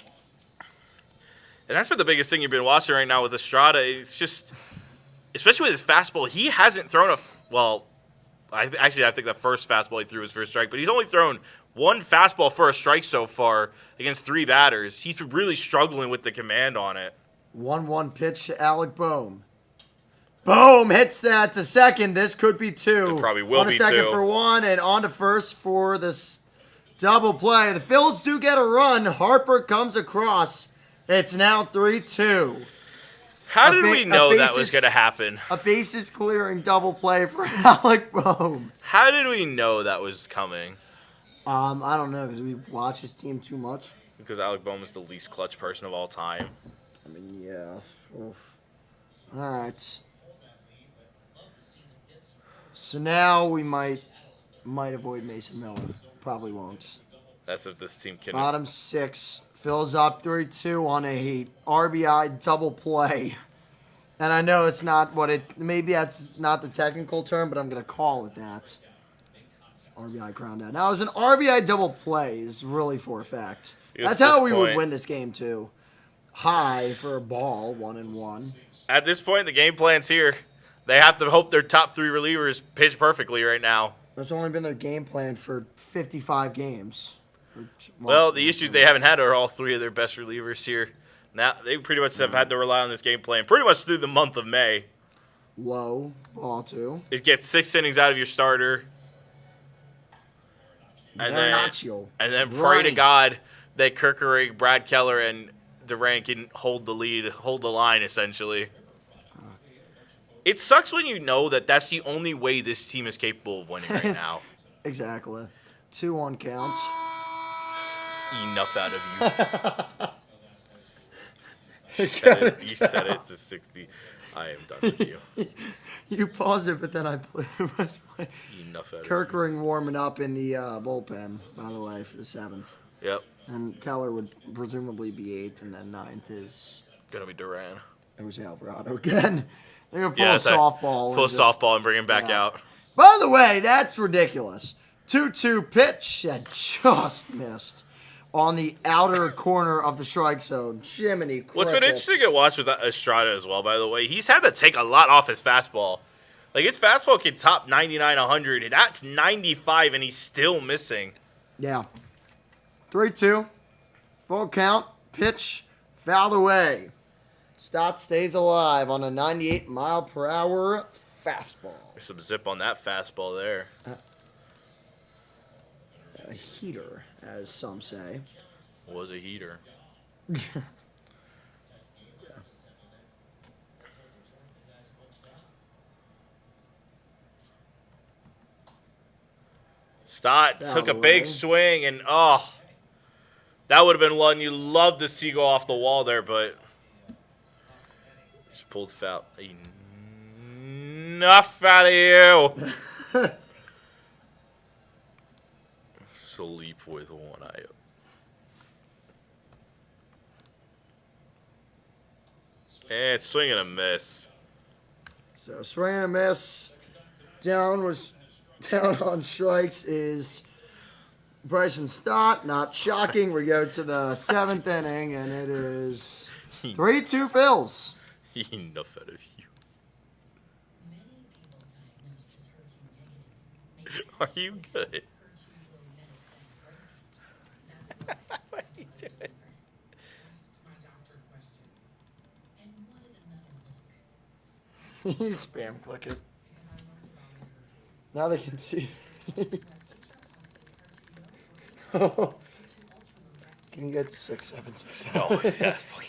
that's been the biggest thing you've been watching right now with Estrada. It's just, especially with his fastball, he hasn't thrown I think the first fastball he threw was for a strike, but he's only thrown one fastball for a strike so far against 3 batters. He's been really struggling with the command on it. 1-1 pitch to Alec Bohm. Boom hits that to second. This could be 2. It probably will on be to second 2. for 1 and on to first for this double play. The Phillies do get a run. Harper comes across. It's now 3-2. How did we know that was going to happen? A bases clearing double play for Alec Bohm. How did we know that was coming? I don't know because we watch his team too much. Because Alec Bohm is the least clutch person of all time. I mean, yeah. Oof. All right. So now we might avoid Mason Miller. Probably won't. That's if this team can. Bottom 6 fills up 3-2 on a RBI double play. And I know it's not maybe that's not the technical term, but I'm going to call it that. RBI crown out. Now, it was an RBI double play is really for a fact. That's how we would win this game, too. High for a ball, 1-1. At this point, the game plan's here. They have to hope their top 3 relievers pitch perfectly right now. That's only been their game plan for 55 games. Well, the issues they haven't had are all 3 of their best relievers here. Now they pretty much have had to rely on this game plan pretty much through the month of May. Low, ball 2. It gets 6 innings out of your starter. And then pray to God that Kerkering, Brad Keller, and Duran can hold the lead, hold the line, essentially. It sucks when you know that that's the only way this team is capable of winning right now. Exactly. 2-1 count. Enough out of you. You said it to 60. I am done with you. You pause it, but then I press play. Enough out of Kerkering warming up in the bullpen, by the way, for the 7th. you. Yep. And Keller would presumably be 8th, and then 9th is Gonna be Duran. Jose Alvarado again. They're gonna pull a softball. Pull a and just, softball and bring him back yeah. out. By the way, that's ridiculous. 2-2 pitch that just missed on the outer corner of the strike zone. Jiminy crickets. What's been interesting to watch with Estrada as well, by the way, he's had to take a lot off his fastball. Like, his fastball can top 99, 100, and that's 95, and he's still missing. Yeah. 3-2. Full count. Pitch. Fouled away. Stott stays alive on a 98-mile-per-hour fastball. There's some zip on that fastball there. A heater, as some say. Was a heater. Stott took a big swing, and that would have been one you love to see go off the wall there, but just pulled foul. Enough out of you. Sleep with one eye up. And swing and a miss. So swing and a miss. Down on strikes is Bryson Stott. Not shocking. We go to the 7th inning, and it is 3-2 Phils. Enough out of you. Many people diagnosed as HER2 negative Are you good? What are you doing? Asked my doctor questions and wanted another look. You spam click it. Now they can see. Can you get to 6-7-6? Oh, that's fucking.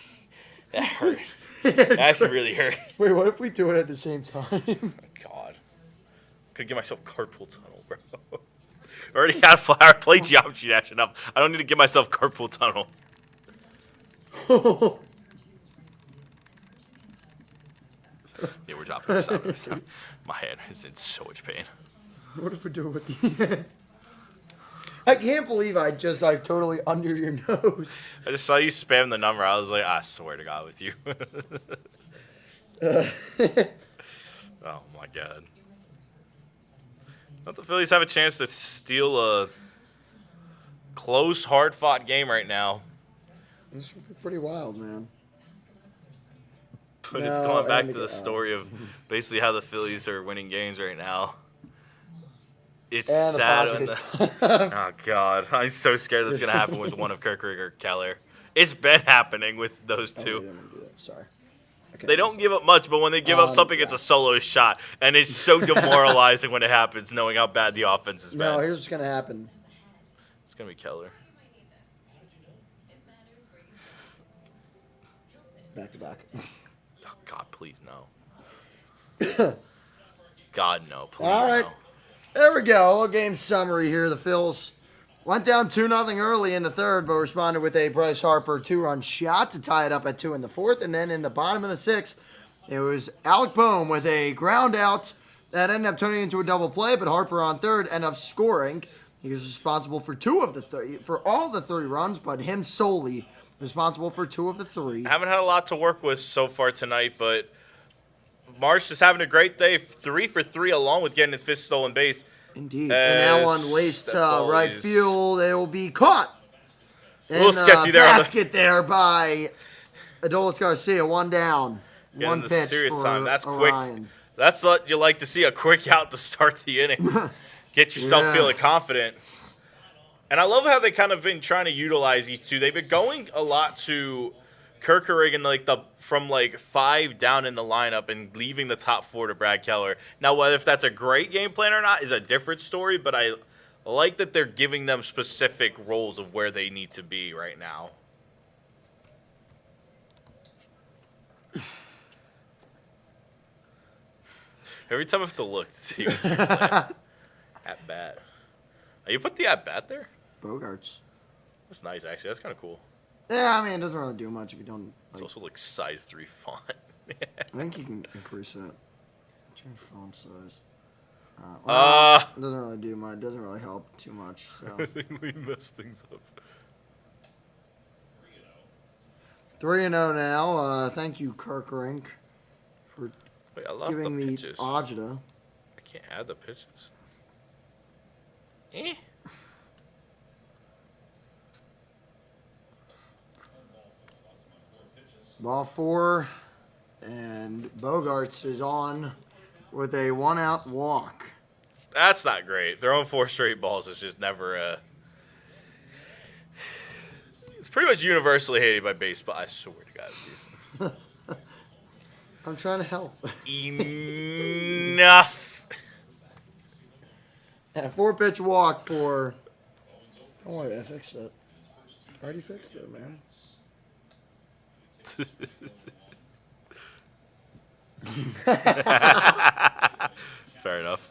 That hurt. That actually really hurt. Wait, what if we do it at the same time? Oh, God. Could give myself carpal tunnel, bro. Already had flower play geometry dash enough. I don't need to give myself carpal tunnel. Yeah, we're dropping this out. My hand is in so much pain. What if we do it with the I can't believe I totally under your nose. I just saw you spam the number. I was like, I swear to God with you. Oh, my God. Don't the Phillies have a chance to steal a close, hard-fought game right now? This would be pretty wild, man. But it's going back to the story of basically how the Phillies are winning games right now. It's And the sad. Padres. Oh, God. I'm so scared that's going to happen with one of Kirkrig or Keller. It's been happening with those Oh, two. wait, I'm gonna do that. Sorry. Okay, They don't give up much, but when they give up something, it's a solo shot. And it's so demoralizing when it happens, knowing how bad the offense has been. No, here's what's gonna happen. It's going to be Keller. Back to back. Oh, God, please, no. God, no. Please, All right. no. There we go. A little game summary here. The Phils went down 2-0 early in the third, but responded with a Bryce Harper 2-run shot to tie it up at 2 in the fourth. And then in the bottom of the sixth, it was Alec Boehm with a ground out that ended up turning into a double play, but Harper on third ended up scoring. He was responsible for all the 3 runs, but him solely responsible for 2 of the 3. I haven't had a lot to work with so far tonight, but Marsh is having a great day. 3 for 3 along with getting his 5th stolen base. Indeed. And now on laced right field, it will be caught. A little sketchy there. Basket there by Adolis Garcia. 1 down. Getting 1 the pitch serious for time. That's Orion. quick. That's what you like to see, a quick out to start the inning. Get yourself feeling confident. And I love how they kind of been trying to utilize these two. They've been going a lot to Kirkerig and from 5 down in the lineup and leaving the top 4 to Brad Keller. Now, whether if that's a great game plan or not is a different story, but I like that they're giving them specific roles of where they need to be right now. Every time I have to look to see what you're playing. At bat. Oh, you put the at bat there? Bogarts. That's nice, actually. That's kind of cool. Yeah, I mean, it doesn't really do much if you don't. It's also size 3 font. I think you can increase that. Change font size. It doesn't really do much. It doesn't really help too much. So. I think we messed things up. 3-0 now. Thank you, Kirk Rink, for Wait, I lost giving the me pitches. agita. I can't add the pitches. Eh. Ball 4, and Bogarts is on with a 1-out walk. That's not great. Throwing 4 straight balls is just never a. It's pretty much universally hated by baseball. I swear to God, dude. I'm trying to help. Enough. And a 4-pitch walk for. Don't worry, I fixed it. I already fixed it, man. Fair enough.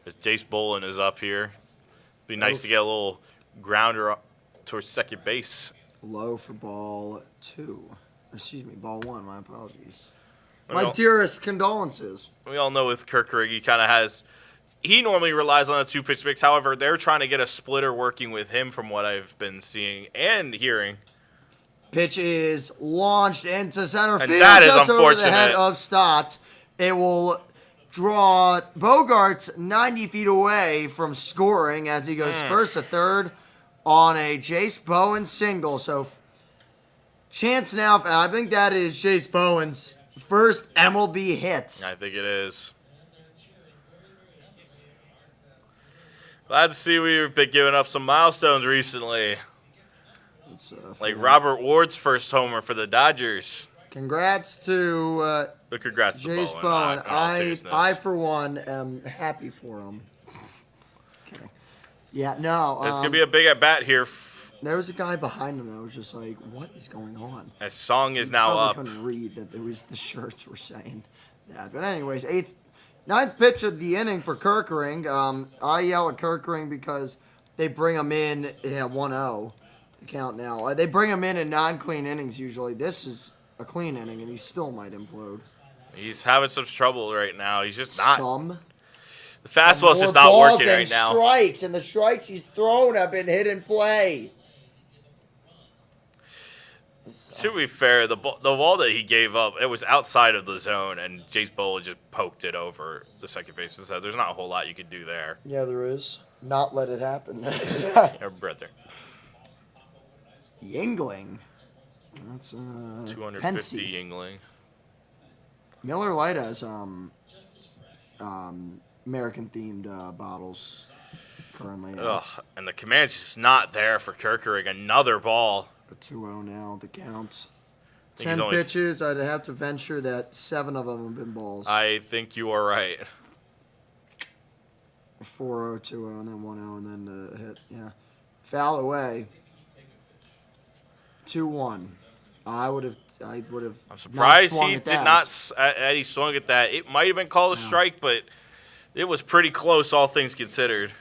As Jace Bolin is up here, be nice to get a little grounder up towards second base. Low for ball 2. Excuse me, ball 1. My apologies. Well, My dearest condolences. We all know with Kirkrig, he kind of has. He normally relies on a 2-pitch mix. However, they're trying to get a splitter working with him, from what I've been seeing and hearing. Pitch is launched into center And field, that is just over the head unfortunate. of Stotts. It will draw Bogarts 90 feet away from scoring as he goes first to third on a Jace Bowen single. So, chance now. I think that is Jace Bowen's first MLB hit. I think it is. Glad to see we've been giving up some milestones recently. Like Robert Ward's first homer for the Dodgers. Congrats to But congrats to Jace Bowen. Bowen. in all seriousness. I, for one, am happy for him. Okay. Yeah, no. It's going to be a big at-bat here. There was a guy behind him that was just like, what is going on? As Song is now Probably up. couldn't read that there was the shirts were saying that. But anyways, ninth pitch of the inning for Kirkering. I yell at Kirkering because they bring him in at 1-0. The count now. They bring him in non-clean innings usually. This is a clean inning, and he still might implode. He's having some trouble right now. He's just not. The fastball's More just not balls working and right now. Strikes, and the strikes he's thrown have been hit and play. To be fair, the ball that he gave up, it was outside of the zone, and Jace Bowen just poked it over the second baseman's head. There's not a whole lot you could do there. Yeah, there is. Not let it happen. Right there. Yingling. That's 250 Pensy. Yingling. Miller Lite has American themed bottles currently. Ugh, and the command's just not there for Kirkering. Another ball. A 2-0 now, the count. think he's 10 only- pitches. I'd have to venture that 7 of them have been balls. I think you are right. 4-0, 2-0, and then 1-0, and then the hit. Yeah. Foul away. 2-1. I would have. I'm surprised he did not. Eddie swung at that. It might have been called a strike, but it was pretty close, all things considered.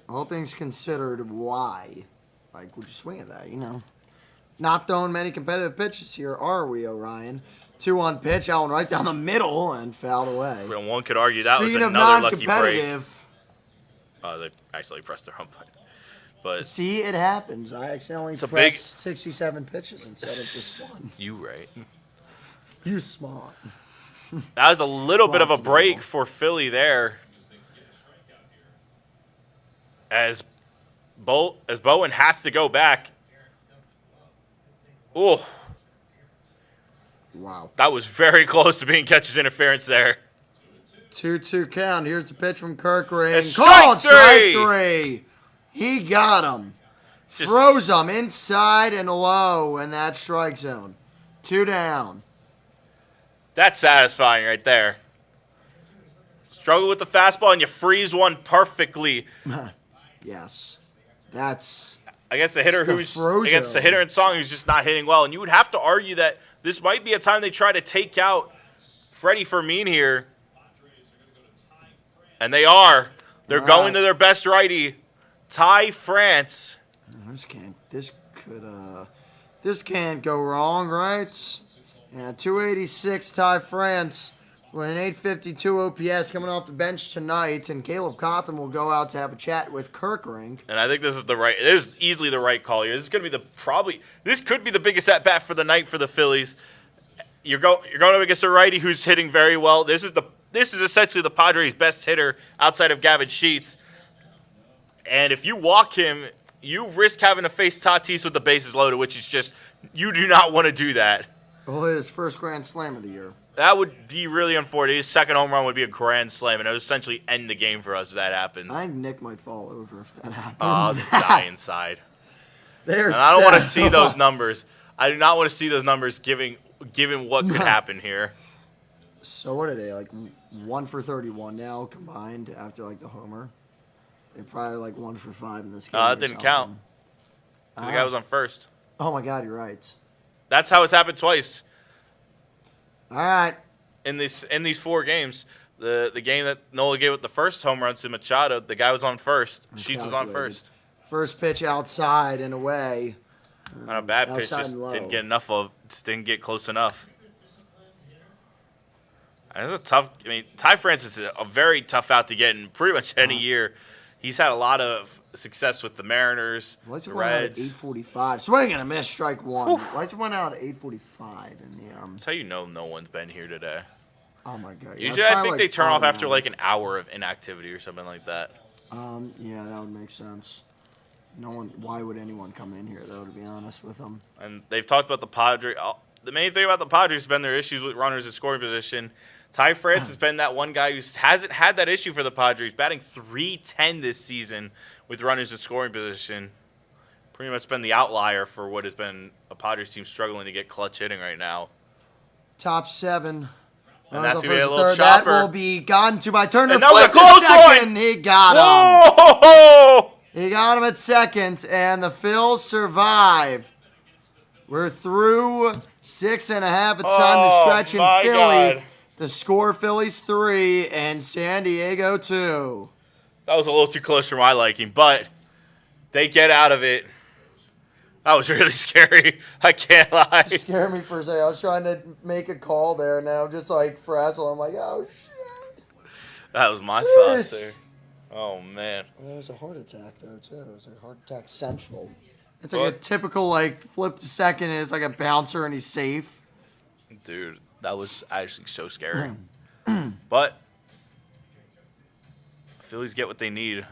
All things considered, why? Like, would you swing at that? You know, not throwing many competitive pitches here, are we, Orion? 2-1 pitch, that one right down the middle and fouled away. And one could argue that Speaking was of another lucky break. non-competitive, They actually pressed their home button. But see, it happens. I accidentally It's a pressed big- 67 pitches instead of just one. you right. You smart. That was a little bit of a Lots of break ball. for Philly there. As Bowen has to go back. Oh, Wow. that was very close to being catcher's interference there. 2-2 count. Here's the pitch from Kirkring. It's Called strike strike 3. He got him. Just- Froze him inside and low in that strike zone. 2 down. That's satisfying right there. Struggle with the fastball and you freeze one perfectly Yes. That's against the hitter It's the who's Frozo. against the hitter in Song who's just not hitting well. And you would have to argue that this might be a time they try to take out Freddie Fermin here. And they are. They're All going right. to their best righty, Ty France. this can't go wrong, right? Yeah, 286 Ty France with an 852 OPS coming off the bench tonight, and Caleb Cotham will go out to have a chat with Kirkring. And I think this is easily the right call here. This is going to be this could be the biggest at bat for the night for the Phillies. you're going up against a righty who's hitting very well. This is essentially the Padres' best hitter outside of Gavin Sheets. And if you walk him, you risk having to face Tatis with the bases loaded, which is just, you do not want to do that. Well, his first grand slam of the year. That would be really unfortunate. His second home run would be a grand slam, and it would essentially end the game for us if that happens. I think Nick might fall over if that happens. Oh, I'll just die inside. There's. And I don't want to see those numbers. I do not want to see those numbers given what could happen here. So what are they, like 1 for 31 now combined after like the homer? They're probably like 1 for 5 in this game. That didn't count. 'Cause the guy was on first. Oh my God, you're right. That's how it's happened twice All right. in these 4 games. The game that Nola gave with the first home run to Machado, the guy was on first. Sheets was on first. First pitch outside and away. Not a bad pitch, Outside just and low. didn't get enough of, just didn't get close enough. And it's a tough. I mean, Ty France is a very tough out to get in pretty much any year. He's had a lot of success with the Mariners, Lights the went out at Reds. 8:45. Swing and a miss, strike one. Lights went out at 8:45 in the That's how you know no one's been here today. Oh my God. Usually, I think they turn off after like an hour of inactivity or something like that. Yeah, that would make sense. No one. Why would anyone come in here though? To be honest with them. And they've talked about the Padres. The main thing about the Padres has been their issues with runners in scoring position. Ty France has been that one guy who hasn't had that issue for the Padres, batting .310 this season with runners in scoring position. Pretty much been the outlier for what has been a Padres team struggling to get clutch hitting right now. Top 7. And that's Runners on gonna be a first little and third. That chopper. will be gone to my Turner. And that was a Flip to close one! second. He got him. Whoa! He got him at second, and the Phils survive. We're through 6.5. It's time to stretch in my Philly. God. The score: Phillies 3 and San Diego 2. That was a little too close for my liking, but they get out of it. That was really scary. I can't lie. Scared me for a second. I was trying to make a call there, and I'm just like frazzled. I'm like, oh shit. That was my Yes. thoughts there. Oh man. Well, it was a heart attack though too. It was a heart attack central. It's like What? a typical like flip to second, and it's like a bouncer, and he's safe. Dude, that was actually so scary. But Phillies get what they need.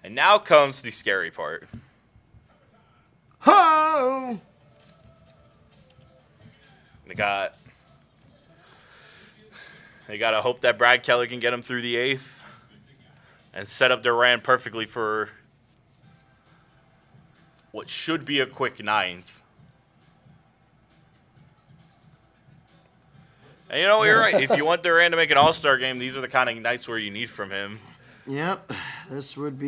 And now comes the scary part. Ho! They gotta hope that Brad Kelly can get them through the 8th and set up Duran perfectly for what should be a quick 9th. And you know, you're right. If you want Duran to make an all-star game, these are the kind of nights where you need from him. Yep, this would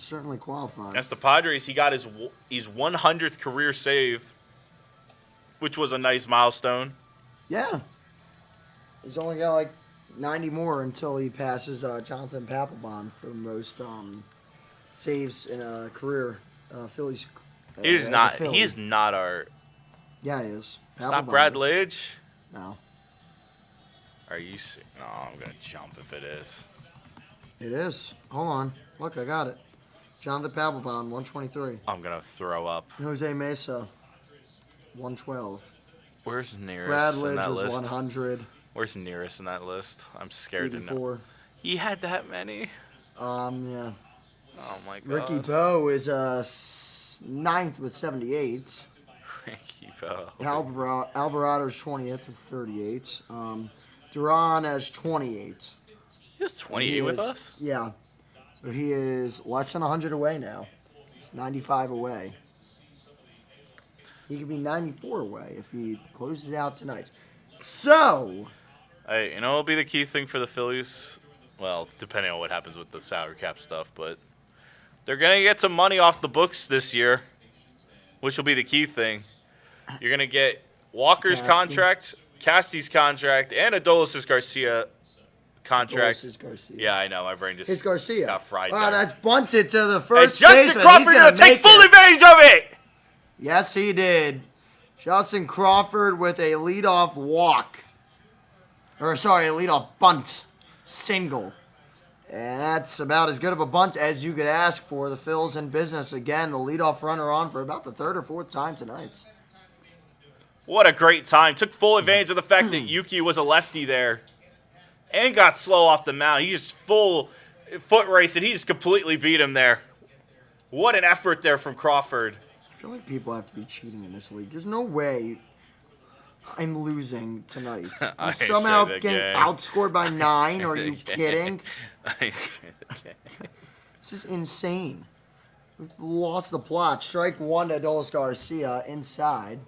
certainly qualify. Against the Padres, he got his 100th career save, which was a nice milestone. Yeah, he's only got like 90 more until he passes Jonathan Papelbon for the most saves in a career Phillies. He is as a not. Philly. He is not our. Yeah, he is. It's not Papelbon Brad is. Lidge. No, Are you? No, I'm gonna jump if it is. it is. Hold on. Look, I got it. Jonathan Papelbon, 123. I'm gonna throw up. Jose Mesa, 112. Where's nearest Brad in Lidge that was list? 100. Where's nearest in that list? I'm scared to know. 84. He had that many. Yeah. Oh my god. Ricky Bowe is 9th with 78. Ricky Bowe. Alvarado's 20th with 38. Duran has 28. He was 28 with is- us. Yeah. So he is less than 100 away now. He's 95 away. He could be 94 away if he closes out tonight. So, Hey, you know what'll be the key thing for the Phillies? Well, depending on what happens with the salary cap stuff, but they're gonna get some money off the books this year, which will be the key thing. You're gonna get Walker's Casty. contract, Cassie's contract, and Adolis Garcia contract. Adolis Garcia. Yeah, I know. My brain just It's Garcia. got fried Wow, there. that's bunted to the And first Justin baseman. Crawford He's gonna take make full it. advantage of it. Yes, he did. Justin Crawford with a leadoff walk. Or, sorry, a leadoff bunt. Single. And that's about as good of a bunt as you could ask for. The Phil's in business again. The leadoff runner on for about the 3rd or 4th time tonight. What a great time. Took full advantage of the fact that Yuki was a lefty there. And got slow off the mound. He just full foot race, and he just completely beat him there. What an effort there from Crawford. I feel like people have to be cheating in this league. There's no way I'm losing tonight. I'm somehow getting outscored by 9. Are you kidding? This is insane. We've lost the plot. Strike 1 to Adolis Garcia inside.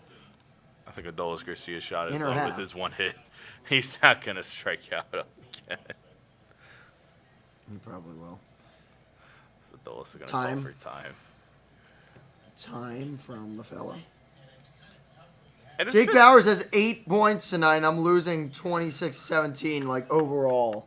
I think Adolis Garcia shot his Inner low half. with his 1 hit. He's not going to strike out again. He probably will. Adolis is going to Time. call for time. Time from the fella. And it's Jake been- Bowers has 8 points tonight. And I'm losing 26-17, like, overall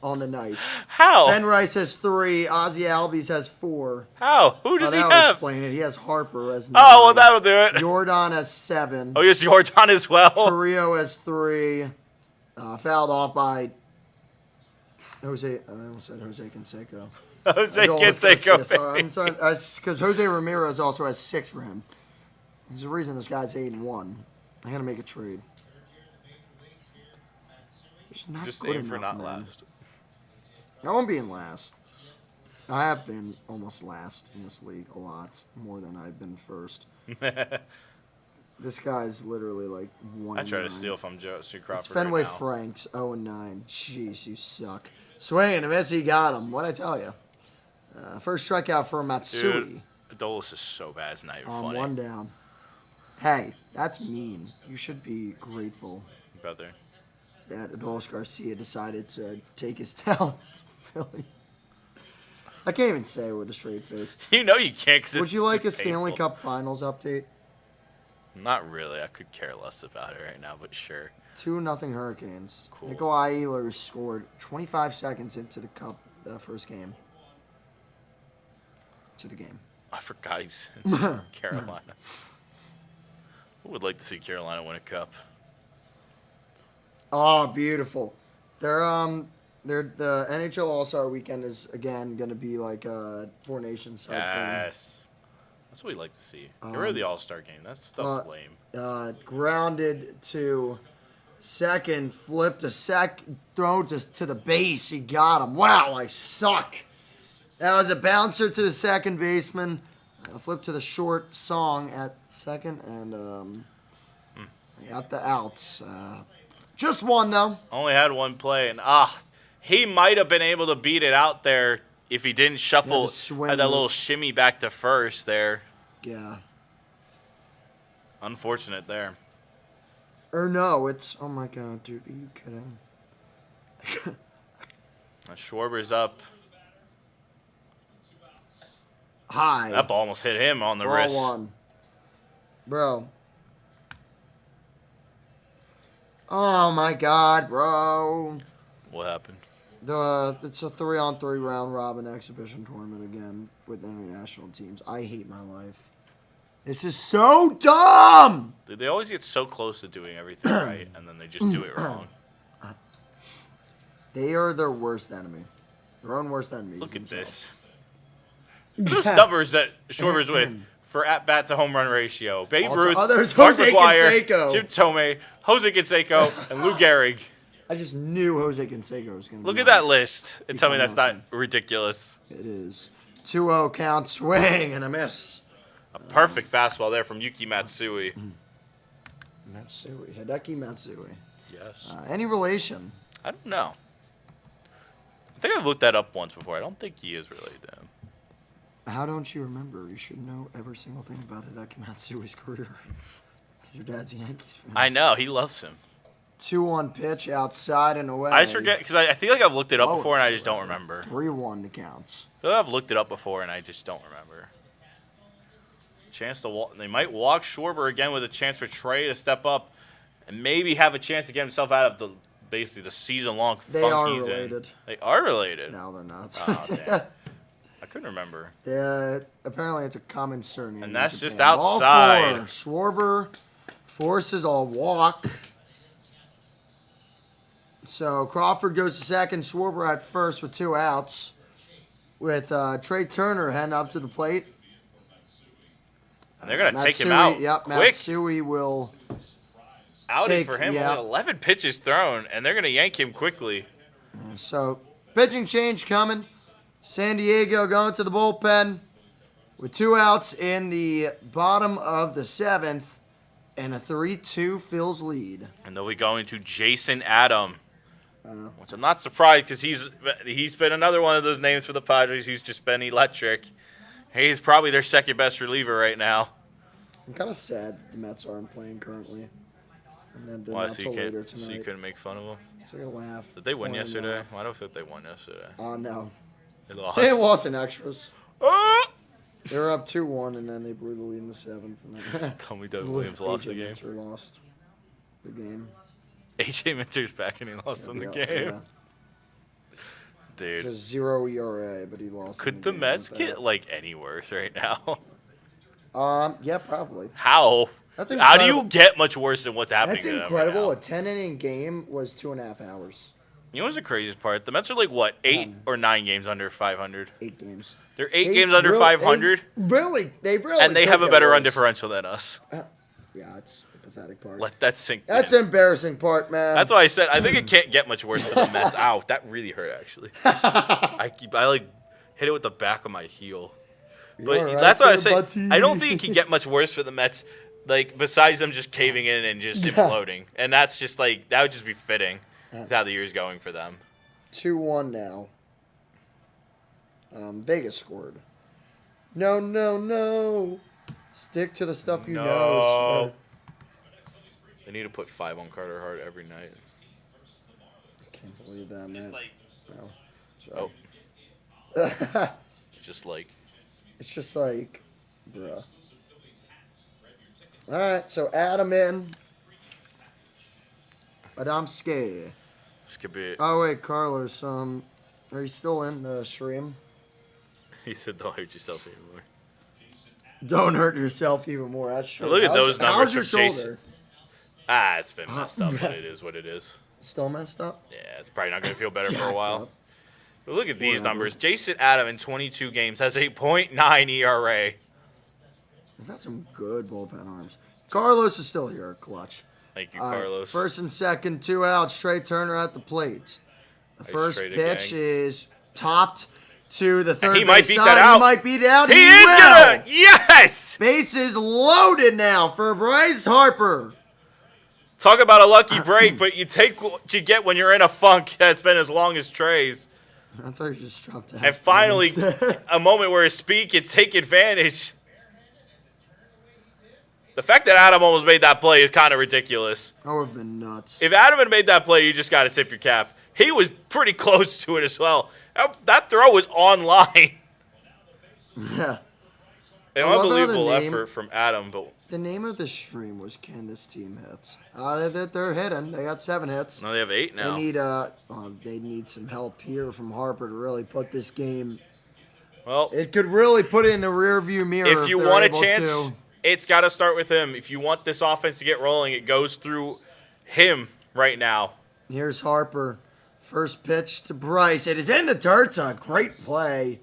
on the night. How? Ben Rice has 3. Ozzy Albies has 4. How? Who does he that'll have? explain it. He has Harper as 9. Oh, well, that'll do it. Jordan has 7. Oh, yes, Jordan as well. Carrillo has 3. Fouled off by Jose. I almost said Jose Canseco. Jose Adolis Garcia, Canseco. sorry, I'm sorry, because Jose Ramirez also has 6 for him. There's a reason this guy's 8-1. I gotta make a trade. It's not Just good aim for enough, not man. last. I won't be in last. I have been almost last in this league a lot more than I've been first. This guy's literally like 1. I try to steal from Stu Crawford. It's Fenway right now. Franks, 0-9. Jeez, you suck. Swing and a miss, he got him. What'd I tell you? First strikeout for Matsui Dude, Adolis is so bad. It's not even on funny. 1 down. Hey, that's mean. You should be grateful Brother. that Adolis Garcia decided to take his talents to Philly. I can't even say it with a straight face. You know you can't. 'Cause Would it's you like a just Stanley painful. Cup Finals update? Not really. I could care less about it right now, but sure. 2-0 Hurricanes. Cool. Nikolai Ehlers scored 25 seconds into the Cup first game. To the game. I forgot he's in Carolina. Who would like to see Carolina win a cup? Oh, beautiful. They're the NHL All-Star Weekend is again going to be like a Four Nations type Yes. That's what we like to see. Get rid of the All-Star game. That stuff's lame. thing. Grounded to second, flipped to throw to the base. He got him. Wow, I suck. That was a bouncer to the second baseman. A flip to the short song at second, and I got the outs. Just one though. Only had 1 play, and he might have been able to beat it out there if he didn't shuffle, swing. had that little shimmy back to first there. Yeah. Unfortunate there. Or no, it's oh my god, dude, are you kidding? Schwarber's up. High. That ball almost hit him on the Ball wrist. 1. Bro. Oh my god, bro. What happened? It's a 3-on-3 round robin exhibition tournament again with international teams. I hate my life. This is so dumb. Dude, they always get so close to doing everything right, and then they just do it wrong. They are their worst enemy. Their own worst enemy. Look at this. Those numbers that Schwarber's with for at-bat to home run ratio. Babe Also Ruth, others, Mark Jose McGuire, Canseco. Jim Tomei, Jose Canseco, and Lou Gehrig. I just knew Jose Canseco was going to Look at that list and tell me that's not ridiculous. It is. 2-0 count, swing, and a miss. A perfect fastball there from Yuki Matsui. Matsui. Hideki Matsui. Yes. Any relation? I don't know. I think I've looked that up once before. I don't think he is related to him. How don't you remember? You should know every single thing about Hideki Matsui's career. Your dad's a Yankees fan. I know. He loves him. 2-1 pitch outside and away. I just forget because I feel like I've looked it up Low before and I and just don't remember. 3-1 the counts. I feel like I've looked it up before and I just don't remember. Chance to walk. They might walk Schwarber again with a chance for Trey to step up and maybe have a chance to get himself out of the basically the season-long They funk are he's related. in. They are related. No, they're not. Oh, damn. I couldn't remember. Apparently, it's a common surname. And in that's just Japan. Ball outside. 4. Schwarber forces a walk. So Crawford goes to second. Schwarber at first with 2 outs. With Trey Turner heading up to the plate. And they're going to take him Matsui- out Yep, quick. Matsui will outing for him. Yeah. Only 11 pitches thrown, and they're going to yank him quickly. So, pitching change coming. San Diego going to the bullpen with 2 outs in the bottom of the 7th and a 3-2 Phil's lead. And they'll be going to Jason Adam, which I'm not surprised because he's been another one of those names for the Padres who's just been electric. He's probably their second best reliever right now. I'm kind of sad the Mets aren't playing currently. And then they're Why? not So till you, later so you tonight. couldn't make fun of them? So you're gonna laugh. Did they win Wanna yesterday? laugh. I don't think they won yesterday. Oh, no. They lost. They lost in extras. Ah! They were up 2-1, and then they blew the lead in the 7th. And then Tell me Doug Williams lost the game. AJ lost the game. AJ Minter's back and he lost in the Yeah, game. yeah. It's a Dude, 0 ERA, but he lost. could in the game Mets with get that. like any worse right now? Yeah, probably. How? That's How do you incredible. get much worse than what's happening That's to them incredible. A right 10-inning game was 2.5 hours. You know what's the craziest part? The Mets are like, what, 8 or 9 games under 500? 8 games. They're 8 games under 500, They really. and they could have a get better run worse. differential than us. Yeah, it's the pathetic part. Let that sink That's in. the embarrassing part, man. That's why I said I think it can't get much worse for the Mets. Ow, that really hurt actually. I like hit it with the back of my heel. But all right that's why I there, said buddy? I don't think it can get much worse for the Mets. Like besides them just caving in and just imploding, and that's just like that would just be fitting with how the year's going for them. 2-1 now. Vegas scored. No. Stick to the stuff you know. They need to put 5 on Carter Hart every night. Can't believe that, man. Oh, No. it's just like It's just like, bruh. All right, so Adam in. Adamski. this could be. Oh wait, Carlos. Are you still in the stream? He said, "Don't hurt yourself anymore." Don't hurt yourself even more. That's true. Look at those numbers How's your from shoulder? Jason. It's been messed up, but it is what it is. Still messed up? Yeah, it's probably not going to feel better for a Jacked while. up. But look at these Whatever. numbers. Jason Adam in 22 games has a .9 ERA. They've got some good bullpen arms. Carlos is still here, clutch. Thank you, All right, Carlos. first and second, 2 outs. Trey Turner at the plate. The Nice first Trey to pitch gang. is topped to the third he might base beat side. that out. He might beat it out. He is will. gonna. Yes. Bases loaded now for Bryce Harper. Talk about a lucky break, but you take what you get when you're in a funk that's been as long as Trey's. I thought you just dropped that. And finally, a moment where his speed can take advantage. The fact that Adam almost made that play is kind of ridiculous. That would have been nuts. If Adam had made that play, you just got to tip your cap. He was pretty close to it as well. That throw was on line. Yeah. An I love how the unbelievable name- effort from Adam, but The name of the stream was "Can This Team Hit?" They're hitting. They got 7 hits. now they have 8 now. They need some help here from Harper to really put this game. Well, It could really put it in the rearview mirror if you they're want a able chance, to. it's got to start with him. If you want this offense to get rolling, it goes through him right now. Here's Harper. First pitch to Bryce. It is in the dirt. It's a great play.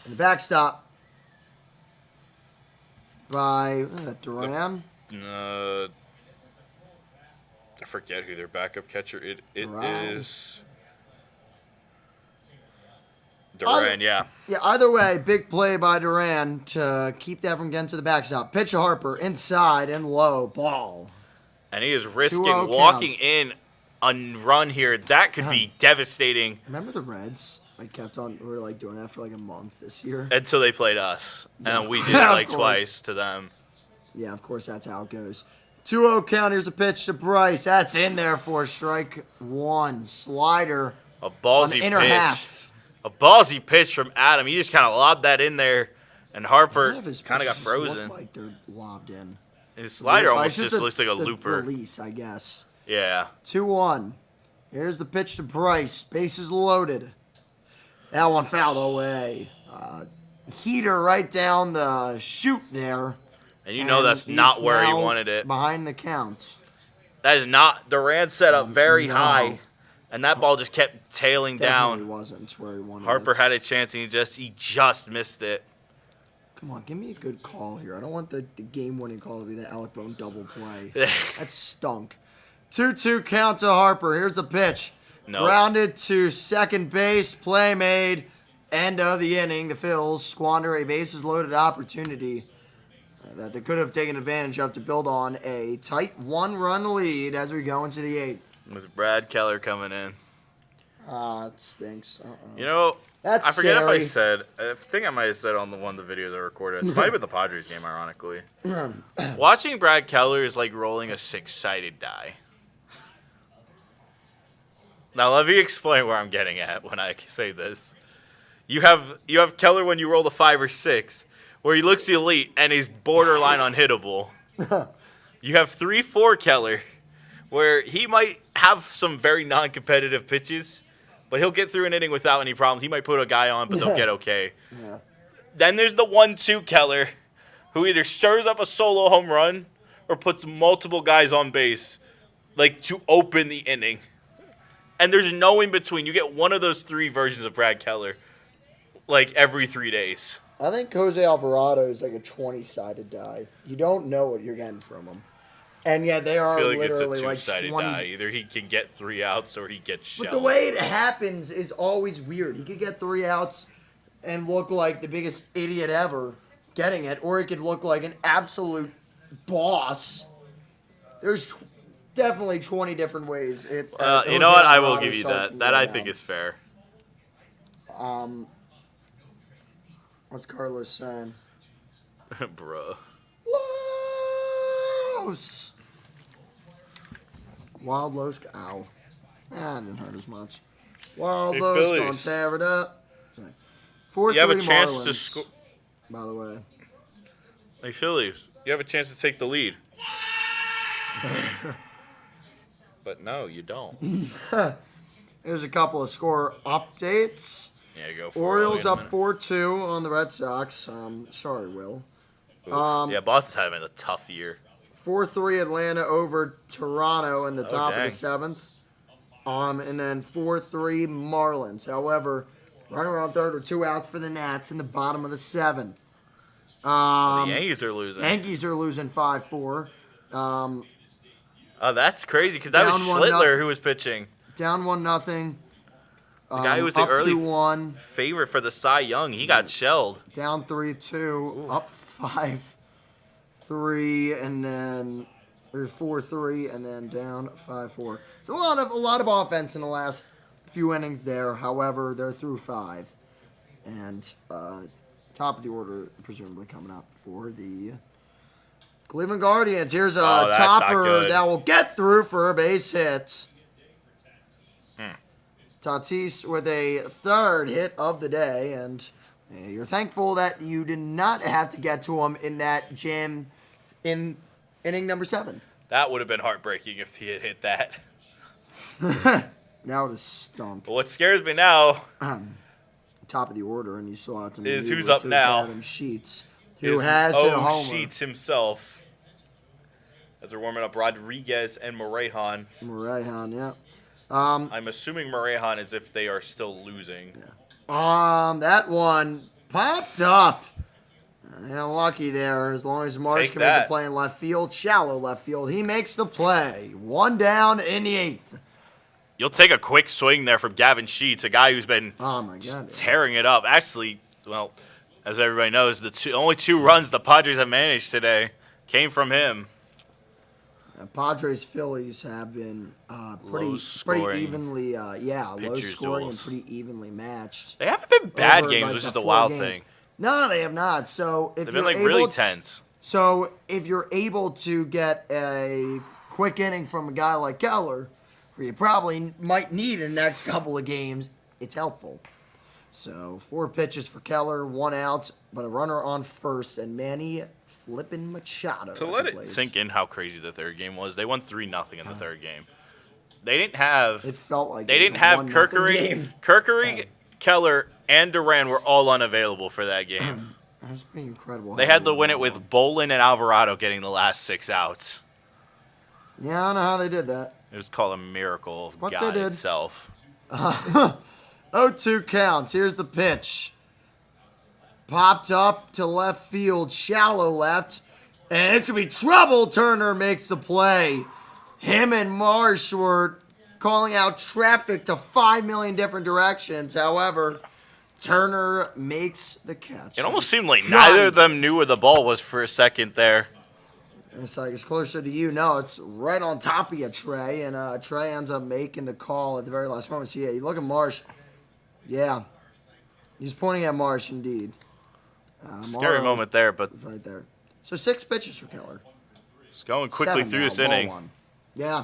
And the backstop by Duran. I forget who their backup catcher it Duran. is. Duran, yeah. Yeah, either way, big play by Duran to keep that from getting to the backstop. Pitch to Harper inside and low ball. And he is risking 2-0 walking counts. in a run here. That could be devastating Remember the Reds? We were doing that for a month this year. until they played us. And we did it Of course. twice to them. Yeah, of course, that's how it goes. 2-0 count. Here's a pitch to Bryce. That's in there for strike 1. Slider A on ballsy the inner pitch. half. A ballsy pitch from Adam. He just kind of lobbed that in there. And A Harper lot of his kind of got pitches look frozen. like they're lobbed in. His slider It's almost just the- looks like a the looper. Release, I guess. Yeah. 2-1. Here's the pitch to Bryce. Bases loaded. That one fouled away. Heater right down the chute there. And you know And that's he's not where he now wanted it. Behind the count. That is not. Duran set up very no. high. And that ball just kept tailing Definitely down. wasn't where he wanted Harper it. had a chance and he just missed it. Come on, give me a good call here. I don't want the game-winning call to be the Alec Bone double play. That stunk. 2-2 count to Harper. Here's the pitch. Nope. Grounded to second base. Play made. End of the inning. The Phils squander a bases-loaded opportunity that they could have taken advantage of to build on a tight one-run lead as we go into the 8th. With Brad Keller coming in. It stinks. You know, That's I forget scary. if I said. I think I might have said on one of the videos I recorded. It might have been the Padres game, ironically. Watching Brad Keller is like rolling a six-sided die. Now let me explain where I'm getting at when I say this. You have Keller when you roll the 5 or 6, where he looks elite and he's borderline unhittable. You have 3-4 Keller, where he might have some very non-competitive pitches, but he'll get through an inning without any problems. He might put a guy on, but they'll get okay. Yeah. Then there's the 1-2 Keller, who either serves up a solo home run or puts multiple guys on base, like to open the inning. And there's no in between. You get one of those 3 versions of Brad Keller, like every 3 days. I think Jose Alvarado is like a 20-sided die. You don't know what you're getting from him. And yeah, they are I feel like literally it's a like two-sided 20. die. Either he can get 3 outs or he gets shelled. But the way it happens is always weird. He could get 3 outs and look like the biggest idiot ever getting it, or he could look like an absolute boss. There's definitely 20 different ways. You know what? I will give you that. That I out. think is fair. What's Carlos saying? Bruh. Los. Wild Los. Ow. That didn't hurt as much. Wild Hey, Los Phillies. gonna tear it up. 4-3 You have a chance Marlins, to score. by the way. Hey, Phillies, you have a chance to take the lead. But no, you don't. There's a couple of score updates. Yeah, go for Orioles it. up 4-2 on the Red Sox. Sorry, Will. Yeah, Boston's having a tough year. 4-3 Atlanta over Toronto in the top of dang. the 7th. And then 4-3 Marlins. However, runner on third with 2 outs for the Nats in the bottom of the 7th. The Yankees are losing. Yankees are losing 5-4. Oh, that's crazy because that was Down 1-0. Schlittler who was pitching. Down 1-0 The guy who was the up early 2-1. favorite for the Cy Young, he got shelled. Down 3-2. Up 5-3, and then or 4-3, and then down 5-4. It's a lot of offense in the last few innings there. However, they're through 5, and top of the order presumably coming up for the Cleveland Guardians. Here's a that's not topper good. that will get through for a base hit. Tatis with a 3rd hit of the day, and you're thankful that you did not have to get to him in that jam in inning number 7. That would have been heartbreaking if he had hit that. That would have stunk. But what scares me now Top of the order, and you still have to Is maneuver who's up through now? Adam Sheets, who is has hit a O. homer. Sheets himself. As they're warming up Rodriguez and Morejon. Morejon, yeah. I'm assuming Morejon is if they are still losing. That one popped up. Lucky there. As long as Marsh Take can make that. the play in left field, shallow left field, he makes the play. 1 down in the 8th. You'll take a quick swing there from Gavin Sheets, a guy who's been Oh my God. tearing it up. Actually, well, as everybody knows, the only 2 runs the Padres have managed today came from him. Padres Phillies have been pretty Low-scoring evenly, low pitchers' scoring duels. and pretty evenly matched. They haven't been bad over, games, like, which is the the 4 wild games. thing. No, they have not. So if They've you're been like able really to- tense. So if you're able to get a quick inning from a guy like Keller, where you probably might need in the next couple of games, it's helpful. So 4 pitches for Keller, 1 out, but a runner on first, and Manny flipping Machado. To at let the it plate. sink in how crazy the third game was, they won 3-0 in the third game. They didn't have. It felt like They it was didn't a have 1-0 Kirkery. game. Kirkery, Keller, and Duran were all unavailable for that game. That was pretty incredible. They had to win it with Bolin and Alvarado getting the last 6 outs. Yeah, I don't know how they did that. It was called a miracle of What they God did. itself. 0-2 counts. Here's the pitch. Popped up to left field, shallow left. And it's going to be trouble. Turner makes the play. Him and Marsh were calling out traffic to 5 million different directions. However, Turner makes the catch. It almost seemed like neither of them knew where the ball was for a second there. It's like it's closer to you. No, it's right on top of you, Trey. And Trey ends up making the call at the very last moment. So, yeah, you look at Marsh. Yeah. He's pointing at Marsh, indeed. Scary moment there, but right there. So 6 pitches for Keller. it's going quickly 7 through now, this ball inning 1. Yeah,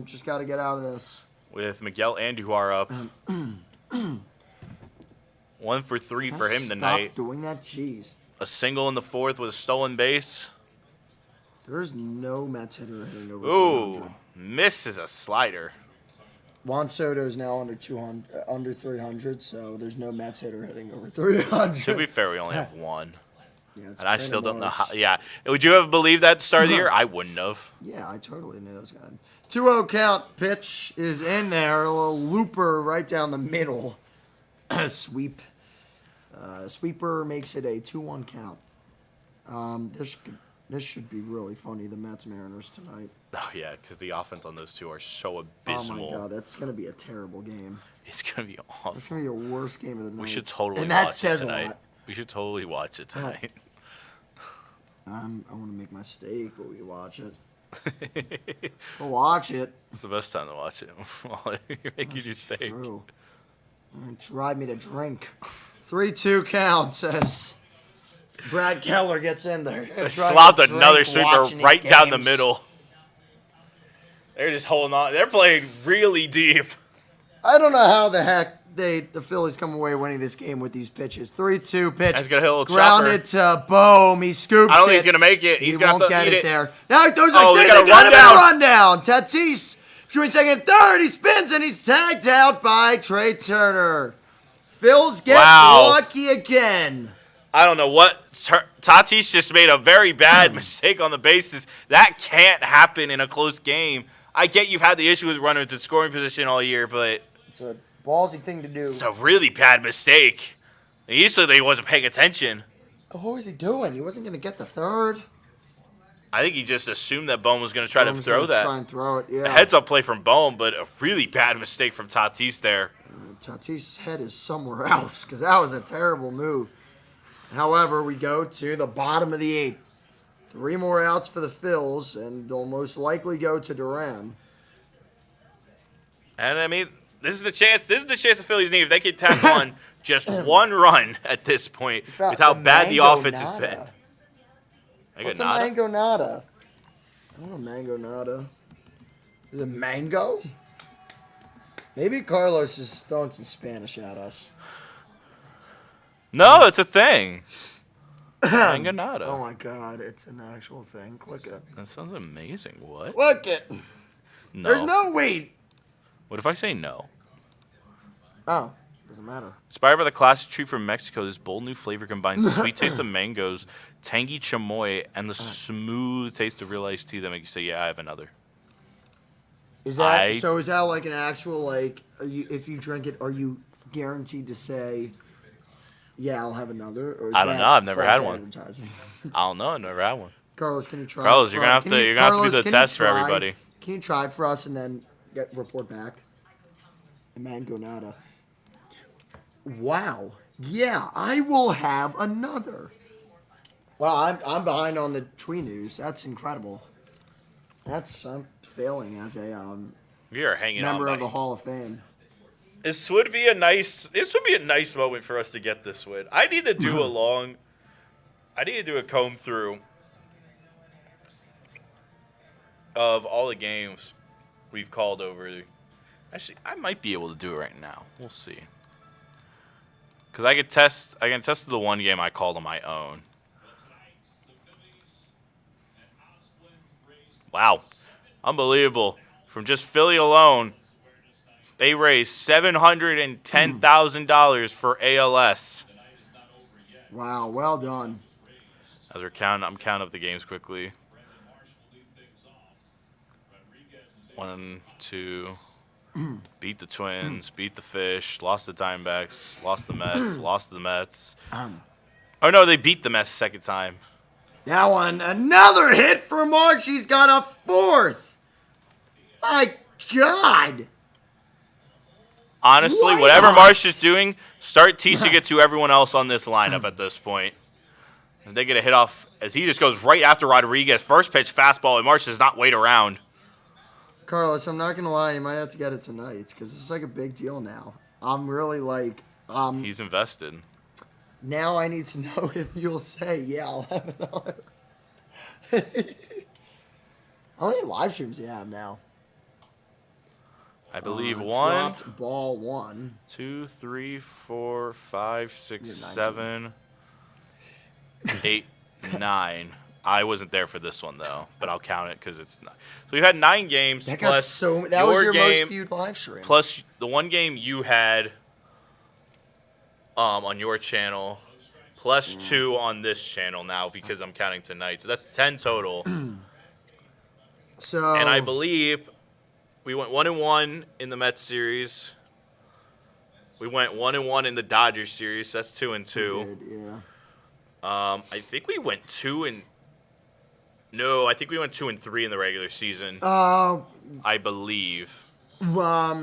just got to get out of this. with Miguel Andujar up. 1 for 3 for him tonight. Stop doing that, jeez. A single in the 4th with a stolen base. There's no Mets hitter hitting over 300. Ooh, misses a slider. Juan Soto is now under 300, so there's no Mets hitter hitting over 300. To be fair, we only have one. Yeah, it's And I Brandon still don't know Morris. how. Yeah. Would you have believed that at the start of the year? I wouldn't have. Yeah, I totally knew that was going to 2-0 count. Pitch is in there. A little looper right down the middle. Sweep. Sweeper makes it a 2-1 count. This should be really funny, the Mets Mariners tonight. Oh, yeah, because the offense on those two are so Oh, abysmal. my God. That's going to be a terrible game. It's going to be awful. It's going to be your worst game of the night. We should totally and that watch says it tonight. a lot. We should totally watch it tonight. I want to make my steak, but we watch it. We'll watch it. It's the best time to watch it while you're making your steak. True. Drive me to drink. 3-2 count as Brad Keller gets in there. Slopped another Drink sweeper watching right these down the games. middle. They're just holding on. They're playing really deep. I don't know how the heck the Phillies come away winning this game with these pitches. 3-2 pitch. He's gonna hit a little Grounded chopper. to Bohm. He scoops it. I don't think he's gonna make it. He He's gonna won't have to get eat it it there. Now he throws Oh, like they they got a got him in a rundown. rundown. Tatis between second and third. He spins and he's tagged out by Trey Turner. Phils get lucky again. I don't know what. Tatis just made a very bad mistake on the bases. That can't happen in a close game. I get you've had the issue with runners in scoring position all year, but It's a ballsy thing to do. it's a really bad mistake. He said he wasn't paying attention. What was he doing? He wasn't going to get the third. I think he just assumed that Bohm was going to try to Bohm's throw gonna that. Try and throw it, yeah. A heads-up play from Bohm, but a really bad mistake from Tatis there. Tatis' head is somewhere else because that was a terrible move. However, we go to the bottom of the 8th. 3 more outs for the Phils, and they'll most likely go to Duran. And I mean, this is the chance. This is the chance the Phillies need. If they can tack on just one run at this point, with how bad the offense has been. What's a mango nada? I don't know mango nada. Is it mango? Maybe Carlos is throwing some Spanish at us. No, it's a thing. Mangonada. Oh my God, it's an actual thing. Click it. That sounds amazing. What? Click it. No. There's no wait. What if I say no? Oh, doesn't matter. Inspired by the classic tree from Mexico, this bold new flavor combines the sweet taste of mangoes, tangy chamoy, and the smooth taste of real iced tea that makes you say, "Yeah, I have another." Is that so? Is that like an actual like? Are you if you drink it, are you guaranteed to say, "Yeah, I'll have another"? Or is I don't that know. I've never false had one. advertising? I don't know. I never had one. Carlos, can you try? Carlos, it you're gonna have to. You're gonna have to be Carlos, the can you test for try- everybody. Can you try it for us and then report back? The mango nada. Wow. Yeah, I will have another. Wow, I'm behind on the Twee News. That's incredible. I'm failing as a We are hanging member on. of the Hall of Fame. This would be a nice moment for us to get this win. I need to do a comb through of all the games we've called over. Actually, I might be able to do it right now. We'll see. Cause I can test the one game I called on my own. Wow, unbelievable! From just Philly alone, they raised $710,000 for ALS. Wow, well done. As I'm counting up the games quickly. 1, 2. Beat the Twins, beat the Fish, lost the Diamondbacks, lost the Mets, lost the Mets. Oh no, they beat the Mets second time. That one, another hit for March. He's got a 4th. My God. Honestly, Why whatever not? Marsh is doing, start teaching it to everyone else on this lineup at this point. As they get a hit off, as he just goes right after Rodriguez. First pitch fastball, and Marsh does not wait around. Carlos, I'm not going to lie. You might have to get it tonight because it's like a big deal now. I'm really like, He's invested. now I need to know if you'll say, yeah, I'll have it on. How many live streams do you have now? I believe 1, Dropped ball 1. 2, 3, 4, 5, 6, You have 7, 8, 9. I wasn't there for this one though, but I'll count it because it's not. So we've had 9 games. That got plus so. That was your game, most viewed live stream. plus the one game you had on your channel, plus 2 on this channel now because I'm counting tonight. So that's 10 total. So And I believe we went 1-1 in the Mets series. We went 1-1 in the Dodgers series. So that's 2-2. yeah. I think we went 2 No, I think we went 2-3 in the regular season. I believe. Well,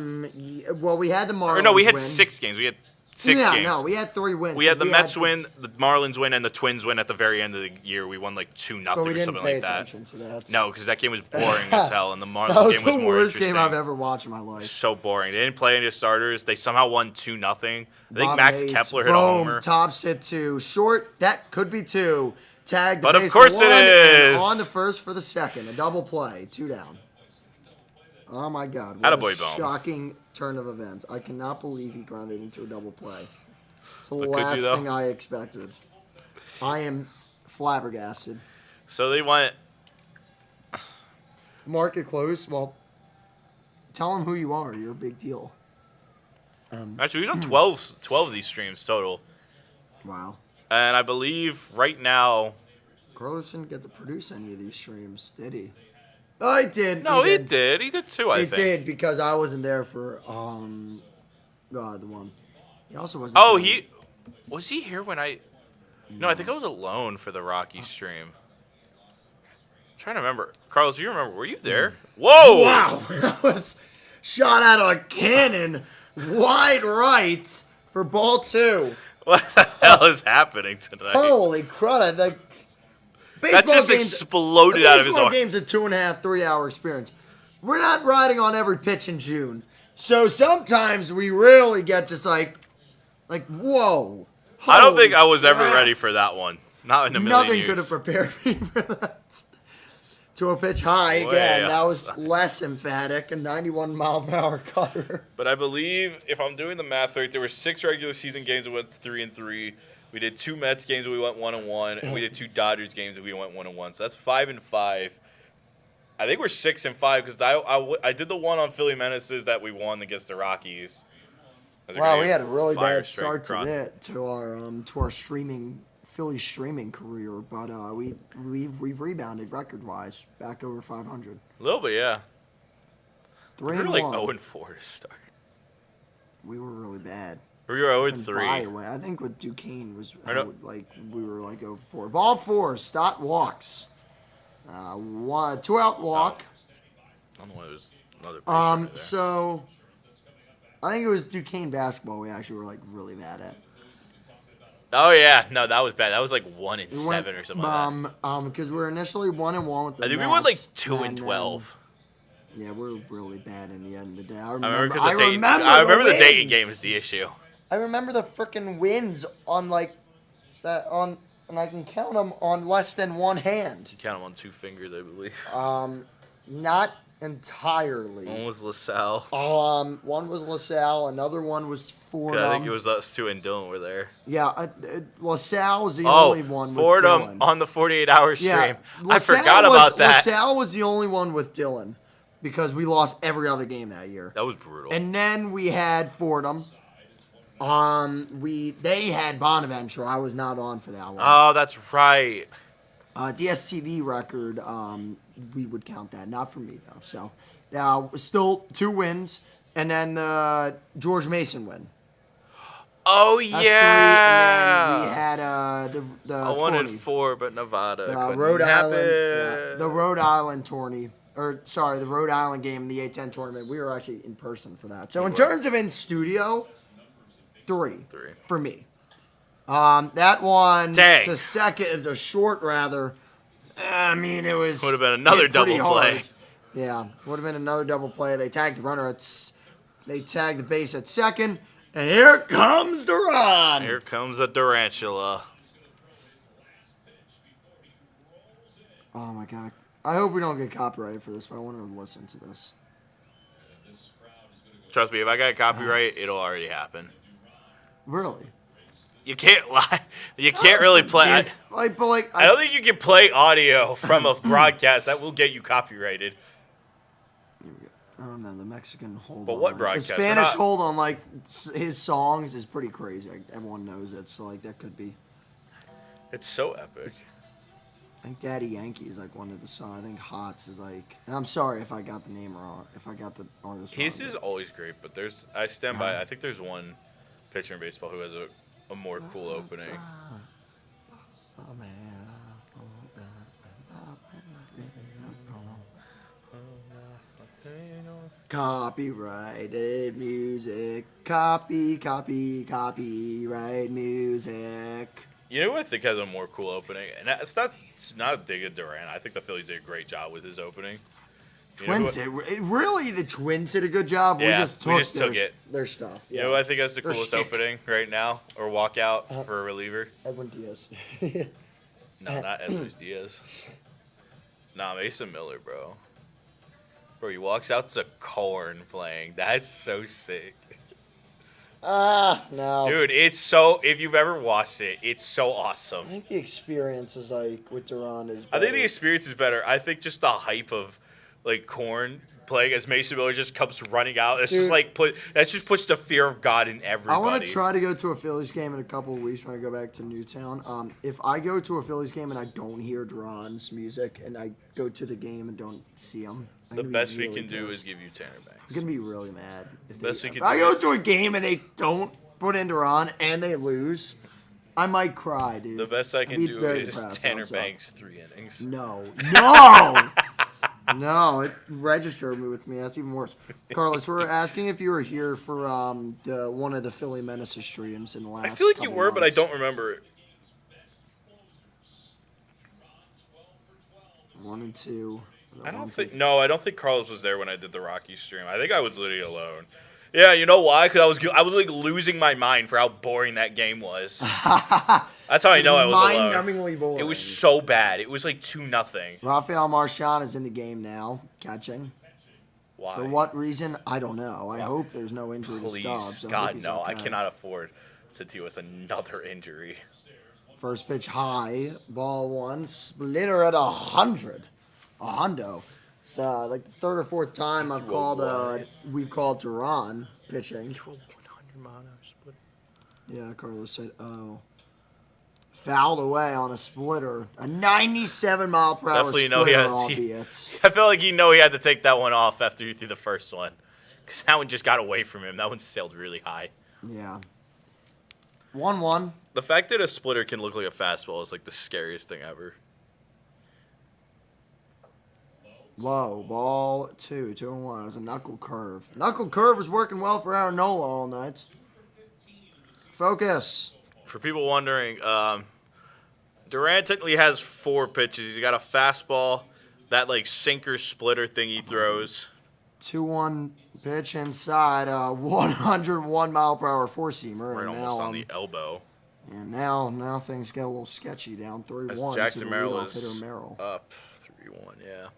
we had the Marlins. Or no, we had win. 6 games. We had 6 yeah, games. no, we had 3 wins. We had the 'cause Mets win, the Marlins win, and the Twins win at the very end of the year. We won like 2-0 But we or didn't something pay like that. attention to that. No, because that game was boring as hell, and the Marlins That was game was the more worst interesting. game I've ever watched in my life. So boring. They didn't play any starters. They somehow won 2-0. I think Bottom Max 8, Kepler hit a boom, homer. Tops hit 2. Short, that could be 2. Tagged the But of base course for it 1, and is. on the first for the second. A double play. 2 down. Oh my God. What Attaboy, a Bohm. shocking turn of events. I cannot believe he grounded into a double play. It's the But could last you, though? thing I expected. I am flabbergasted. So they went. Market close. Well, tell him who you are. You're a big deal. Actually, we've done 12 of these streams total. Wow. And I believe right now. Carlos didn't get to produce any of these streams, did he? Oh, he did. No, he did. He did 2, I He think. did because I wasn't there for the one. He also wasn't. Oh, there. was he here when I? No, I think I was alone for the Rocky stream. I'm trying to remember. Carlos, do you remember? Were you there? Whoa! Wow, that was shot out of a cannon, wide right for ball 2. What the hell is happening tonight? Holy crud! That Baseball just games, exploded out of his baseball arm. game's a 2.5, 3 hour experience. We're not riding on every pitch in June, so sometimes we really get just like whoa. I don't think I was Holy ever crap. ready for that one. Not in a million Nothing years. could have prepared me for that. To a pitch high Way again. That was outside. less emphatic. A 91 mile per hour cutter. But I believe, if I'm doing the math right, there were 6 regular season games that went 3-3. We did 2 Mets games that we went 1-1, and we did 2 Dodgers games that we went 1-1. So that's 5-5. I think we're 6-5 because I did the one on Philly Menaces that we won against the Rockies. That was a Wow, great we had a really fire bad strike start run. to our streaming Philly streaming career, but we've rebounded record wise back over 500. A little bit, yeah. 3 We were and like 1. 0-4 to start. We were really bad. We were And by 0-3. the way, I think with Duquesne was I know. we were like 0-4. Ball 4. Stott walks. 2 out walk. I don't know why it was another base runner there. So I think it was Duquesne basketball we actually were like really bad at. Oh, yeah. No, that was bad. That was like 1-7 We went, or something like that. because we were initially 1-1 with the I think we went like Mets, 2-12. Yeah, we're really bad in the end of the day. I I remember remember, the Dayton wins. game is the issue. I remember the freaking wins on like that on, and I can count them on less than one hand. You count them on 2 fingers, I believe. Not entirely. One was LaSalle. One was LaSalle. Another one was Fordham. I think it was us 2 and Dylan were there. Yeah, LaSalle was the Oh, only one with Fordham Dylan. on the 48-hour stream. Yeah, I forgot about that. LaSalle was the only one with Dylan because we lost every other game that year. That was brutal. And then we had Fordham. They had Bonaventure. I was not on for that one. Oh, that's right. DSTV record, we would count that. Not for me though. So, still 2 wins, and then George Mason win. Oh That's yeah. 3, and then we had the I wanted tourney. 4, but Nevada couldn't Rhode happen. Island, the Rhode Island tourney, the Rhode Island game in the A10 tournament. We were actually in person for that. So in terms of in studio, 3 for me. That one, Dang. the short rather. I mean, it was Would have been another pretty double play. hard. Yeah, would have been another double play. They tagged the runner they tagged the base at second, and here comes the run. Here comes the tarantula. Oh my god! I hope we don't get copyrighted for this, but I want to listen to this. Trust me, if I got copyright, it'll already happen. Really? You can't lie. You can't really play. I don't think you can play audio from a broadcast. That will get you copyrighted. I don't know, the Mexican hold But on. what The broadcast? Spanish hold on, like, his songs is pretty crazy. Like, everyone knows it, so, like, that could be. It's so epic. I think Daddy Yankee is, like, one of the songs. I think Hots is, like. And I'm sorry if I got the name wrong, if I got the artist wrong. His is always great, but I stand by. I think there's one pitcher in baseball who has a more cool opening. Copyrighted music. Copyright music. You know who I think has a more cool opening? And it's not a dig at Durant. I think the Phillies did a great job with his opening. Really, the Twins did a good job. Yeah, we just took their stuff. You know who I think has the Their coolest shtick. opening right now? Or walkout for a reliever? Edwin Diaz. No, not Edwards Diaz. Nah, Mason Miller, bro. Bro, he walks out to Korn playing. That's so sick. No. Dude, it's so, if you've ever watched it, it's so awesome. I think the experience is like with Duran is. I think the better. experience is better. I think just the hype of like Korn playing as Mason Miller just comes running out. It's just like that just puts the fear of God in everybody. I want to try to go to a Phillies game in a couple of weeks when I go back to Newtown. If I go to a Phillies game and I don't hear Duran's music and I go to the game and don't see him, The best we can do is give you Tanner Banks. I'm gonna be really mad. If I I go to a game and they don't put in Duran and they lose, I might cry, dude. The best I can do is depressed, Tanner I'm sorry. Banks 3 innings. No. No, it registered me with me. That's even worse. Carlos, we're asking if you were here for one of the Philly Menaces streams in the last. I feel like you couple were, but I months. don't remember it. 1 and 2. I don't think Carlos was there when I did the Rockies stream. I think I was literally alone. Yeah, you know why? Because I was like losing my mind for how boring that game was. That's how I know I was alone. Mind-numbingly boring. It was so bad. It was like 2-0. Rafael Marchand is in the game now, catching. Why? For what reason? I don't know. I hope there's no injury to Please, Stubbs. I hope God, he's no. I okay. cannot afford to deal with another injury. First pitch high, ball 1, splitter at 100. A hundo. It's like the third or fourth time we've called Duran pitching. 100-mile-an-hour split. Yeah, Carlos said, oh. Fouled away on a splitter. A 97-mile-per-hour Definitely splitter, albeit. I felt like he had to take that one off after he threw the first one. Because that one just got away from him. That one sailed really high. Yeah. 1-1. The fact that a splitter can look like a fastball is like the scariest thing ever. Low. Ball 2. 2-1. It was a knuckle curve. Knuckle curve was working well for Aaron Nola all night. Focus. For people wondering, Durant technically has 4 pitches. He's got a fastball, that like sinker splitter thing he throws. 2-1 pitch inside. 101-mile-per-hour four-seamer. Right and almost now, on the elbow. And now things get a little sketchy down 3-1 to Jackson the Merrill leadoff is hitter Merrill. up 3-1, yeah.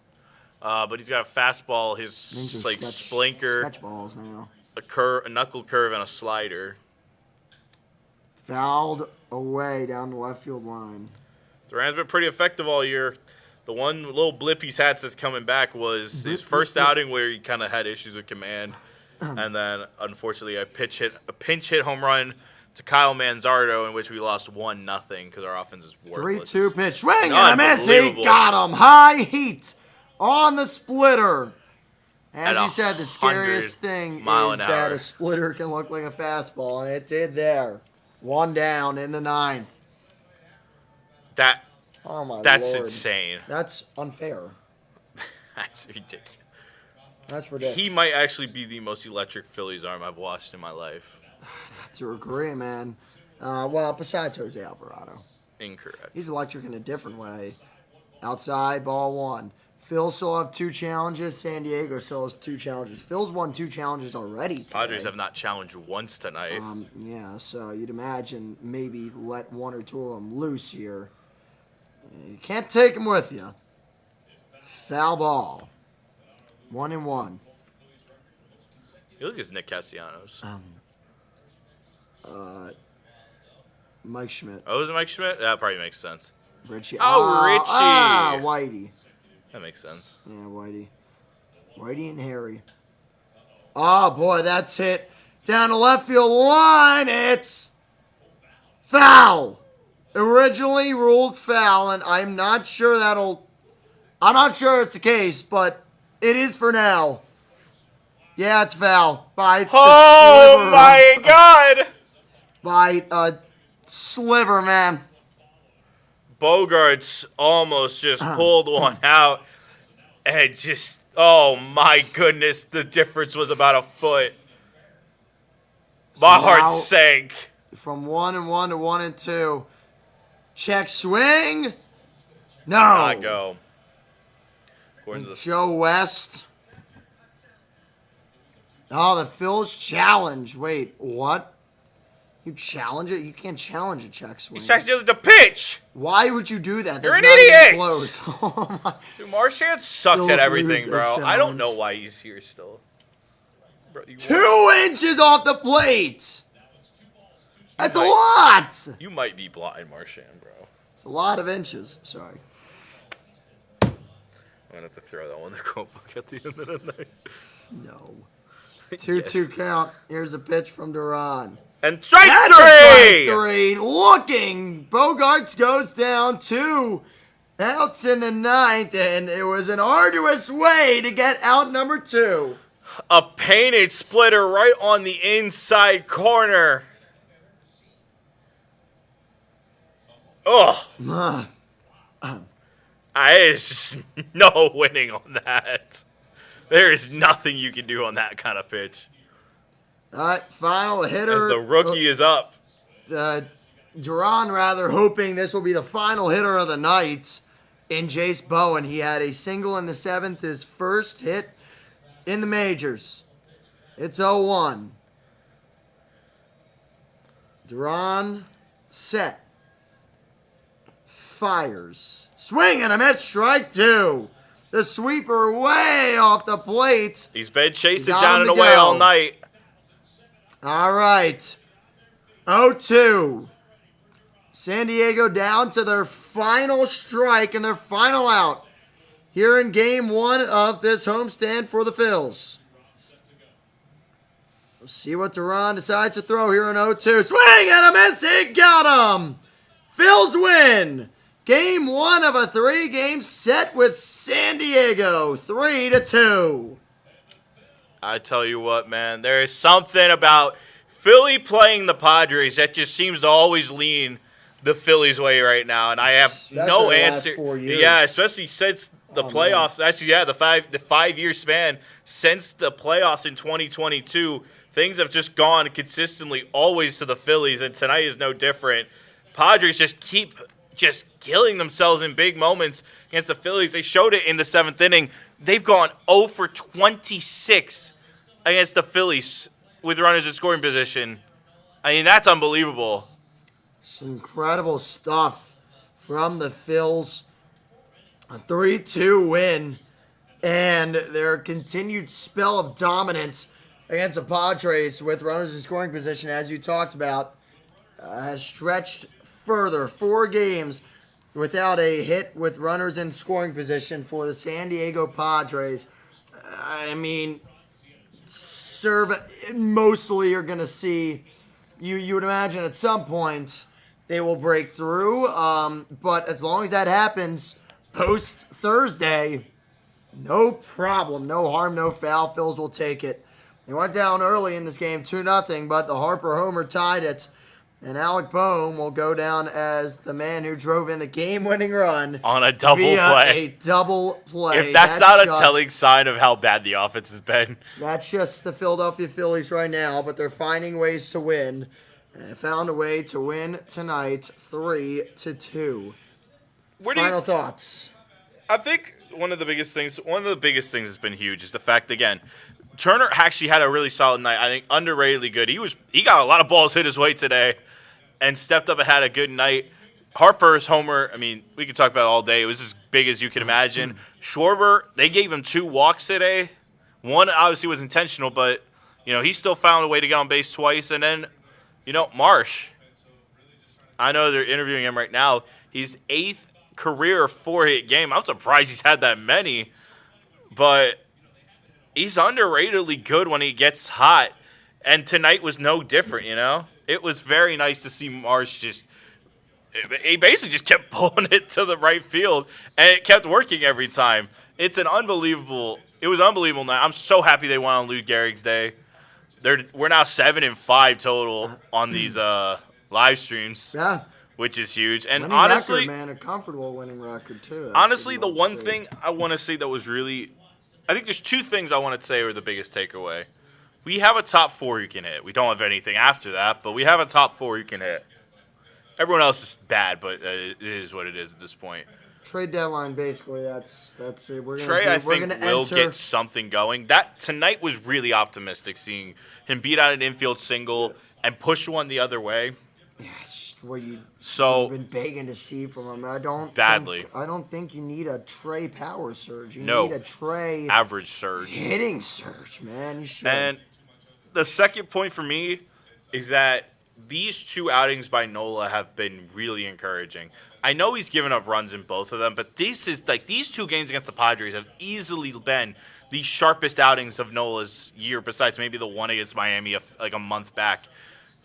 But he's got a fastball, his like splinker, sketch balls now. a knuckle curve, and a slider. Fouled away down the left field line. Durant's been pretty effective all year. The one little blip he's had since coming back was his first outing where he kind of had issues with command, and then unfortunately a pinch hit home run to Kyle Manzardo in which we lost 1-0 because our offense is worthless. 3-2 pitch. Swing and a miss. He got him. High heat on the splitter. As at you said, the scariest 100 thing mile is an that hour. a splitter can look like a fastball, and it did there. One down in the ninth. That Oh, my That's Lord. insane. That's unfair. That's ridiculous. That's ridiculous. He might actually be the most electric Phillies arm I've watched in my life. To agree, man. Well, besides Jose Alvarado. Incorrect. He's electric in a different way. Outside, ball one. Phil still have 2 challenges. San Diego still has 2 challenges. Phil's won 2 challenges already today. Padres have not challenged once tonight. Yeah, so you'd imagine maybe let 1 or 2 of them loose here. You can't take them with you. Foul ball. 1-1. You look at Nick Castellanos. Mike Schmidt. Oh, is it Mike Schmidt? That probably makes sense. Richie. Oh, Richie. Whitey. That makes sense. Yeah, Whitey. Whitey and Harry. Oh, boy, that's hit down the left field line. It's foul. Originally ruled foul, and I'm not sure it's the case, but it is for now. Yeah, it's foul. By Oh, my God. By a sliver, man. Bogarts almost just pulled one out. And just, oh, my goodness, the difference was about a foot. My now- heart sank. From 1-1 to 1-2. Check swing. No. Not go. According to the Joe West. Oh, the Phil's challenge. Wait, what? You challenge it? You can't challenge a check swing. He checked the pitch. Why would you do that? You're That's an not even idiot! close. Oh my. Dude, Marchand sucks Phil's at everything, lose bro. a I don't know challenge. why he's here still. Bro, 2 inches off the plate. That's a lot. You might be blind, Marchand, bro. It's a lot of inches. Sorry. I'm gonna have to throw that one in the Chromebook at the end of the night. No. 2-2 Yes. count. Here's a pitch from Duran. And strike That's a three! strike 3. Looking. Bogarts goes down 2 outs in the ninth, and it was an arduous way to get out number 2. A painted splitter right on the inside corner. Oh, there's just no winning on that. There is nothing you can do on that kind of pitch. All right, final hitter. As the rookie is up. Duran, rather, hoping this will be the final hitter of the night in Jace Bowen. He had a single in the 7th, his first hit in the majors. It's 0-1. Duran set. Fires. Swing and a miss, strike 2. The sweeper way off the plate. He's been chasing Got down him and to away go. all night. All right. 0-2. San Diego down to their final strike and their final out here in game 1 of this homestand for the Phils. We'll see what Duran decides to throw here in 0-2. Swing and a miss. He got him. Phils win. Game 1 of a 3-game set with San Diego. 3-2. I tell you what, man, there is something about Philly playing the Padres that just seems to always lean the Phillies' way right now, and I have Especially no the last answer. 4 years. Yeah, especially since the playoffs. Actually, yeah, the 5-year span since the playoffs in 2022. Things have just gone consistently always to the Phillies, and tonight is no different. Padres just keep just killing themselves in big moments against the Phillies. They showed it in the 7th inning. They've gone 0 for 26 against the Phillies with runners in scoring position. I mean, that's unbelievable. Some incredible stuff from the Phils. A 3-2 win. And their continued spell of dominance against the Padres with runners in scoring position, as you talked about, has stretched further. 4 games without a hit with runners in scoring position for the San Diego Padres. I mean, mostly you're going to see, you would imagine at some point they will break through. But as long as that happens post-Thursday, No problem. No harm, no foul. Phils will take it. They went down early in this game, 2-0, but the Harper homer tied it. And Alec Boehm will go down as the man who drove in the game-winning run On a double via play. a double play. If that's not a telling sign of how bad the offense has been. That's just the Philadelphia Phillies right now, but they're finding ways to win. And they found a way to win tonight, 3-2. Final thoughts. I think one of the biggest things that's been huge is the fact, again, Turner actually had a really solid night. I think underratedly good. He got a lot of balls hit his way today and stepped up and had a good night. Harper's homer, I mean, we could talk about it all day. It was as big as you could imagine. Schwarber, they gave him 2 walks today. One obviously was intentional, but, he still found a way to get on base twice. And then, Marsh, I know they're interviewing him right now. He's 8th career 4-hit game. I'm surprised he's had that many, but he's underratedly good when he gets hot. And tonight was no different, It was very nice to see Marsh he basically just kept pulling it to the right field, and it kept working every time. It was an unbelievable night. I'm so happy they won on Lou Gehrig's day. We're now 7-5 total on these live streams. Yeah. Which is huge. And winning honestly, record, man, a comfortable winning record too. That's honestly, the one thing I want to say that was really, I think there's 2 things I want to say were the biggest takeaway. We have a top 4 you can hit. We don't have anything after that, but we have a top 4 you can hit. Everyone else is bad, but it is what it is at this point. Trade deadline, basically. That's it. I think will get something going. That tonight was really optimistic, seeing him beat out an infield single and push one the other way. Yeah, it's just what you've been begging to see from him. I don't think you need a Trey power surge. You need a Trey average surge, hitting surge, man. You should. And the second point for me is that these 2 outings by Nola have been really encouraging. I know he's given up runs in both of them, but these 2 games against the Padres have easily been the sharpest outings of Nola's year, besides maybe the one against Miami like a month back.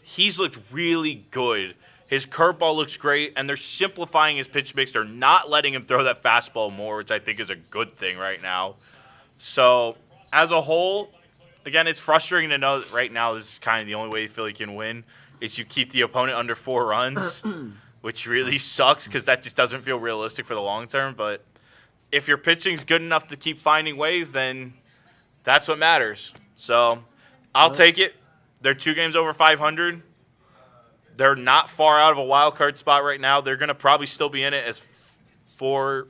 He's looked really good. His curveball looks great, and they're simplifying his pitch mix. They're not letting him throw that fastball more, which I think is a good thing right now. So, as a whole, again, it's frustrating to know that right now this is kind of the only way Philly can win is you keep the opponent under 4 runs, which really sucks because that just doesn't feel realistic for the long term. But if your pitching's good enough to keep finding ways, then that's what matters. So I'll take it. They're 2 games over 500. They're not far out of a wild card spot right now. They're going to probably still be in it for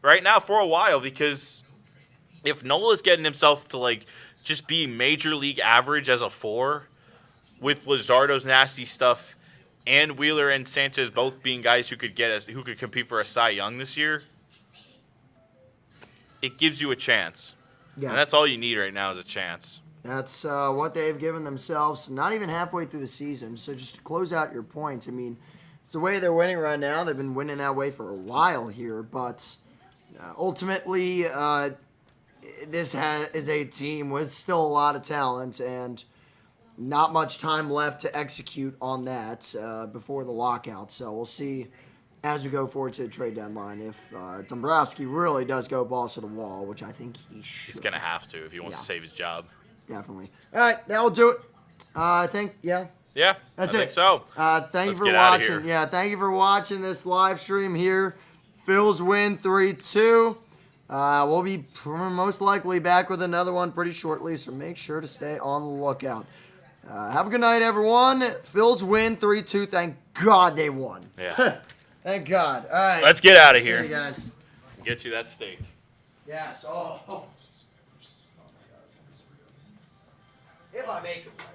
a while, because if Nola's getting himself to just be major league average as a 4, with Luzardo's nasty stuff and Wheeler and Sanchez both being guys who could compete for a Cy Young this year, it gives you a chance. Yeah. And that's all you need right now is a chance. That's what they've given themselves, not even halfway through the season. So just to close out your points, I mean, it's the way they're winning right now. They've been winning that way for a while here, but ultimately this is a team with still a lot of talent and not much time left to execute on that before the lockout. So we'll see as we go forward to the trade deadline if Dombrowski really does go balls to the wall, which I think he should. He's going to have to if he wants to save his job. Definitely. All right, that will do it. I think, Yeah, that's I it. think so. Thank you for watching. Yeah, thank you for watching this live stream here. Phils win 3-2. We'll be most likely back with another one pretty shortly, so make sure to stay on the lookout. Have a good night, everyone. Phils win 3-2. Thank God they won. Yeah. Thank God. All right. Let's get out of here. See you guys. Get you that steak. Yes. Oh. If I make it right.